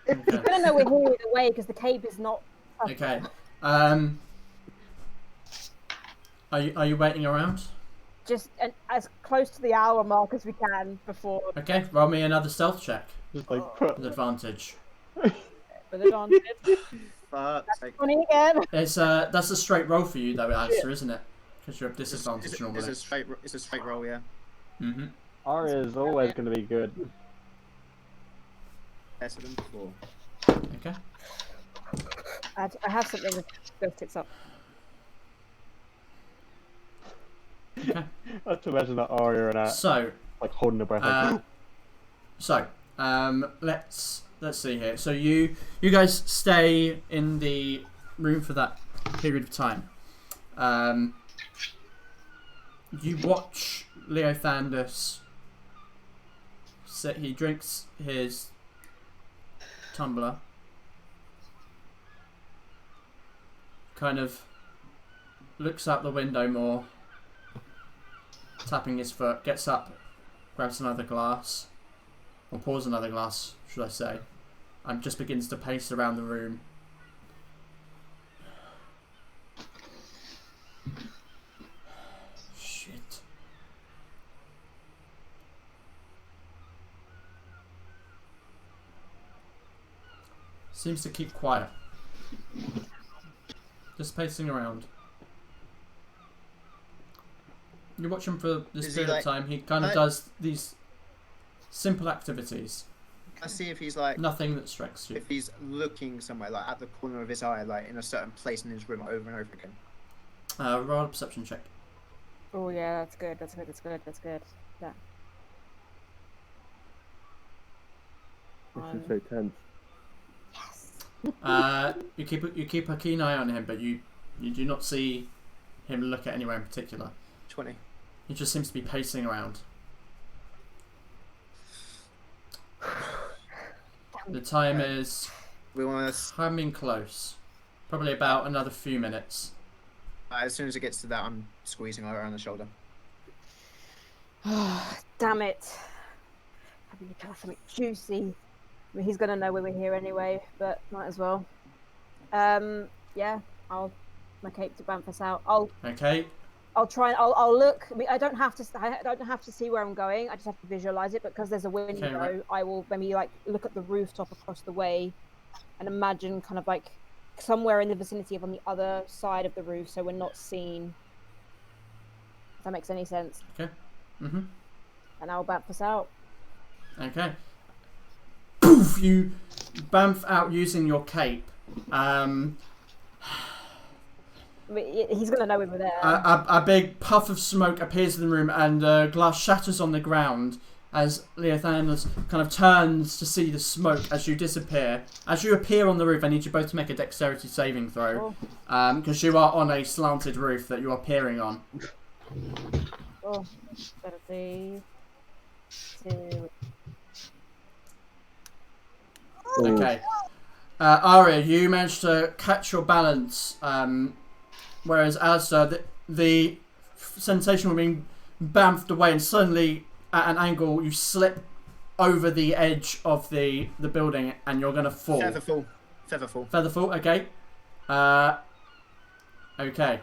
He's gonna know we're here either way because the cape is not. Okay. Are you waiting around? Just as close to the hour mark as we can before. Okay, roll me another stealth check. Just like with advantage. With advantage. That's funny again. It's that's a straight roll for you though, Alistair, isn't it? Because you're at disadvantage normally. It's a straight roll, yeah. Aria is always going to be good. Better than before. Okay. I have something that goes tits up. Okay. I have to imagine that Aria and that, So, like holding her breath. So, Let's see here. So you guys stay in the room for that period of time. You watch Leothandus sit. He drinks his tumbler, kind of looks out the window more, tapping his foot, gets up, grabs another glass, or pours another glass, should I say, and just begins to pace around the room. Shit. Seems to keep quiet. Just pacing around. You watch him for this Is he, period of like, time. He kind of does these simple activities. I see if he's like, Nothing that strikes you. if he's looking somewhere, like at the corner of his eye, like in a certain place in his room over and over again. Roll a perception check. Oh yeah, that's good. That's good. That's good. That's good. Yeah. This is so tense. You keep a keen eye on him, but you do not see him look at anywhere in particular. 20. He just seems to be pacing around. The time is We want to. coming close. Probably about another few minutes. As soon as it gets to that, I'm squeezing her around the shoulder. Damn it. Having to tell something juicy. I mean, he's gonna know we're here anyway, but might as well. Yeah, I'll my cape to bamf us out. Okay. I'll try and I'll look. I mean, I don't have to see where I'm going. I just have to visualize it because there's a window. Okay, right. I will maybe like look at the rooftop across the way, and imagine kind of like somewhere in the vicinity of on the other side of the roof, so we're not seen. If that makes any sense. Okay. Mhm. And I'll bamf us out. Okay. Poof! You bamf out using your cape. I mean, he's gonna know we were there. A big puff of smoke appears in the room, and glass shatters on the ground as Leothandus kind of turns to see the smoke as you disappear. As you appear on the roof, I need you both to make a dexterity saving throw, because you are on a slanted roof that you are peering on. Oh, better see. 2. Okay. Aria, you managed to catch your balance, whereas Alistair, the sensation of being bamfed away, and suddenly at an angle you slip over the edge of the building and you're going to fall. Feather fall, okay. Okay.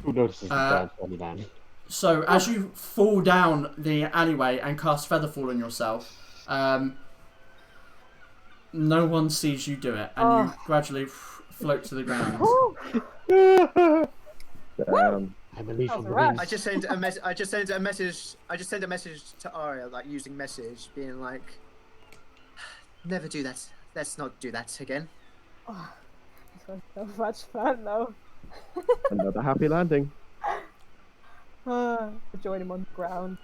Who notices the dance on the man? So, as you fall down the alleyway and cast Featherfall on yourself, no one sees you do it, and you gradually float to the ground. I believe in I just sent a message to Aria, like using message, being like, "Never do that. Let's not do that again." Oh, this was so much fun, though. Another happy landing. Join him on the ground.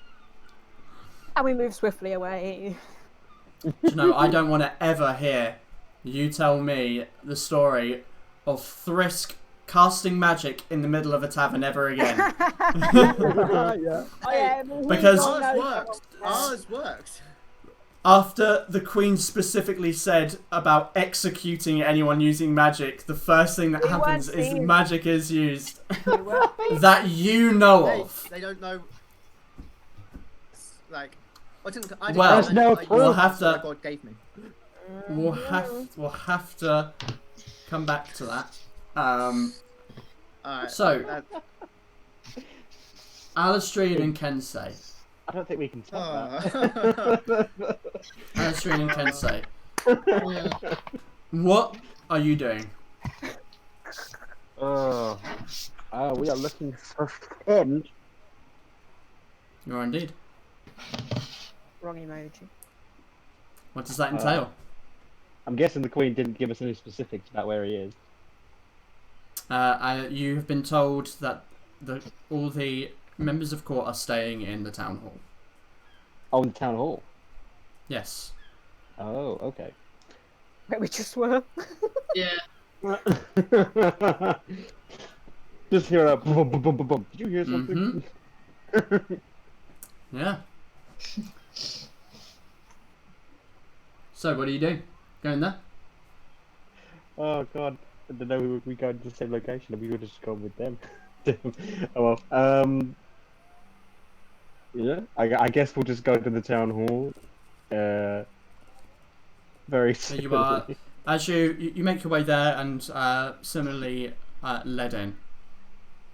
And we move swiftly away. Do you know, I don't want to ever hear you tell me the story of Thrisk casting magic in the middle of a tavern ever again. Yeah. Because Ours worked. after the Queen specifically said about executing anyone using magic, the first thing that happens is magic is used that you know of. They don't know. Like, I didn't Well, know we'll have to. God gave me. We'll have to come back to that. Alright, So, Alistrian and Kensei. I don't think we can stop that. Alistrian and Kensei. What are you doing? We are looking for fun. You are indeed. Wrong emoji. What does that entail? I'm guessing the Queen didn't give us any specifics about where he is. You have been told that all the members of court are staying in the town hall. Oh, in the town hall. Yes. Oh, okay. Where we just were. Yeah. Just hear a boom, boom, boom, boom, boom. Did you hear something? Yeah. So, what are you doing? Going there? Oh god, I didn't know we go to the same location and we would just go with them. Oh well. Yeah, I guess we'll just go to the town hall. Very So similarly. you are, as you make your way there, and similarly led in.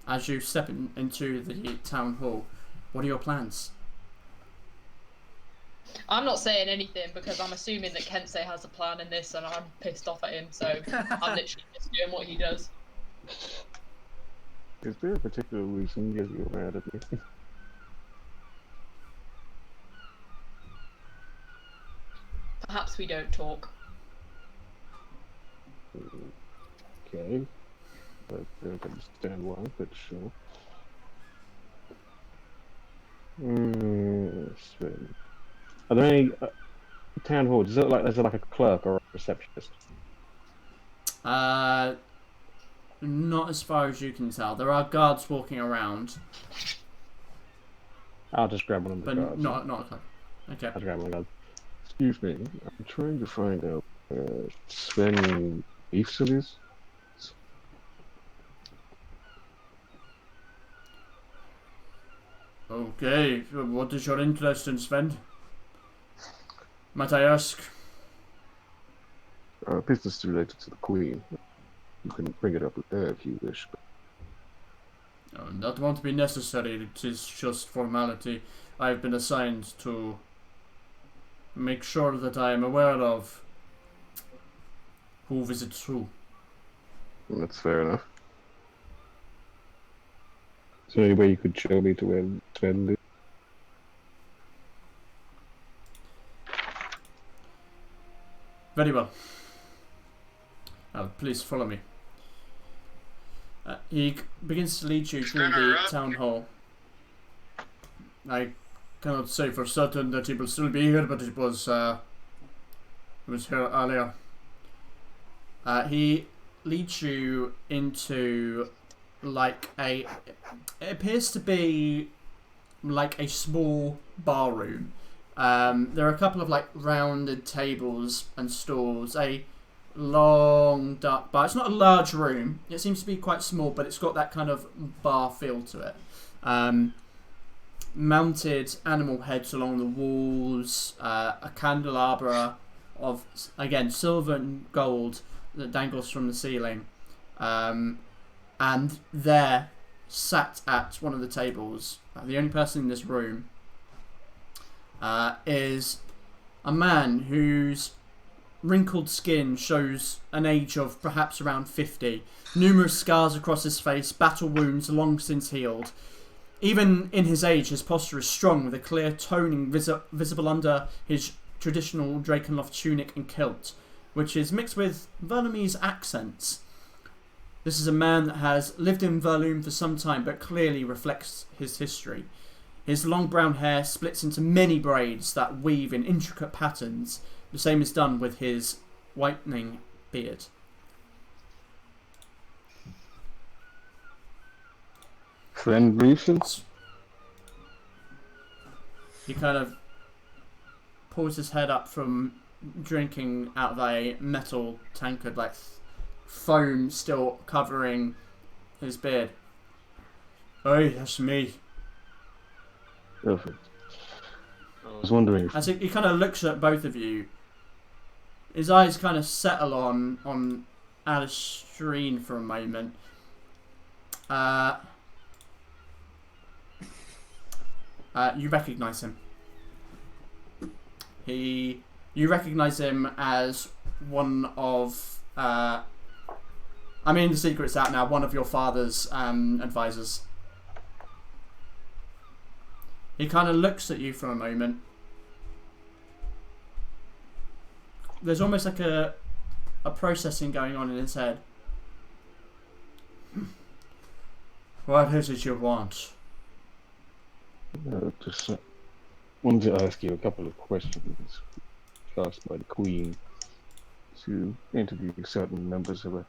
As you step into the town hall, what are your plans? I'm not saying anything because I'm assuming that Kensei has a plan in this and I'm pissed off at him, so I'm literally just doing what he does. Is there a particular reason you're mad at me? Perhaps we don't talk. Okay. But I don't understand why, but sure. Sven. Are there any town hall? Does it look like there's like a clerk or a receptionist? Not as far as you can tell. There are guards walking around, I'll just grab one of the but guards. not a clerk. Okay. I'll grab one of the guards. Excuse me, I'm trying to find out Sven Beefsel is. Okay. What is your interest in Sven? Might I ask? Business related to the Queen. You can bring it up with her if you wish. That won't be necessary. It is just formality. I have been assigned to make sure that I am aware of who visits who. That's fair enough. Is there any way you could show me to where Sven lives? Very well. Please follow me. He begins to lead you through the town hall. I cannot say for certain that he will still be here, but it was here earlier. He leads you into like it appears to be like a small bar room. There are a couple of like rounded tables and stools, a long dark bar. It's not a large room. It seems to be quite small, but it's got that kind of bar feel to it. Mounted animal heads along the walls, a candelabra of, again, silver and gold that dangles from the ceiling. And there, sat at one of the tables, the only person in this room, is a man whose wrinkled skin shows an age of perhaps around 50. Numerous scars across his face, battle wounds long since healed. Even in his age, his posture is strong, with a clear toning visible under his traditional Drakenloft tunic and kilt, which is mixed with Verlamese accents. This is a man that has lived in Verloom for some time, but clearly reflects his history. His long brown hair splits into many braids that weave in intricate patterns. The same is done with his whitening beard. Sven Beefsel? He kind of pulls his head up from drinking out of a metal tankard, like foam still covering his beard. Hey, that's me. Perfect. I was wondering if... As he kind of looks at both of you, his eyes kind of settle on Alistrine for a moment. You recognise him. You recognise him as one of... I mean, the secret's out now. One of your father's advisors. He kind of looks at you for a moment. There's almost like a processing going on in his head. What is it you want? Just wanted to ask you a couple of questions asked by the Queen to interview certain members of her,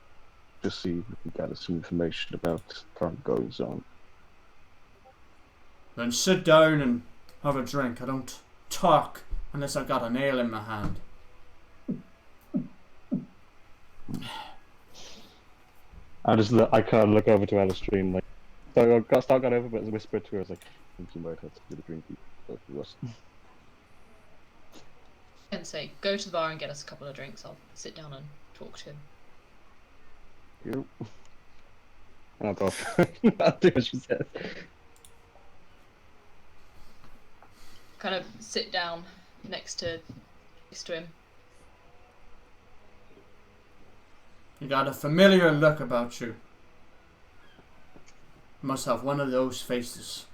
just see if we gather some information about current goings on. Then sit down and have a drink. I don't talk unless I've got a nail in my hand. I kind of look over to Alistair and like, so I start going over, but I whisper to her, I was like, I think you might have to get a drink, both of us. And say, go to the bar and get us a couple of drinks. I'll sit down and talk to him. Yep. And I'll go off. I'll do what she says. Kind of sit down next to him. You got a familiar look about you. You must have one of those faces.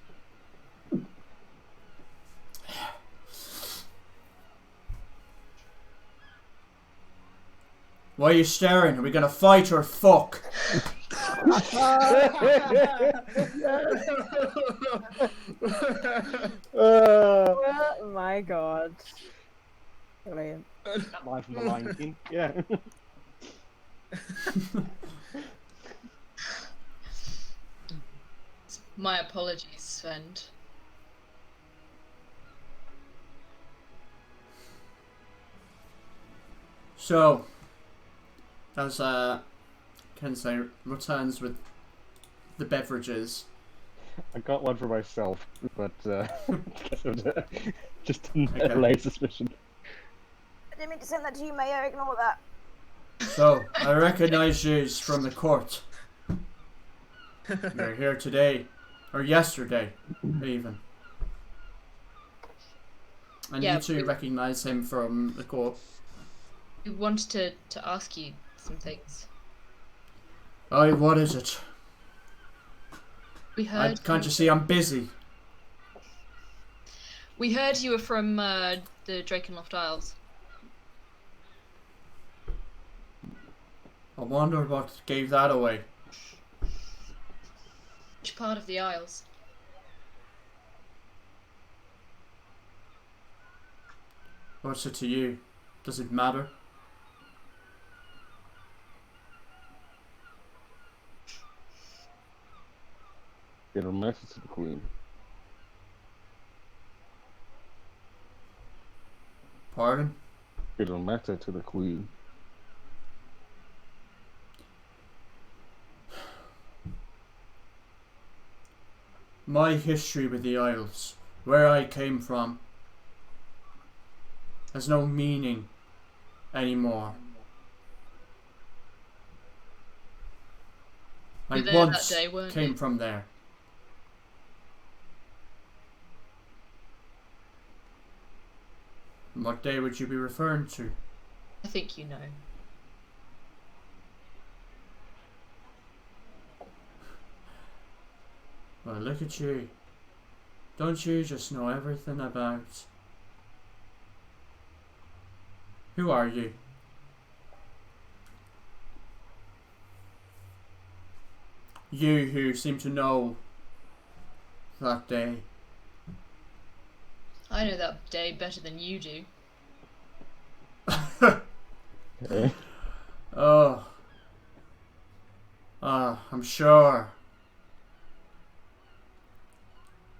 Why are you staring? Are we gonna fight or fuck? Oh my god. Brilliant. Live from the Lion King. Yeah. My apologies, friend. So, as Kensei returns with the beverages. I got one for myself, but just to lay suspicion. I didn't mean to send that to you, Mayor. Ignore that. So, I recognize you from the court. You're here today, or yesterday, even. And Yeah, you two recognize him from the court. We wanted to ask you some things. Oh, what is it? We heard. Can't you see I'm busy? We heard you were from the Drakenloft Isles. I wonder what gave that away. Which part of the Isles? What's it to you? Does it matter? Get a message to the Queen. Pardon? Get a letter to the Queen. My history with the Isles, where I came from, has no meaning anymore. I You were there once that day, weren't came you? from there. What day would you be referring to? I think you know. Well, look at you. Don't you just know everything about... Who are you? You who seem to know that day. I know that day better than you do. Okay. Oh. I'm sure.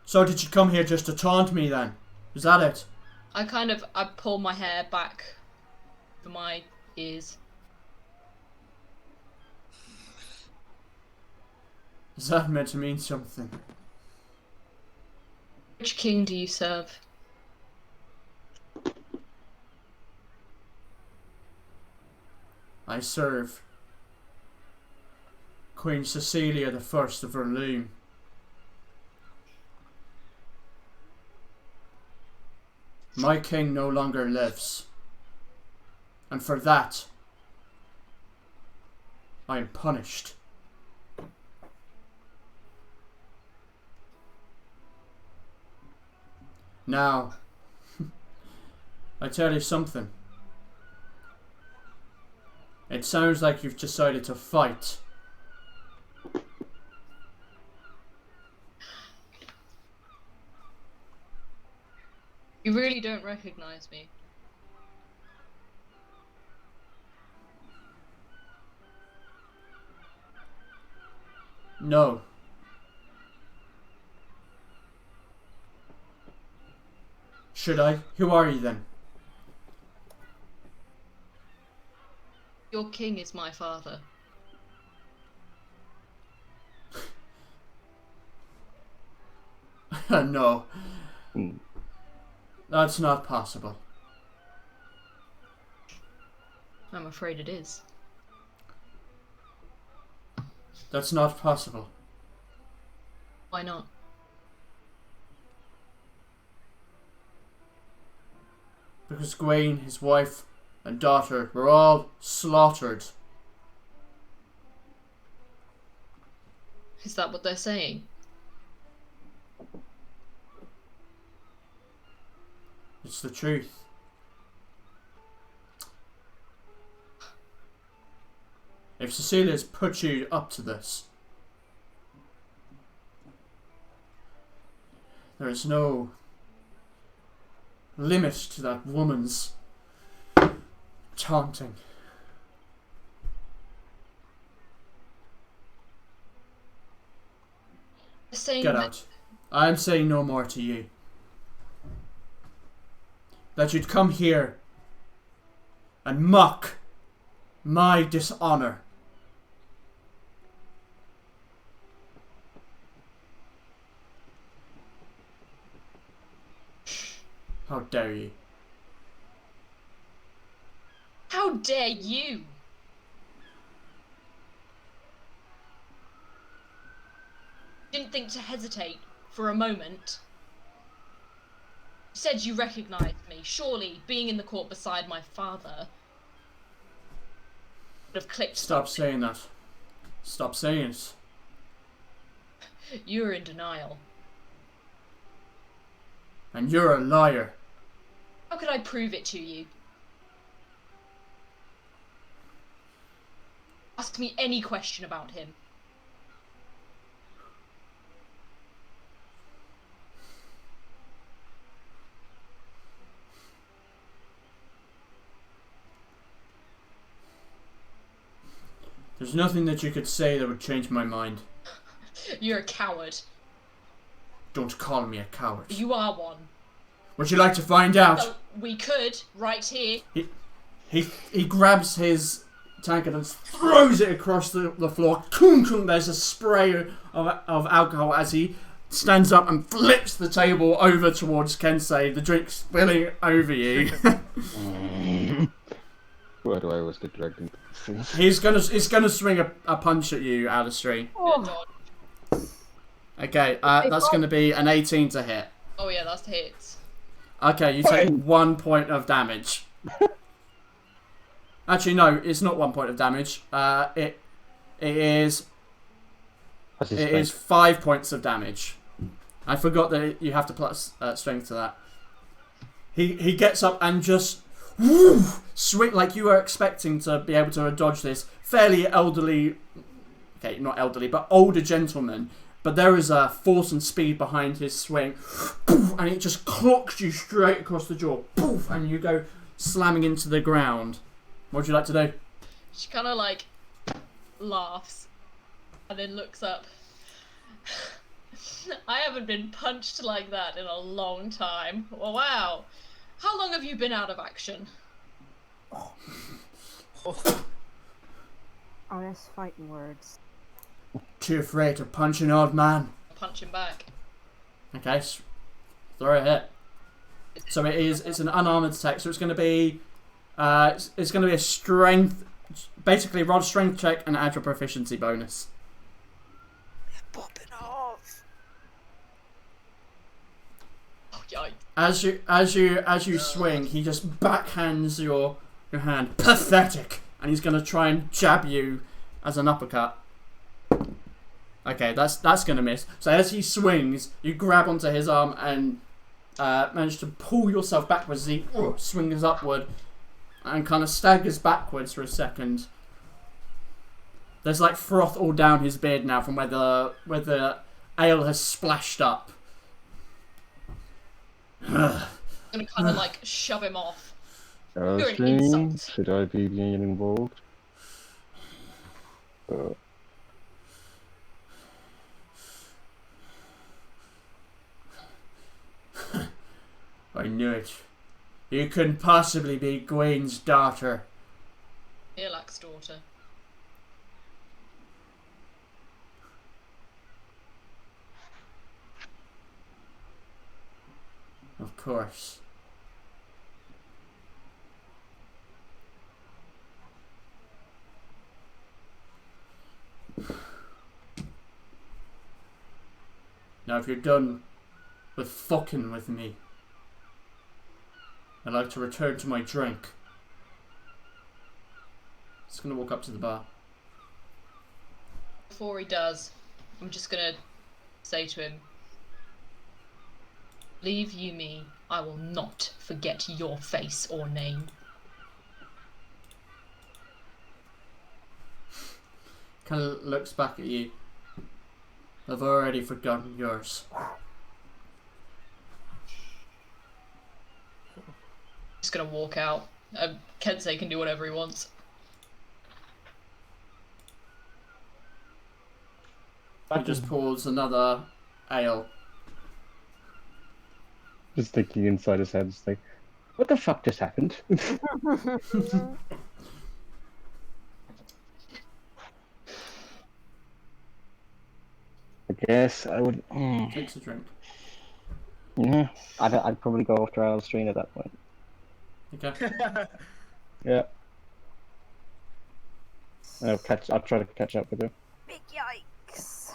So did you come here just to taunt me then? Is that it? I pull my hair back for my ears. Is that meant to mean something? Which king do you serve? I serve Queen Cecilia the First of Verloon. My king no longer lives, and for that I am punished. Now, I tell you something. It sounds like you've decided to fight. You really don't recognize me. No. Should I? Who are you then? Your king is my father. No. That's not possible. I'm afraid it is. That's not possible. Why not? Because Gawain, his wife, and daughter were all slaughtered. Is that what they're saying? It's the truth. If Cecilia's put you up to this, there is no limit to that woman's taunting. They're saying Get that out. I am saying no more to you. That you'd come here and mock my dishonour. How dare you? How dare you? Didn't think to hesitate for a moment. You said you recognised me. Surely, being in the court beside my father would have clicked. Stop saying that. Stop saying it. You're in denial. And you're a liar. How could I prove it to you? Ask me any question about him. There's nothing that you could say that would change my mind. You're a coward. Don't call me a coward. You are one. Would you like to find out? Well, we could, right here. He grabs his tankard and throws it across the floor. Kung, kung, there's a spray of alcohol as he stands up and flips the table over towards Kensei, the drink spilling over you. Why do I always get dragged into this thing? He's gonna swing a punch at you, Alistair. Oh, Okay, that's gonna be an 18 to hit. Oh yeah, that's hits. Okay, you take 1 point of damage. Actually, no, it's not 1 point of damage. It is 5 points of damage. I forgot that you have to plus strength to that. He gets up and just swing like you were expecting to be able to dodge this fairly elderly, okay, not elderly, but older gentleman. But there is a force and speed behind his swing, and it just clocks you straight across the jaw, and you go slamming into the ground. What would you like to do? She kind of like laughs and then looks up. I haven't been punched like that in a long time. Well, wow. How long have you been out of action? oh, that's fighting words. Too afraid to punch an old man. Punch him back. Okay, throw a hit. So it's an unarmored attack. So it's going to be a strength, basically roll a strength check and add your proficiency bonus. Popping off. Oh, yikes. As you swing, he just backhands your hand. Pathetic, and he's going to try and jab you as an uppercut. Okay, that's gonna miss. So as he swings, you grab onto his arm and manage to pull yourself backwards as he swings upward and kind of staggers backwards for a second. There's like froth all down his beard now from where the ale has splashed up. Don't gonna kind of like shove him off. You're You're an insult. Should I be getting involved? I knew it. You couldn't possibly be Gwen's daughter. Irlak's daughter. Of course. Now if you're done with fucking with me, I'd like to return to my drink. Just gonna walk up to the bar. Before he does, I'm just gonna say to him, "Leave you me, I will not forget your face or name." Kind of looks back at you. I've already forgotten yours. Just gonna walk out. Kensei can do whatever he wants. He just pours another ale. Just thinking inside his head, just like, what the fuck just happened? I guess I would. Takes a drink. Yeah, I'd probably go after Alstrain at that point. Okay. Yeah. I'll try to catch up with her. Big yikes.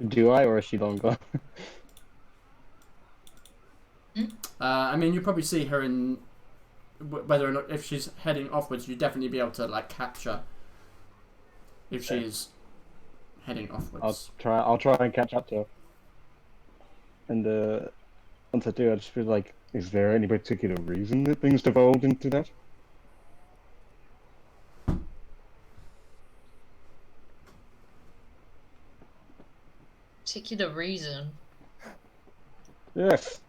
Do I, or is she long gone? I mean, you probably see her in whether or not if she's heading offwards, you'd definitely be able to like catch her if she's heading offwards. I'll try and catch up to her. And once I do, I just feel like, is there any particular reason that things devolved into that? Particular reason? Yes.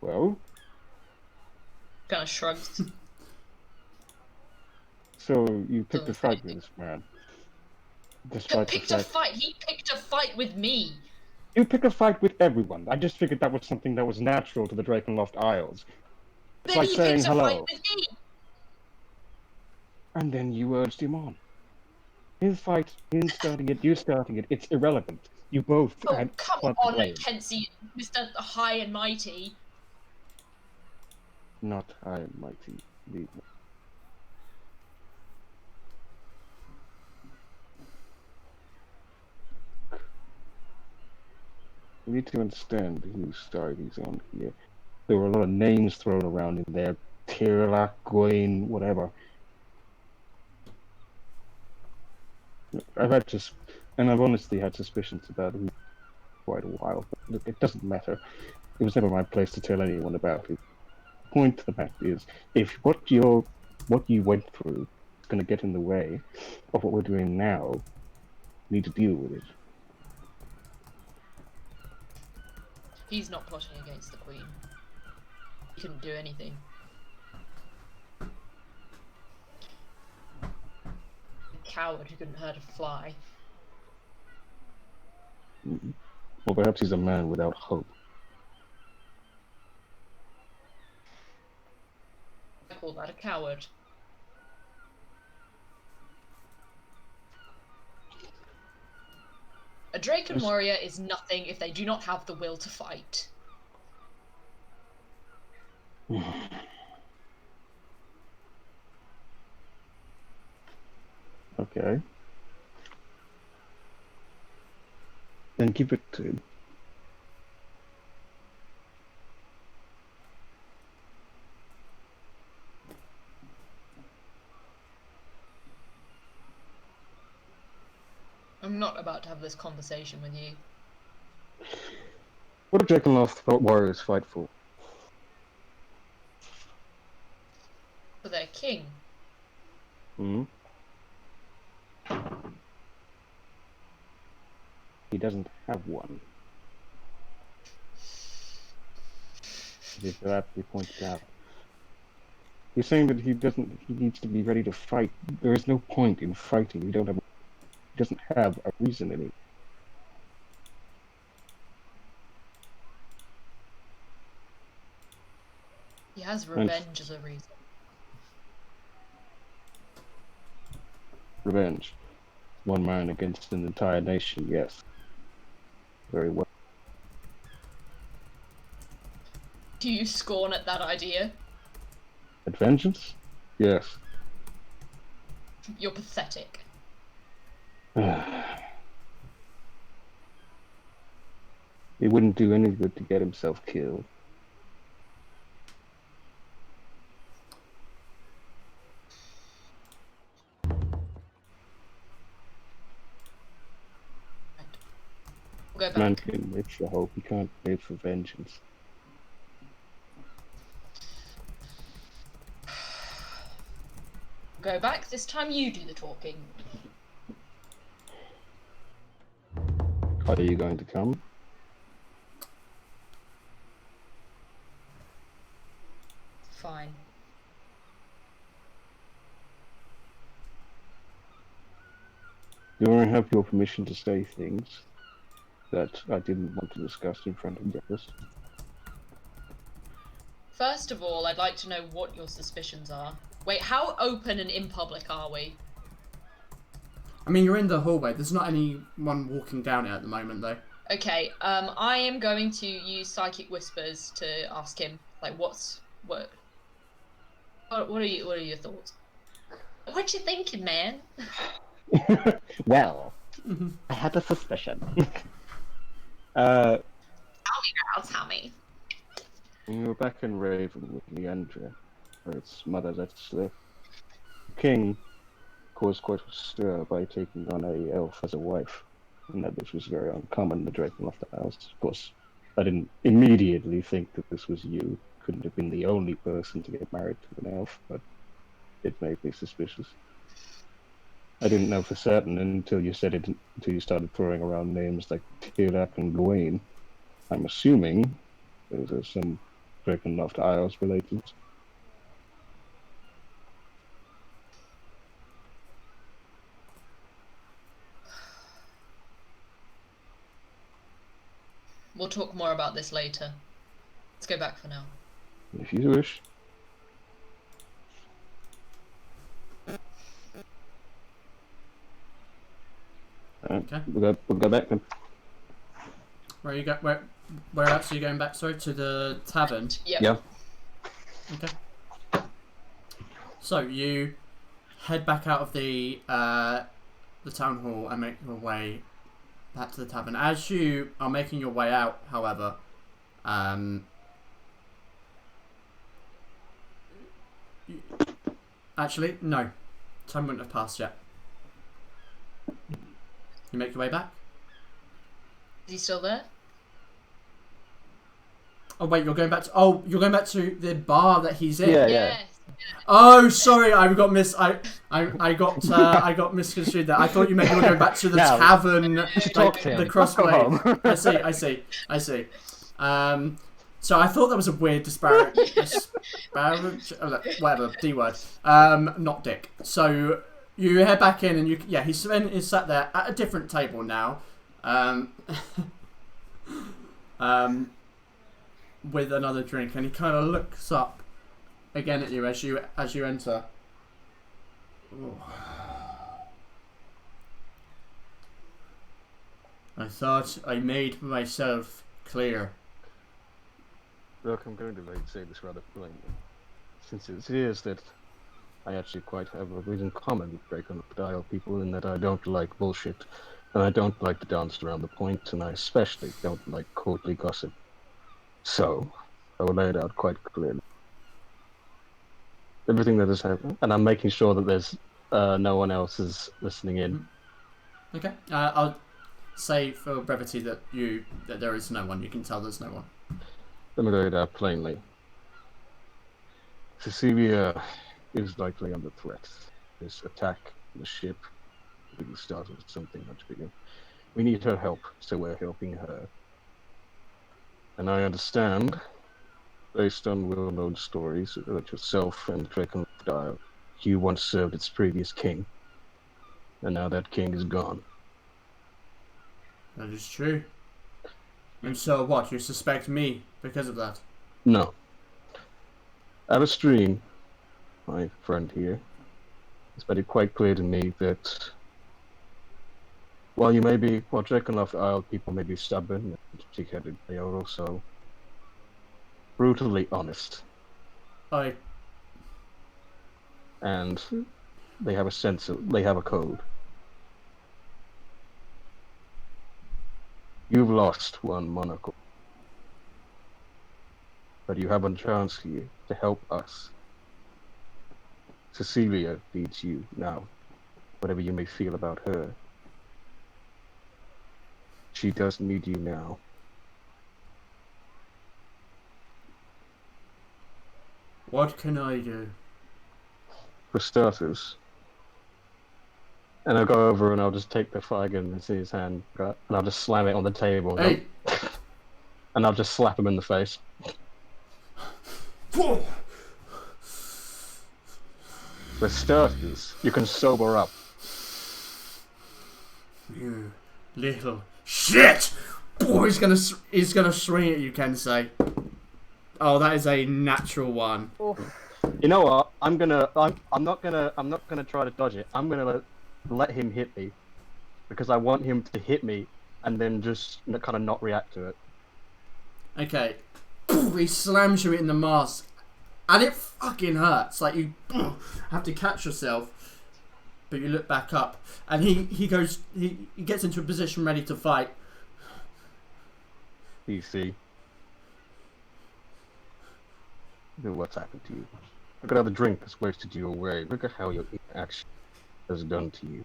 Well, Kind of shrugs. so you picked a fight with this man. Despite the Picked a fact fight. He picked a fight with me. you pick a fight with everyone. I just figured that was something that was natural to the Drakenloft Isles. It's Then like he saying picked a hello. fight with me. And then you urged him on. His fight, him starting it, you starting it, it's irrelevant. You both Oh, had come part on, to play. Mackenzie, Mr. High and Mighty. Not I, mighty leader. You need to understand whose side he's on here. There were a lot of names thrown around in there. Tirla, Gwaine, whatever. I've honestly had suspicions about him for quite a while, but it doesn't matter. It was never my place to tell anyone about it. The point of the fact is, if what you went through is going to get in the way of what we're doing now, you need to deal with it. He's not plotting against the Queen. He couldn't do anything. A coward who couldn't hurt a fly. Or perhaps he's a man without hope. I call that a coward. A Draken warrior is nothing if they do not have the will to fight. Okay. Then give it to him. I'm not about to have this conversation with you. What do Drakenloft warriors fight for? For their king. Hmm? He doesn't have one. It is aptly pointed out. He's saying that he needs to be ready to fight. There is no point in fighting. He doesn't have a reason in it. He has revenge as a reason. Revenge. One man against an entire nation, yes. Very well. Do you scorn at that idea? At vengeance? Yes. You're pathetic. He wouldn't do any good to get himself killed. We'll go back. Man can live for hope, he can't live for vengeance. Go back. This time you do the talking. Are you going to come? Fine. Do I have your permission to say things that I didn't want to discuss in front of the others? First of all, I'd like to know what your suspicions are. Wait, how open and in public are we? I mean, you're in the hallway. There's not anyone walking down it at the moment, though. Okay, I am going to use psychic whispers to ask him, like, what are your thoughts? What you thinking, man? Well, I had a suspicion. Tell me. When we were back in Raven with Leandra, or its mother, that's the king caused quite a stir by taking on a elf as a wife, and that this was very uncommon in the Drakenloft Isles. Of course, I didn't immediately think that this was you. Couldn't have been the only person to get married to an elf, but it made me suspicious. I didn't know for certain until you said it, until you started throwing around names like Tirak and Gawain. I'm assuming those are some Drakenloft Isles related. We'll talk more about this later. Let's go back for now. If you wish. Okay. We'll go back then. Where you go? Where else are you going back? Sorry, to the tavern. Yep. Yeah. Okay. So you head back out of the town hall and make your way back to the tavern. As you are making your way out, however, actually, no, time wouldn't have passed yet. You make your way back. Is he still there? Oh wait, you're going back to. Oh, you're going back to the bar that he's in. Yeah. Yes. Oh, sorry, I got I got misconstrued there. I thought you meant you were going back to the No. tavern, talk like to him. the crossway. I see. So I thought that was a weird whatever, D word. Not dick. So you head back in, and he's sat there at a different table now, with another drink, and he kind of looks up again at you as you enter. I thought I made myself clear. Look, I'm going to say this rather plainly. Since it appears that I actually quite have a bit in common with Drakenloft Isle people in that I don't like bullshit, and I don't like to dance around the point, and I especially don't like courtly gossip. So, I will lay it out quite clearly. Everything that has happened, and I'm making sure that there's no one else is listening in. Okay. say for brevity that there is no one. You can tell there's no one. Let me lay it out plainly. Cecilia is likely under threat. This attack on the ship will start with something much bigger. We need her help, so we're helping her. And I understand, based on well-known stories, that yourself and Drakenfell, you once served its previous king. And now that king is gone. That is true. And so what? You suspect me because of that? No. Stream, my friend here, has made it quite clear to me that while Drakenfell people may be stubborn and thick-headed, they are also brutally honest. And they have a code. You've lost one monocle, but you have a chance here to help us. Cecilia needs you now, whatever you may feel about her. She does need you now. What can I do? For starters, and I'll go over and I'll just take the flagon that's in his hand, and I'll just slam it on the table. Hey! And I'll just slap him in the face. For starters, you can sober up. You little shit! Oh, he's gonna swing at you, Kensei. Oh, that is a natural one. Oh. You know what? I'm not gonna try to dodge it. I'm gonna let him hit me, because I want him to hit me and then just kind of not react to it. Okay. He slams you in the mask, and it fucking hurts. Like, you have to catch yourself, but you look back up, and he gets into a position ready to fight. You see, look at what's happened to you. Look at how the drink has wasted you away. Look at how your inaction has done to you.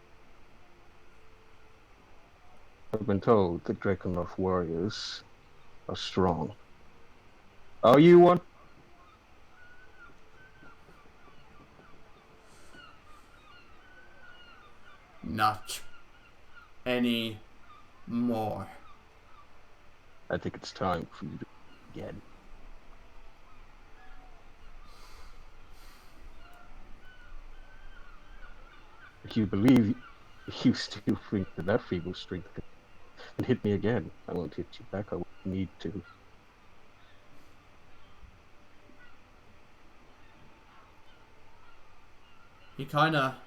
I've been told that Drakenfell warriors are strong. Are you one? Not any more. I think it's time for you to again. If you believe you still think that feeble strength can hit me again, I won't hit you back. I won't need to. He kinda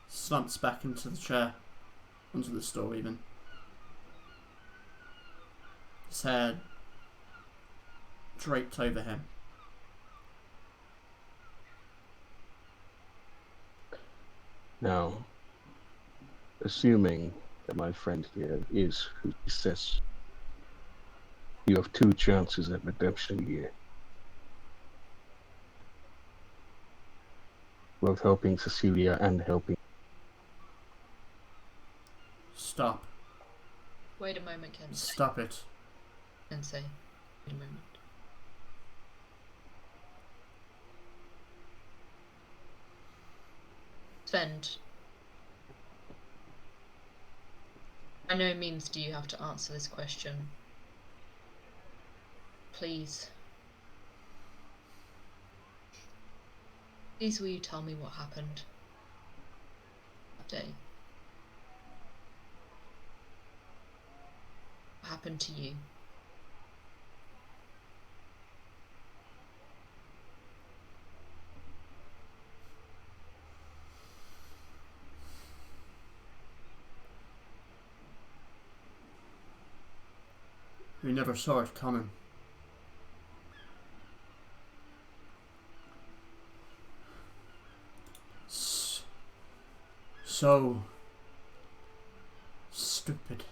slumps back into the chair, onto the stool even. His hair draped over him. Now, assuming that my friend here is who he says, you have two chances at redemption here. Both helping Cecilia and helping. Stop. Wait a moment, Kensei. Stop it. Kensei, wait a moment. Sven, by no means do you have to answer this question. Please. Please will you tell me what happened that day? What happened to you? We never saw it coming. So stupid.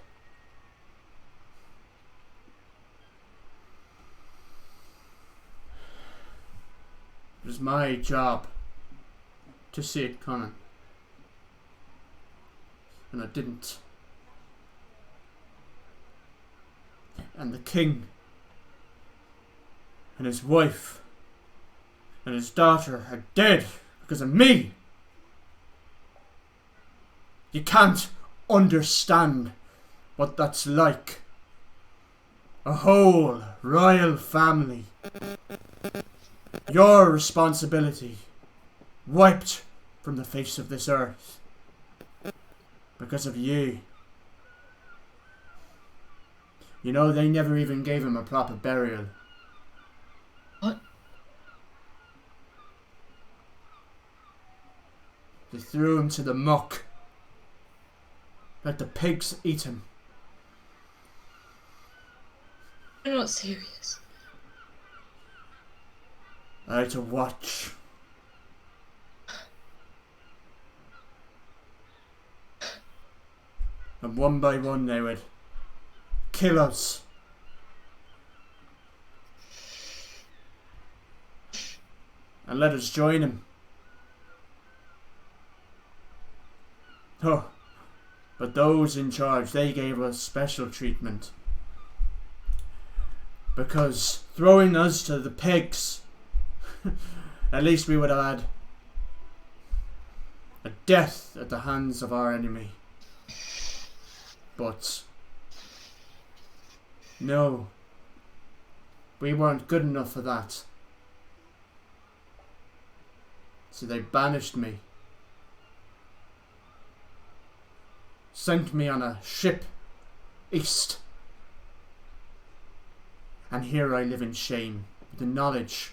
It was my job to see it coming. and I didn't. And the king and his wife and his daughter are dead because of me. You can't understand what that's like. A whole royal family. Your responsibility wiped from the face of this earth because of you. You know, they never even gave him a proper burial. What? They threw him to the muck. Let the pigs eat him. You're not serious. I had to watch. And one by one they would kill us. And let us join him. Oh, but those in charge, they gave us special treatment. Because throwing us to the pigs, at least we would have had a death at the hands of our enemy. But no, we weren't good enough for that. So they banished me. Sent me on a ship east. And here I live in shame, with the knowledge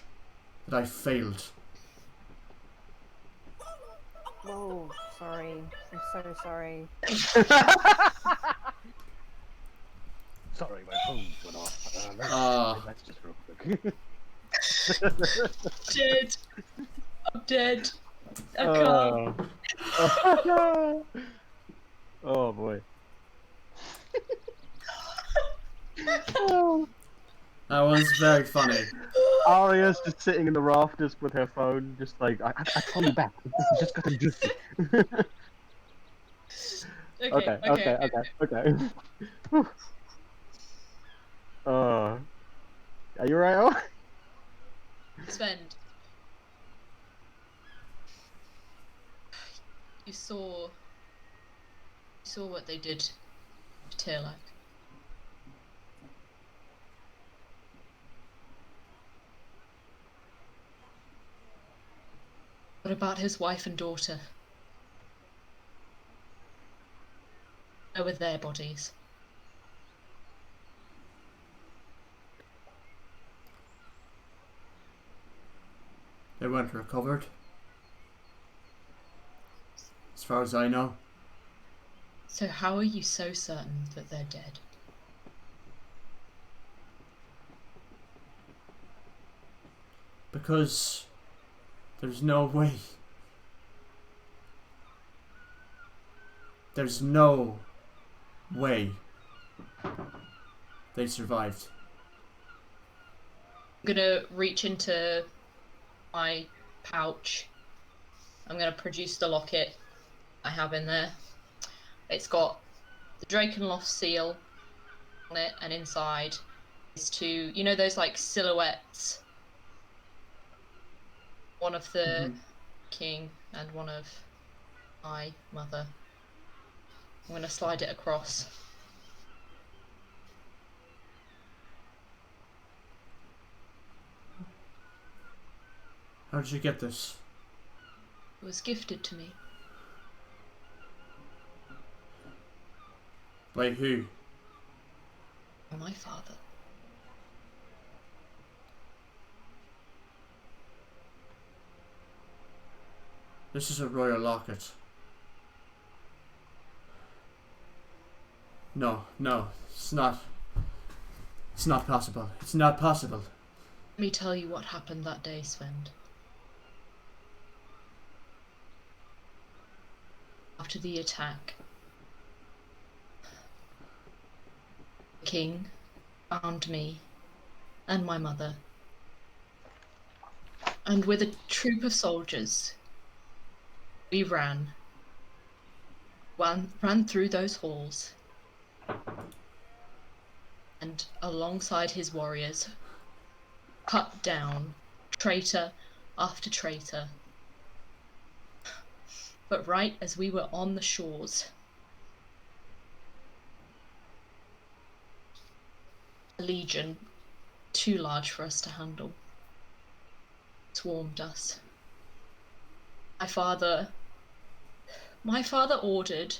that I failed. Oh, sorry. I'm so sorry. Sorry, my phone went off. Let's just real quick. Dead. I'm dead. I can't. Oh boy. That was very funny. Aria's just sitting in the rafters with her phone, just like, I call you back. This is just gonna do it. Okay. Are you right, oh? Sven. You saw what they did to Taylor. What about his wife and daughter? Where were their bodies? They weren't recovered. As far as I know. So how are you so certain that they're dead? Because there's no way. There's no way they survived. I'm gonna reach into my pouch. I'm gonna produce the locket I have in there. It's got the Drakenloft seal on it, and inside is two, you know, those like silhouettes. One of the king and one of my mother. I'm gonna slide it across. How did you get this? It was gifted to me. By who? By my father. This is a royal locket. No, it's not. It's not possible. It's not possible. Let me tell you what happened that day, Sven. After the attack, the king found me and my mother, and with a troop of soldiers, we ran ran through those halls, and alongside his warriors, cut down traitor after traitor. But right as we were on the shores, a legion, too large for us to handle, swarmed us. My father ordered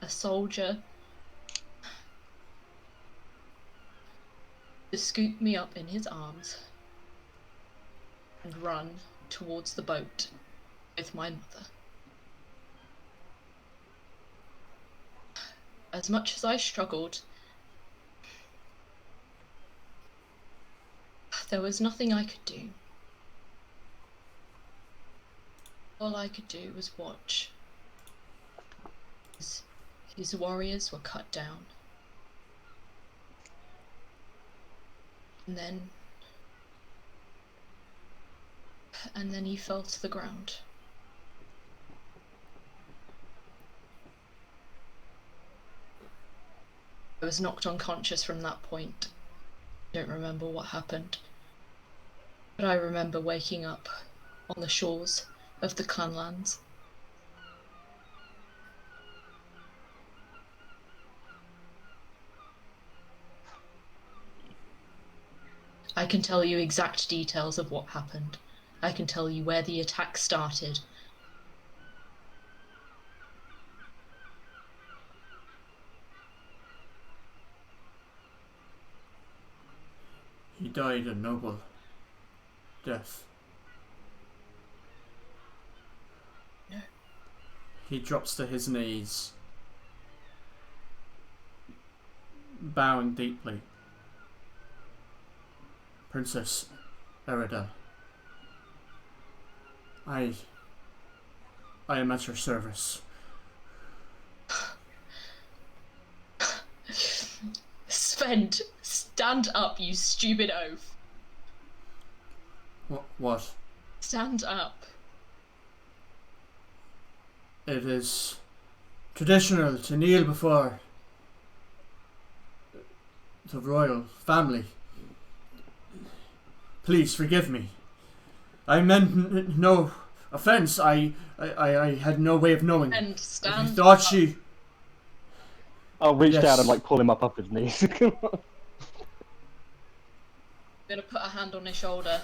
a soldier to scoop me up in his arms and run towards the boat with my mother. As much as I struggled, there was nothing I could do. All I could do was watch as his warriors were cut down. And then he fell to the ground. I was knocked unconscious from that point. I don't remember what happened, but I remember waking up on the shores of the Clanlands. I can tell you exact details of what happened. I can tell you where the attack started. He died a noble death. No. He drops to his knees, bowing deeply. Princess Eridel, I am at your service. Svend, stand up, you stupid oaf. What? Stand up. It is traditional to kneel before the royal family. Please forgive me. I meant no offense. I had no way of knowing. And stand I thought up. she... I'll reach Yes. down and like pull him up off his knees. I'm gonna put a hand on his shoulder.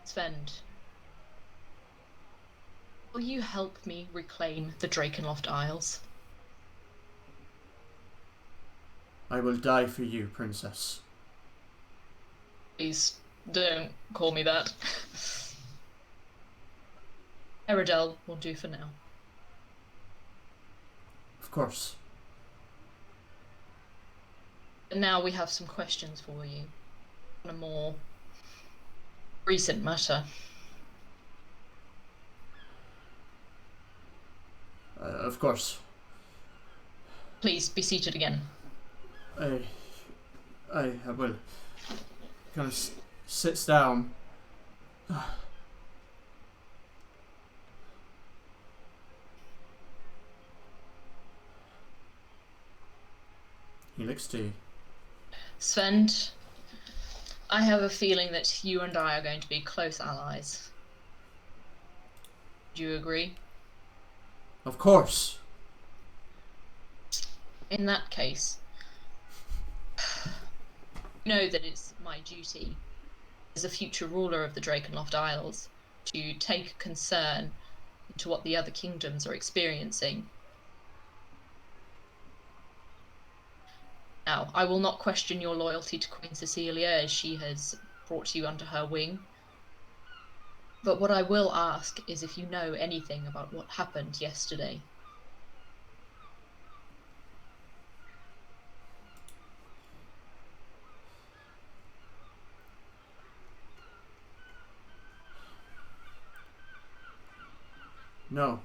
Svend, will you help me reclaim the Drakenloft Isles? I will die for you, princess. Please don't call me that. Eridel will do for now. Of course. And now we have some questions for you on a more recent matter. Of course. Please be seated again. I will. Kind of sits down. He looks to you. Svend, I have a feeling that you and I are going to be close allies. Do you agree? Of course. In that case, you know that it's my duty as a future ruler of the Drakenloft Isles to take concern into what the other kingdoms are experiencing. Now, I will not question your loyalty to Queen Cecilia as she has brought you under her wing. But what I will ask is if you know anything about what happened yesterday. No.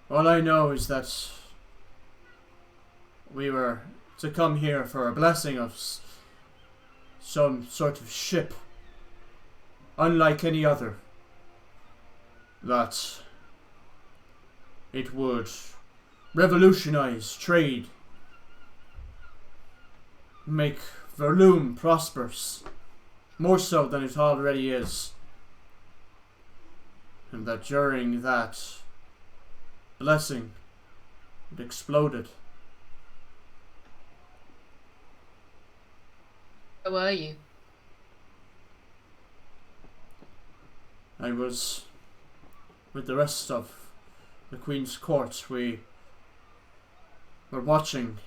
All I know is that we were to come here for a blessing of some sort of ship unlike any other, that it would revolutionize trade, make Verloom prosperous, more so than it already is, and that during that blessing it exploded. Where were you? I was with the rest of the Queen's court. We were watching.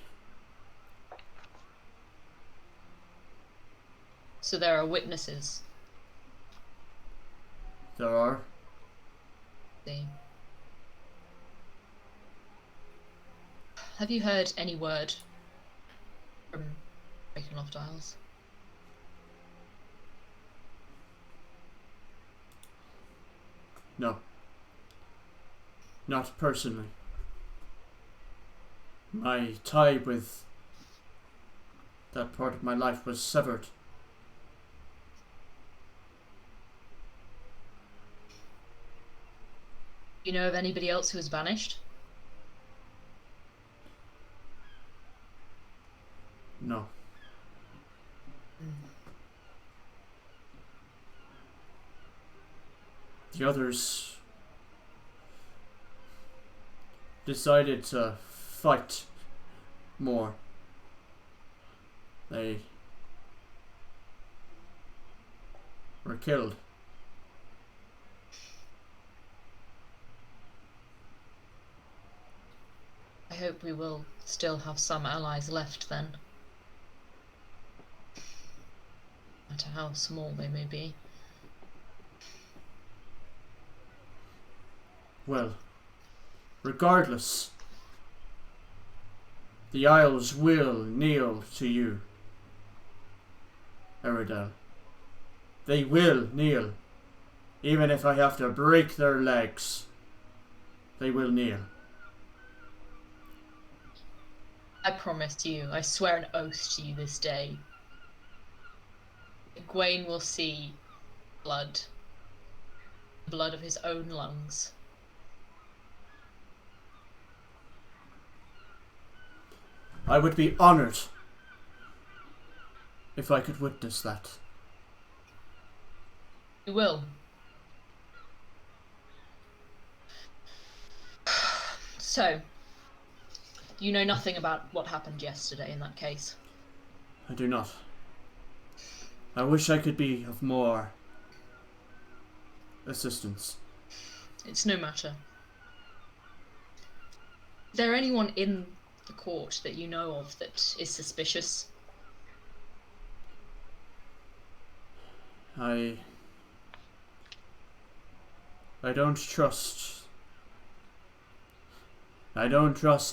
So there are witnesses. There are. See. Have you heard any word from Rakenloft Isles? No. Not personally. My tie with that part of my life was severed. Do you know of anybody else who has vanished? No. The others decided to fight more. They were killed. I hope we will still have some allies left then. No matter how small they may be. Well, regardless, the Isles will kneel to you, Eridel. They will kneel, even if I have to break their legs. They will kneel. I promise you, I swear an oath to you this day. Egwene will see blood. Blood of his own lungs. I would be honoured if I could witness that. You will. So, you know nothing about what happened yesterday in that case? I do not. I wish I could be of more assistance. It's no matter. Is there anyone in the court that you know of that is suspicious? I don't trust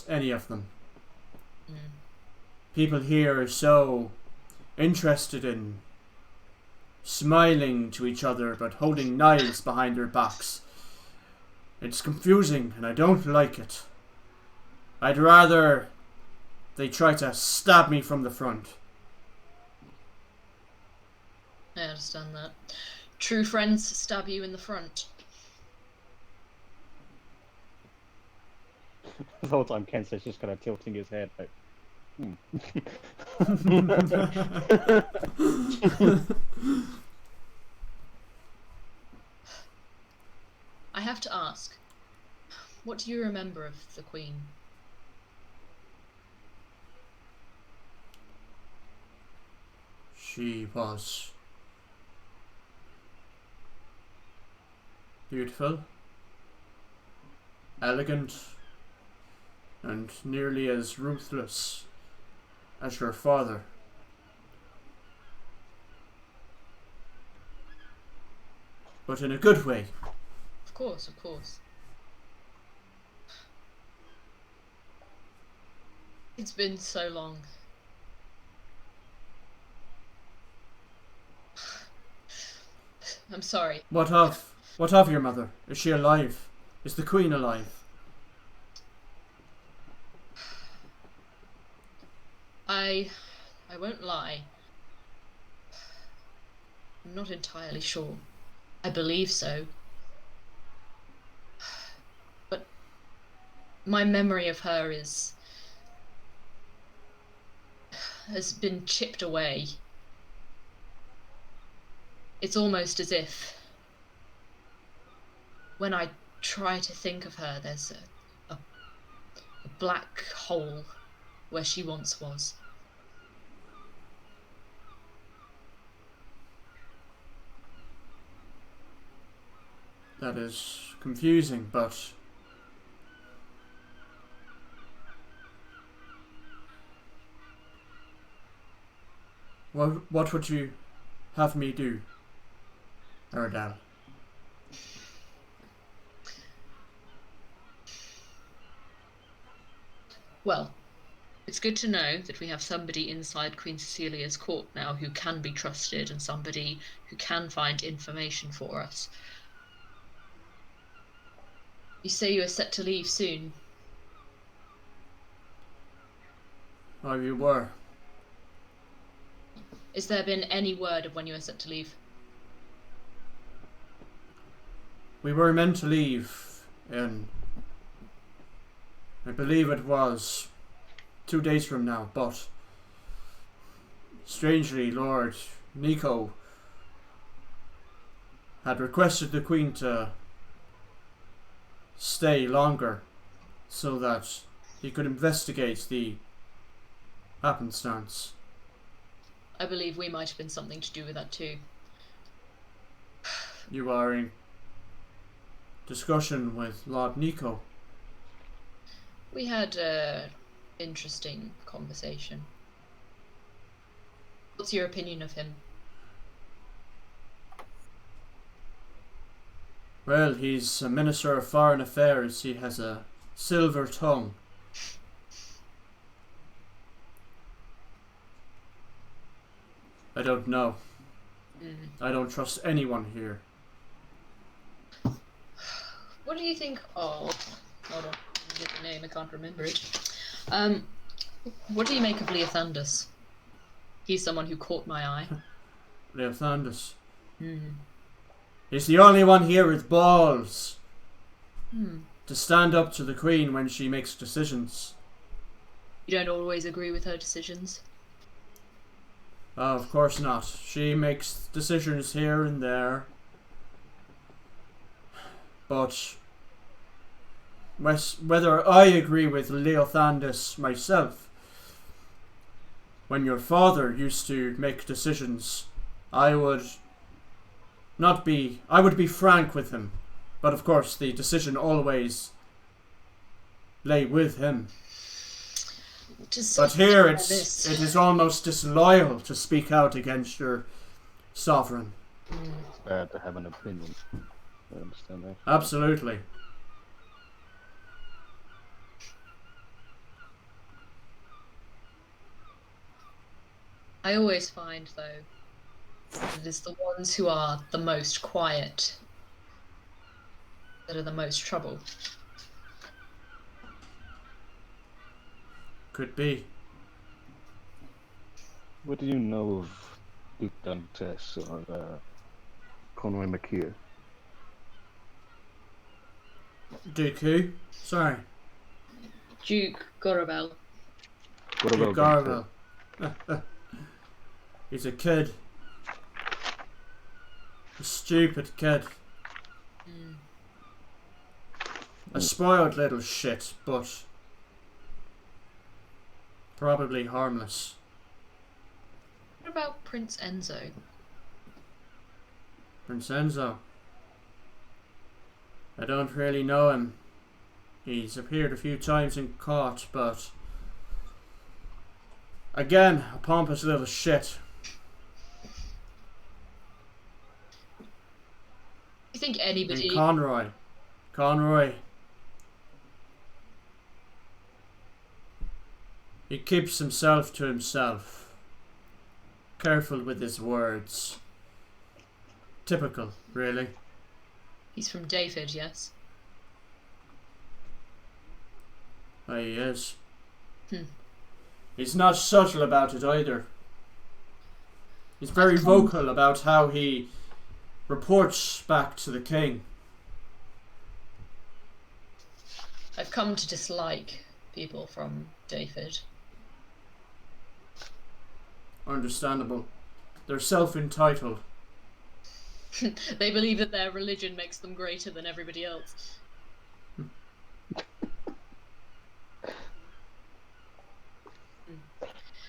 any of them. People here are so interested in smiling to each other but holding knives behind their backs. It's confusing and I don't like it. I'd rather they try to stab me from the front. I understand that. True friends stab you in the front. The whole time Kensei's just kind of tilting his head like, I have to ask, what do you remember of the Queen? She was beautiful, elegant, and nearly as ruthless as her father. But in a good way. Of course, of course. It's been so long. I'm sorry. What of your mother? Is she alive? Is the Queen alive? I won't lie. I'm not entirely sure. I believe so. But my memory of her has been chipped away. It's almost as if when I try to think of her, there's a black hole where she once was. That is confusing, but what would you have me do, Aradal? Well, it's good to know that we have somebody inside Queen Cecilia's court now who can be trusted and somebody who can find information for us. You say you are set to leave soon. Oh, you were. Has there been any word of when you are set to leave? We were meant to leave in, I believe it was 2 days from now, but strangely Lord Nico had requested the Queen to stay longer so that he could investigate the happenstance. I believe we might have been something to do with that too. You are in discussion with Lord Nico. We had an interesting conversation. What's your opinion of him? Well, he's a Minister of Foreign Affairs. He has a silver tongue. I don't know. I don't trust anyone here. What do you think? Oh, hold on. Get the name. I can't remember it. What do you make of Leothandus? He's someone who caught my eye. Leothandus. He's the only one here with balls to stand up to the Queen when she makes decisions. You don't always agree with her decisions? Of course not. She makes decisions here and there. But whether I agree with Leothandus myself, when your father used to make decisions, I would be frank with him. But of course the decision always lay with him. But here it is almost disloyal to speak out against your sovereign. It's bad to have an opinion. I understand that. Absolutely. I always find, though, that it is the ones who are the most quiet that are the most trouble. Could be. What do you know of Duke Dantes or Conway McKeer? Duke who? Sorry. Duke Gorabel. Duke Gorabel. He's a kid. A stupid kid. A spoiled little shit, but probably harmless. What about Prince Enzo? Prince Enzo? I don't really know him. He's appeared a few times in court, but again, a pompous little shit. You think anybody... And Conroy. He keeps himself to himself. Careful with his words. Typical, really. He's from David, yes? Oh, he is. He's not subtle about it either. He's very vocal about how he reports back to the king. I've come to dislike people from David. Understandable. They're self-entitled. They believe that their religion makes them greater than everybody else.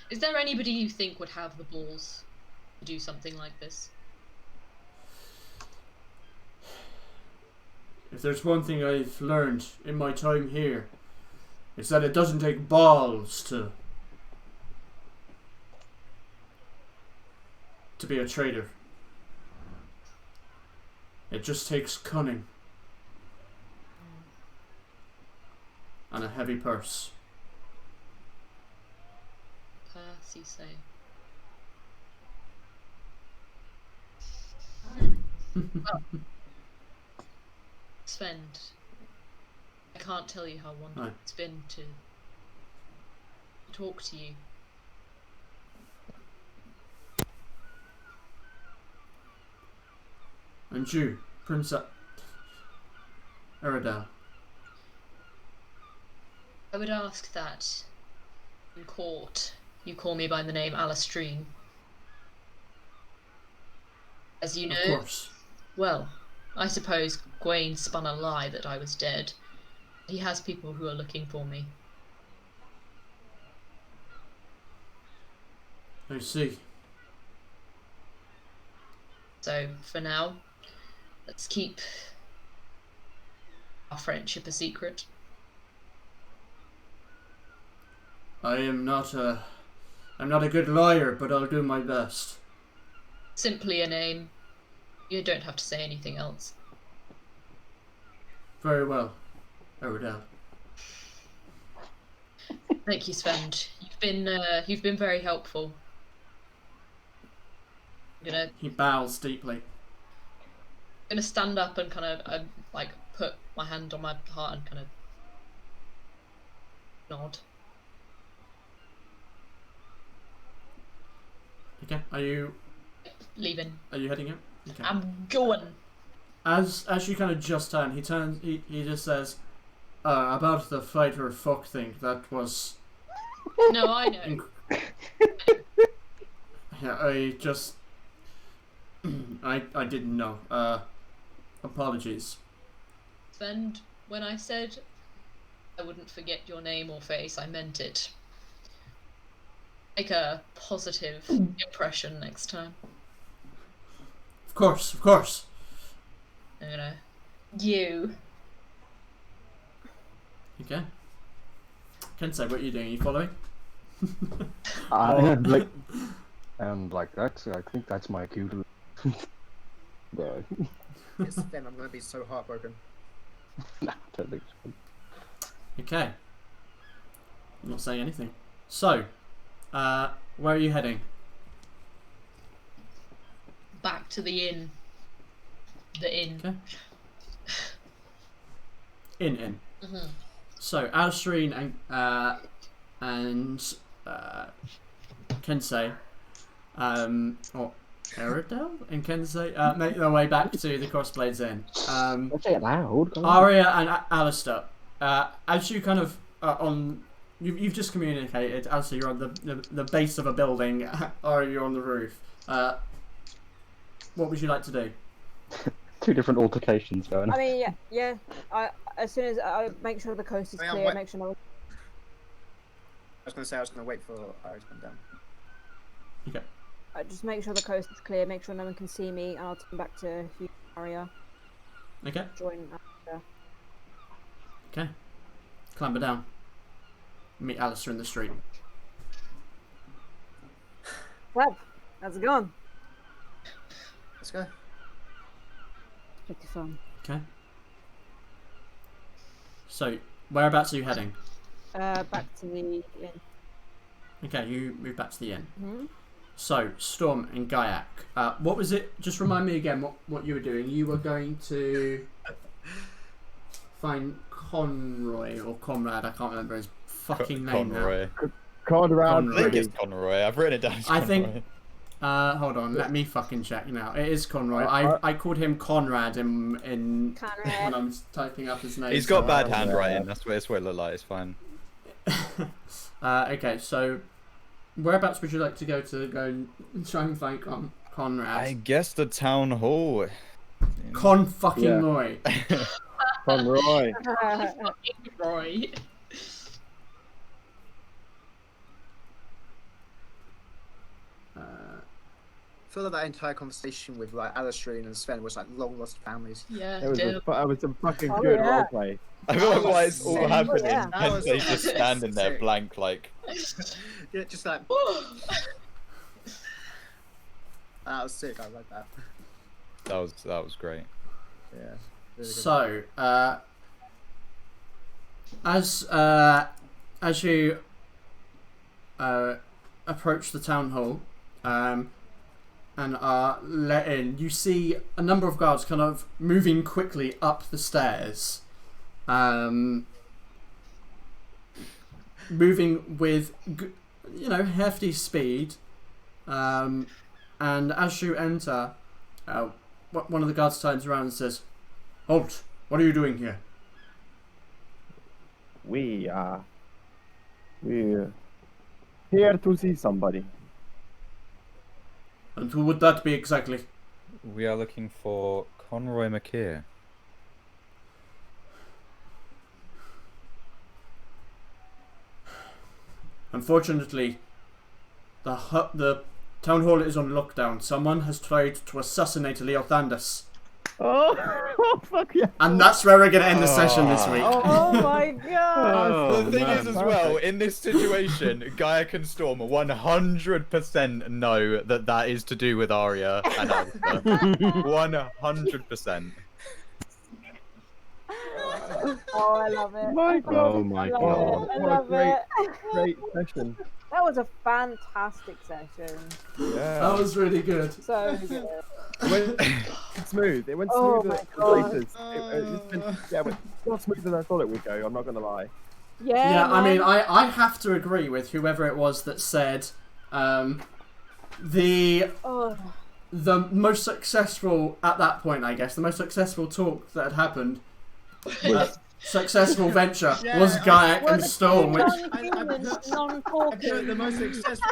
Is there anybody you think would have the balls to do something like this? If there's one thing I've learned in my time here, it's that it doesn't take balls to be a traitor. It just takes cunning and a heavy purse. Purse, you say? Well, Sven, I can't tell you how wonderful it's been to talk to you. And you, Princess Eridel. I would ask that in court you call me by the name Alastrine. As you know, Of course. well, I suppose Gawain spun a lie that I was dead. He has people who are looking for me. I see. So, for now, let's keep our friendship a secret. I'm not a good liar, but I'll do my best. Simply a name. You don't have to say anything else. Very well, Eridel. Thank you, Sven. You've been very helpful. He bows deeply. I'm gonna stand up and kind of like put my hand on my heart and kind of nod. Okay, are you Leaving. heading out? Okay. I'm going. As you kind of just turn, he just says, about the fighter fuck thing, that was... No, I know. Yeah, I just... I didn't know. Apologies. Sven, when I said I wouldn't forget your name or face, I meant it. Make a positive impression next time. Of course, of course. You. Okay. Kensei, what are you doing? Are you following? I think that's my cue to. Yeah. Yes, then I'm gonna be so heartbroken. Nah, don't think so. Okay. I'm not saying anything. So, where are you heading? Back to the inn. The inn. Okay. In. Mm-hmm. So, Alastrine and Kensei, or Eridel and Kensei, make their way back to the Crossblades Inn. Don't say it loud. come on. Aria and Alistair, as you kind of you've just communicated. Alistair, you're on the base of a building. Aria, you're on the roof. What would you like to do? Two different altercations going on. I mean, yeah. As soon as I make sure the coast is clear, make sure no one... I was gonna say I was gonna wait for Ari to come down. Okay. Just make sure the coast is clear, make sure no one can see me, and I'll turn back to Hugh area. Okay. Join after. Okay. Clamber down. Meet Alistair in the street. Well, how's it going? Let's go. Pretty fun. Okay. So, whereabouts are you heading? Back to the inn. Okay, you move back to the inn. Mm-hmm. So, Storm and Gaiak. What was it? Just remind me again what you were doing. You were going to find Conroy or Conrad. I can't remember his fucking name Conroy. Conrad. Conroy. I think it's Conroy. I've written it down as I Conroy. think Hold on, let me fucking check now. It is Conroy. I called him Conrad in Conrad. when I'm typing up his name. He's got bad handwriting. That's what it looked like. It's fine. Okay, so whereabouts would you like to go and try and find Conrad? I guess the town hall. Fucking Roy. Conroy. Roy. I feel like that entire conversation with like Alistair and Sven was like long lost families. Yeah, It was damn. a fucking Oh, good yeah. roleplay. I feel like why it's all Yeah. happening, Yeah. and they just standing there blank, like. Yeah, just like that was sick. I like that. That was great. Yeah. Really good. So, as you approach the town hall, and are let in, you see a number of guards kind of moving quickly up the stairs, moving with hefty speed, and as you enter, one of the guards turns around and says, "Halt! What are you doing here?" We're here to see somebody. And who would that be exactly? We are looking for Conroy McKeer. Unfortunately, the town hall is on lockdown. Someone has tried to assassinate Leothandus. Oh, fuck yeah. And that's where we're going to end the session this week. Oh my god! The thing man, is, as perfect. well, in this situation, Gaia and Storm 100% know that is to do with Arya and Alistair. 100%. Oh, I love it. My God. Oh my I love god. it. I What a love it. Great session. That was a fantastic session. Yeah. That was really good. So good. It went smooth. It went Oh smoother my than God. places. It went not smoother than I thought it would go. I'm not gonna lie. Yeah, I mean, man. I have to agree with whoever it was that said the Oh, most successful, at that point, I guess, the most successful talk that had happened, successful venture, Yeah, was Gaia we're and the Storm, which... non-humans, I put non-talking. the most successful.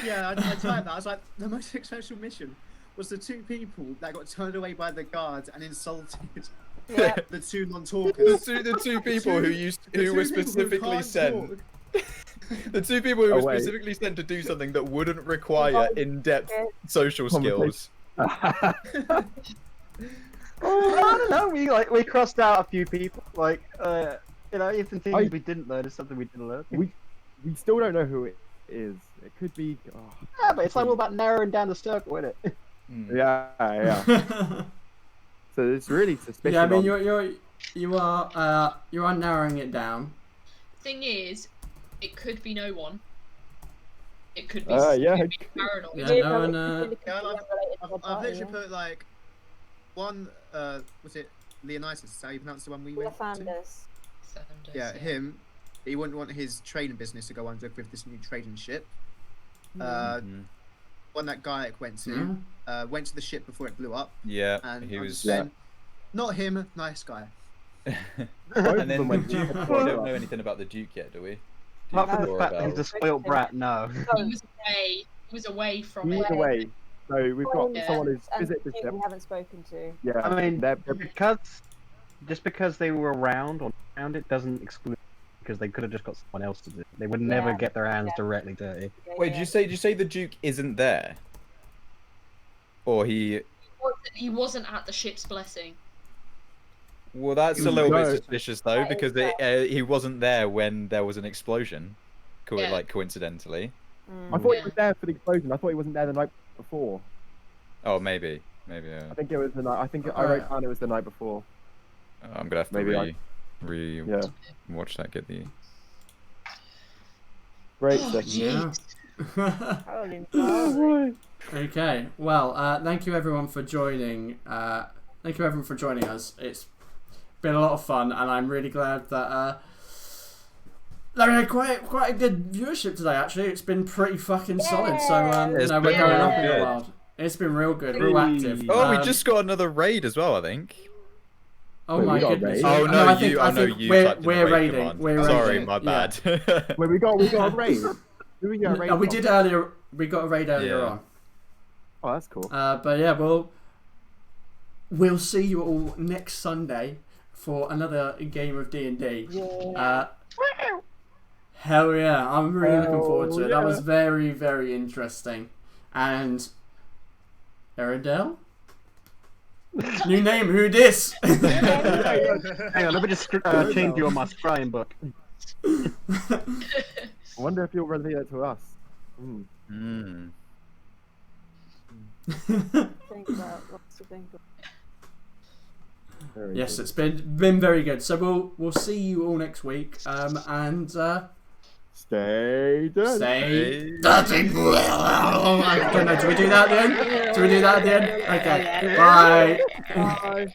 Yeah, I typed that. I was like, the most successful mission was the two people that got turned away by the guards and insulted. Yeah. The two non-talkers. The two people who were specifically sent. The two people who Oh, were wait. specifically sent to do something that wouldn't require in-depth social skills. I don't know. We crossed out a few people. Even things we didn't learn is something we didn't learn. We still don't know who it is. It could be. Oh, Yeah, but it's like all about narrowing down the circle, isn't it? yeah. So it's really suspicious. Yeah, I mean, you are narrowing it down. Thing is, it could be no one. It could be yeah. paranoid. Yeah, no one, Yeah, I've literally put like one. Was it Leonidas? Is that how you pronounce the one we went to? Leothandus. Sanders, Yeah, him. He wouldn't want his trading business to go under with this new trading ship. One that Gaia went to. Went to the ship before it blew up. Yeah, And he was. then, not him, nice guy. And then the went Duke. to- We don't know anything about the Duke yet, do we? Apart from the Or fact that he's about- a spoiled brat, no. He was away from He it. was away. So we've got Yeah. someone who's And visited the two ship. we haven't spoken to. Yeah. I mean, they're just because they were around or around it doesn't exclude because they could have just got someone else to do it. They would never Yeah. get their hands Yeah. directly dirty. Yeah, Wait, yeah. did you say the Duke isn't there? Or he? He wasn't at the ship's blessing. Well, that's a No. little bit suspicious though, That is because he wasn't there when there was an explosion, Yeah. like coincidentally. I thought Yeah. he was there for the explosion. I thought he wasn't there the night before. Oh, maybe. I think it was the night. I think I wrote down it was the night before. I'm gonna have to Maybe Yeah. watch that. Get the. Great Oh, session. Yeah. Holy moly. Okay, well, thank you everyone for joining. Thank you everyone for joining us. It's been a lot of fun, and I'm really glad that I mean, quite a good viewership today. Actually, it's been pretty fucking solid. So It's we're been going up in really the good. wild. It's been real good, real active. Oh, we just got another raid as well, I think. Oh Wait, my we got a goodness! raid? Oh no, I think you we're typed in the raid raiding. command. We're Sorry, raiding. my Yeah. bad. Wait, we got a raid. Who we got a raid? We from? did earlier. We got a raid earlier Yeah. on. Oh, that's cool. But yeah, we'll see you all next Sunday for another game of D&D. Hell yeah, I'm really looking forward to it. That was very, very interesting. And Eridel? New name, who dis? Hang on, let me just change you on my scrying book. I wonder if you'll relate it to us. Think about what's to think of. Very Yes, good. it's been very good. So we'll see you all next week. And Stay dirty. stay dirty. I don't know. Do we do that at the end? Okay. Bye. Bye.